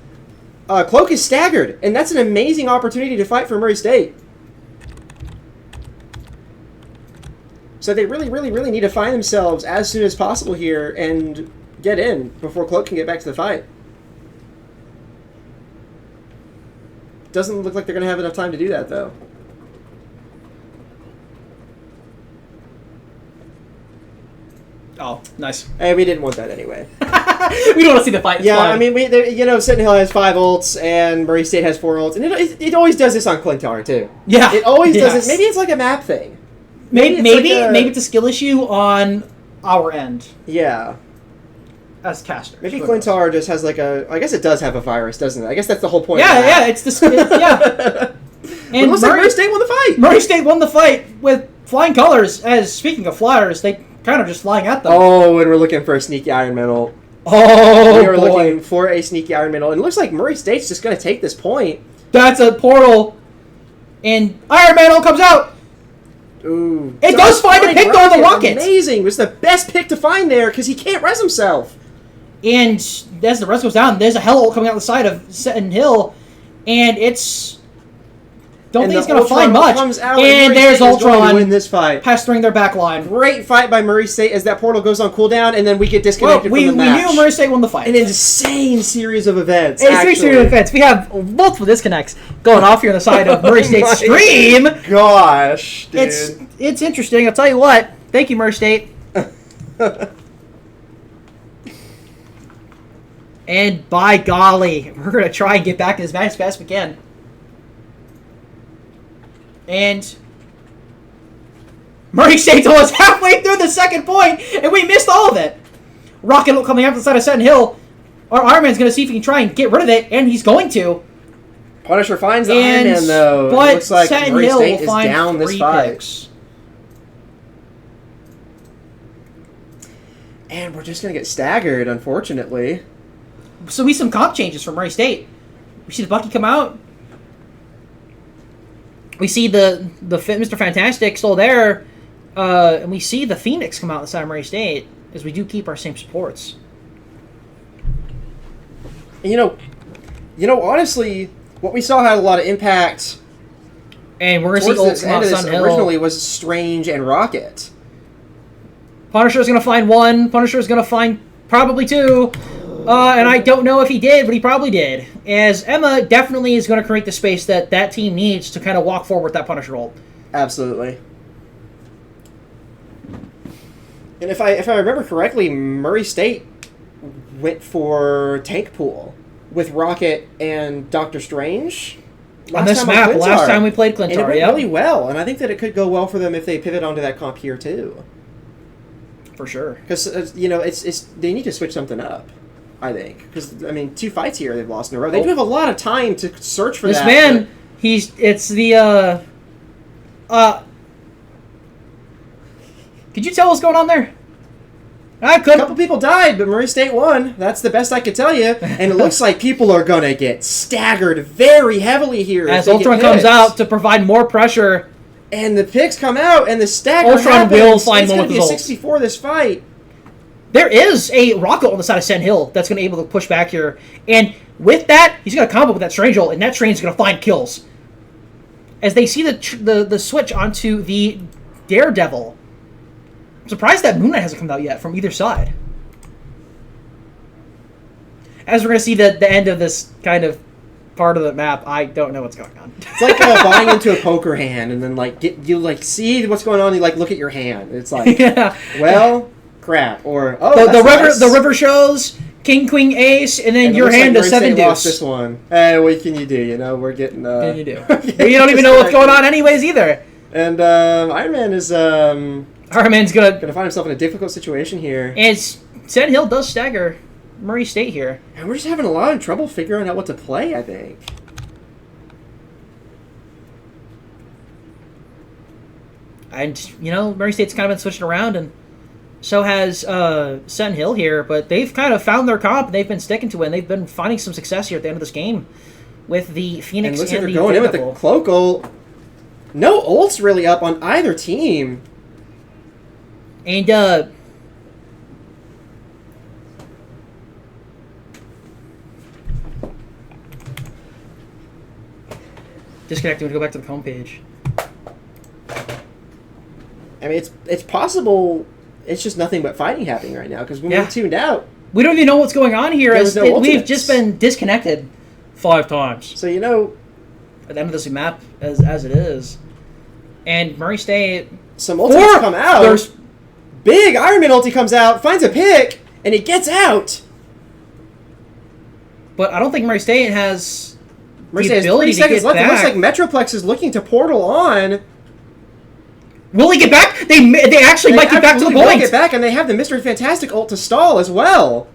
Cloak is staggered, and that's an amazing opportunity to fight for Murray State. So they really, really, really need to find themselves as soon as possible here and get in before Cloak can get back to the fight. Doesn't look like they're going to have enough time to do that, though. Oh, nice. Hey, we didn't want that anyway. We don't want to see the fight. Yeah, I mean, Seton Hill has 5 ults and Murray State has 4 ults, and it always does this on Clintar too. Yeah, it always does this. Maybe it's like a map thing. Maybe it's a skill issue on our end. Yeah. As casters. Maybe Clintar just has like a... I guess it does have a virus, doesn't it? I guess that's the whole point. Yeah, it's the... yeah. And it looks like Murray State won the fight. Murray State won the fight with flying colors. As speaking of flyers, they kind of just flying at them. Oh, and we're looking for a sneaky Iron Man ult. Oh, we are looking for a sneaky Iron Man ult. And it looks like Murray State's just going to take this point. That's a portal. And Iron Man ult comes out. Ooh. It does find a pick on the Rocket. Amazing. It was the best pick to find there because he can't res himself. And as the rest goes down, there's a Hell ult coming out the side of Seton Hill. And it's... Don't think he's going to find much. And there's Ultron win this fight. Pestering their back line. Great fight by Murray State as that portal goes on cooldown, and then we get disconnected from the match. We knew Murray State won the fight. An insane series of events. Series of events. We have multiple disconnects going off here on the side of Murray State's stream. Gosh, dude. It's interesting. I'll tell you what. Thank you, Murray State. And by golly, we're going to try and get back in this match as fast as we can. And Murray State's almost halfway through the second point, and we missed all of it. Rocket coming out the side of Seton Hill. Our Iron Man's going to see if he can try and get rid of it, and he's going to. Punisher finds the Iron Man, though. But it looks like Seton Murray Hill State will find is down this fight. Picks. And we're just going to get staggered, unfortunately. So we some comp changes from Murray State. We see the Bucky come out. We see the Mr. Fantastic still there. And we see the Phoenix come out the side of Murray State, as we do keep our same supports. And honestly, what we saw had a lot of impact. And we're going to see ult come out Sun Hill. Originally was Strange and Rocket. Punisher's going to find one. Punisher's going to find probably two. And I don't know if he did, but he probably did. As Emma definitely is going to create the space that team needs to kind of walk forward with that Punisher ult. Absolutely. And if I remember correctly, Murray State went for Tank Pool with Rocket and Doctor Strange. On this map, last time we played Clintar, and it went really well, and I think that it could go well for them if they pivot onto that comp here too. For sure. Because they need to switch something up. I think. Because, I mean, 2 fights here they've lost in a row. They do have a lot of time to search for this that. man, it's the, could you tell what's going on there? I A couldn't. couple people died, but Murray State won. That's the best I could tell you. And it looks like people are going to get staggered very heavily here. As if they get Ultron comes picks. out to provide more pressure. And the picks come out, and the stagger Ultron happens. will find one it's with going to be a results. 64 this fight. There is a rocket on the side of Seton Hill that's going to be able to push back here. And with that, he's going to combo with that Strange Ult, and that Strange is going to find kills. As they see the switch onto the Daredevil. I'm surprised that Moon Knight hasn't come out yet from either side. As we're going to see the end of this kind of part of the map, I don't know what's going on. It's like buying into a poker hand, and then you see what's going on. You look at your hand. It's like, Yeah. well, crap, or the river shows King Queen Ace, and then And it your looks hand like is Murray 7 State lost deuce. this one. Hey, what can you do? You know, we're getting. What can you do? Well, you don't even know what's going on anyways either. And Iron Man is Iron Man's gonna find himself in a difficult situation here. And Seton Hill does stagger Murray State here. And we're just having a lot of trouble figuring out what to play, I think. And, Murray State's kind of been switching around, and so has Seton Hill here, but they've kind of found their comp, and they've been sticking to it, and they've been finding some success here at the end of this game with the Phoenix And it looks and like the they're going in with the Daredevil. cloak ult. No ults really up on either team. And, disconnecting, we go back to the homepage. I mean, it's possible. It's just nothing but fighting happening right now because when Yeah. we're tuned out. We don't even know what's going on here, There as was no we've ultimates. just been disconnected 5 times. So At the end of this map, as it is. And Murray State... some ultimates come out. There's Big Iron Man ulti comes out, finds a pick, and he gets out. But I don't think Murray State has Murray the State has 3 ability to seconds get left. It looks back. like Metroplex is looking to portal on. Will he get back? They actually might get back to the absolutely will point. get back, and they have the Mr. Fantastic ult to stall as well.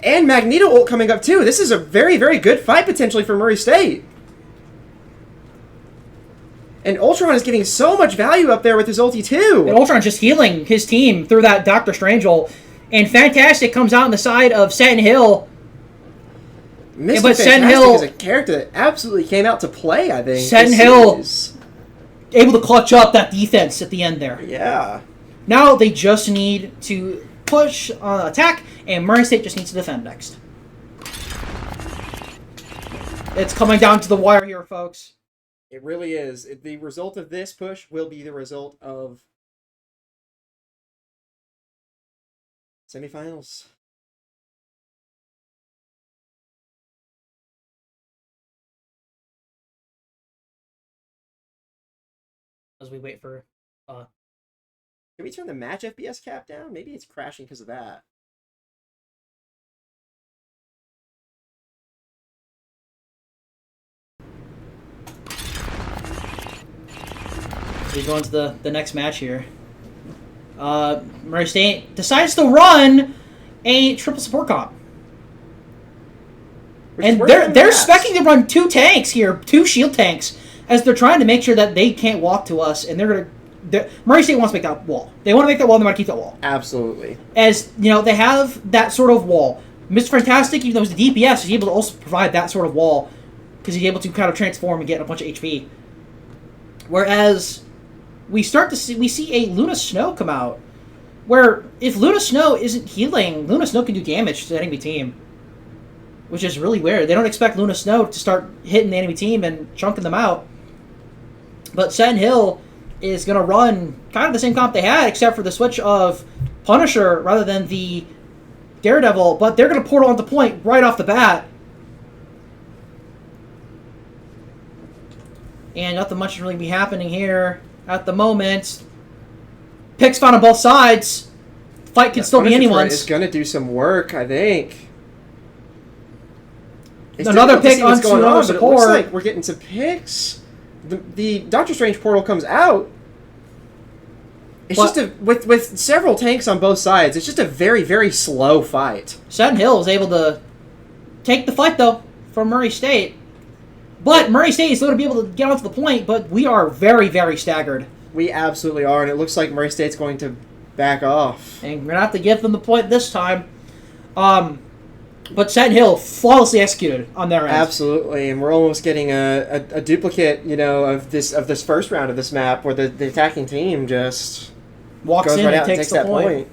And Magneto ult coming up too. This is a very, very good fight potentially for Murray State. And Ultron is getting so much value up there with his ulti too. And Ultron just healing his team through that Doctor Strange ult. And Fantastic comes out on the side of Seton Hill. Mr. but Seton Fantastic Hill- is a character that absolutely came out to play, I think. Seton this Hill- series. Able to clutch up that defense at the end there. Yeah. Now they just need to push attack, and Murray State just needs to defend next. It's coming down to the wire here, folks. It really is. The result of this push will be the result of semifinals. As we wait for... Can we turn the match FPS cap down? Maybe it's crashing because of that. We go into the next match here. Murray State decides to run a triple support comp. And they're expecting to run 2 tanks here, 2 shield tanks, as they're trying to make sure that they can't walk to us, and Murray State wants to make that wall. They want to make that wall, and they want to keep that wall. Absolutely. As, they have that sort of wall. Mr. Fantastic, even though he's the DPS, is able to also provide that sort of wall, because he's able to kind of transform and get a bunch of HP. Whereas we see a Luna Snow come out, where if Luna Snow isn't healing, Luna Snow can do damage to the enemy team, which is really weird. They don't expect Luna Snow to start hitting the enemy team and chunking them out. But Seton Hill is going to run kind of the same comp they had, except for the switch of Punisher rather than the Daredevil, but they're going to portal onto point right off the bat. And nothing much really be happening here at the moment. Picks found on both sides. Fight can still be anyone's. It's going to do some work, I think. It's Another difficult to pick see what's onto going on, another but it looks support. like we're getting some picks. The Doctor Strange portal comes out. It's just with several tanks on both sides. It's just a very, very slow fight. Seton Hill was able to take the fight though from Murray State, but Murray State is going to be able to get onto the point. But we are very, very staggered. We absolutely are, and it looks like Murray State's going to back off. And we're gonna have to give them the point this time. But Seton Hill flawlessly executed on their end. Absolutely, and we're almost getting a duplicate, of this first round of this map where the attacking team just Walks goes in right and out and takes takes the that point.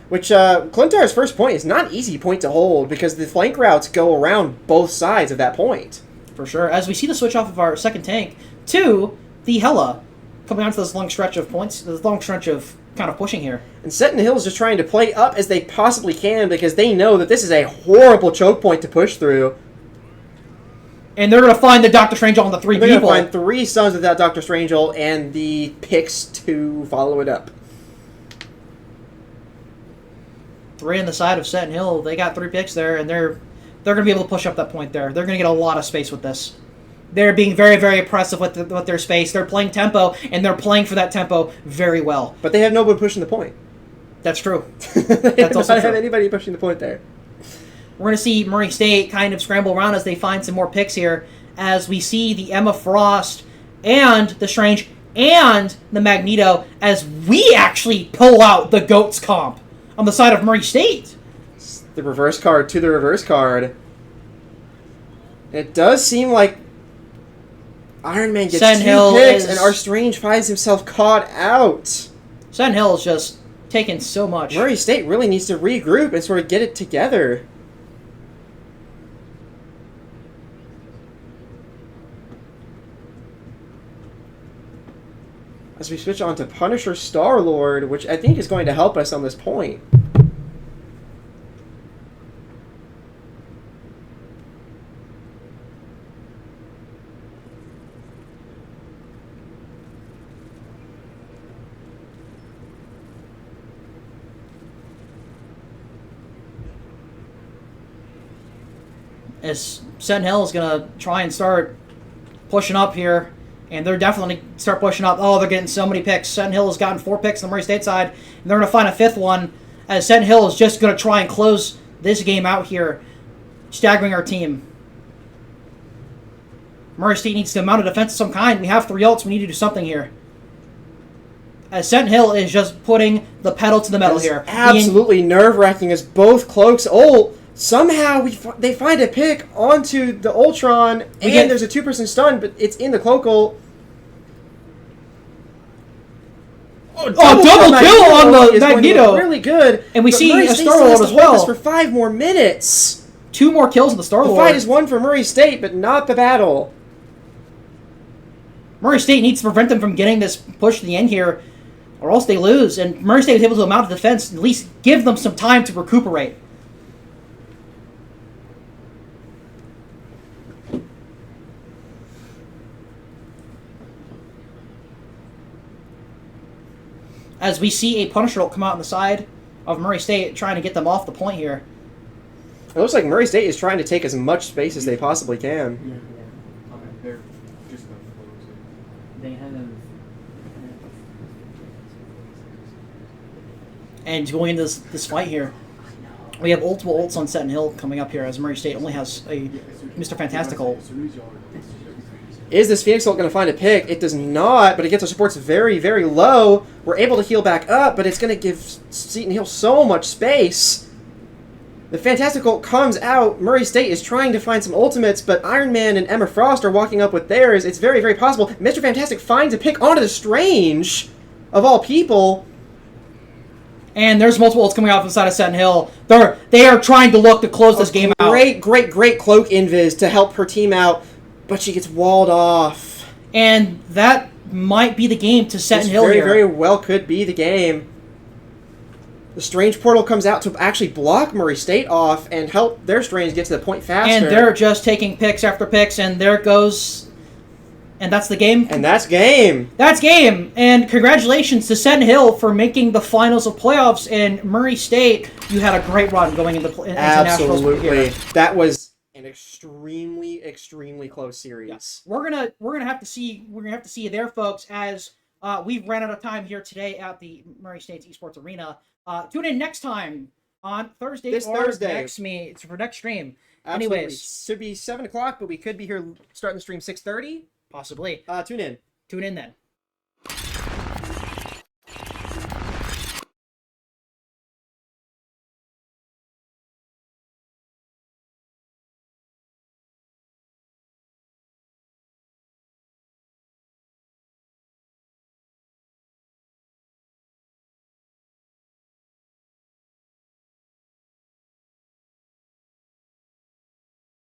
Which Clintar's first point is not an easy point to hold because the flank routes go around both sides of that point. For sure. As we see the switch off of our second tank to the Hella, coming onto this long stretch of points, this long stretch of kind of pushing here. And Seton Hill's just trying to play up as they possibly can because they know that this is a horrible choke point to push through. And they're going to find the Dr. Strange on the three They're people. going to find 3 stuns without Dr. Strangeole and the picks to follow it up. 3 on the side of Seton Hill. They got 3 picks there, and they're going to be able to push up that point there. They're going to get a lot of space with this. They're being very, very oppressive with their space. They're playing tempo, and they're playing for that tempo very well. But they have nobody pushing the point. That's true. They That's do also not have true. anybody pushing the point there. We're going to see Murray State kind of scramble around as they find some more picks here, as we see the Emma Frost and the Strange and the Magneto, as we actually pull out the GOATS comp on the side of Murray State. The reverse card to the reverse card. It does seem like Iron Man gets Seton 2 Hill picks is- and our Strange finds himself caught out. Seton Hill is just taking so much. Murray State really needs to regroup and sort of get it together. As we switch on to Punisher Star-Lord, which I think is going to help us on this point. As Seton Hill is going to try and start pushing up here, and they're definitely start pushing up. Oh, they're getting so many picks. Seton Hill has gotten 4 picks on the Murray State side, and they're going to find a 5th one, as Seton Hill is just going to try and close this game out here, staggering our team. Murray State needs to mount a defense of some kind. We have 3 ults. We need to do something here. As Seton Hill is just putting the pedal to the metal here. Absolutely nerve-wracking as both Cloaks ult. Somehow they find a pick onto the Ultron, and there's a 2-person stun, but it's in the Cloak ult. Double kill on the Magneto! Really good. And we see Murray a State Star-Lord still has as to hold well. this for 5 more minutes. 2 more kills on the The Star-Lord. fight is won for Murray State, but not the battle. Murray State needs to prevent them from getting this push to the end here, or else they lose. And Murray State was able to mount a defense, at least give them some time to recuperate. As we see a Punisher ult come out on the side of Murray State, trying to get them off the point here. It looks like Murray State is trying to take as much space as they possibly can. They're just going to close it. They have. And going into this fight here, we have multiple ults on Seton Hill coming up here, as Murray State only has a Mr. Fantastic ult. Is this Phoenix ult going to find a pick? It does not, but it gets our supports very, very low. We're able to heal back up, but it's going to give Seton Hill so much space. The Fantastic ult comes out. Murray State is trying to find some ultimates, but Iron Man and Emma Frost are walking up with theirs. It's very, very possible. Mr. Fantastic finds a pick onto the Strange, of all people. And there's multiple ults coming out from the side of Seton Hill. They are trying to look to close this game out. Great Cloak Invis to help her team out, but she gets walled off. And that might be the game to Seton Hill very, here. very well could be the game. The Strange portal comes out to actually block Murray State off and help their Strange get to the point faster. And they're just taking picks after picks, and there goes... And that's the game. And that's game. That's game. And congratulations to Seton Hill for making the finals of playoffs. And Murray State, you had a great run going into nationals here. That was an extremely, extremely close series. Yeah. We're gonna have to see there, folks, as we've ran out of time here today at the Murray State's Esports Arena. Tune in next time on Thursday This or Thursday. It's for next stream. Absolutely. Anyways. Should be 7 o'clock, but we could be here starting the stream 6:30. Possibly. Tune in. Tune in then.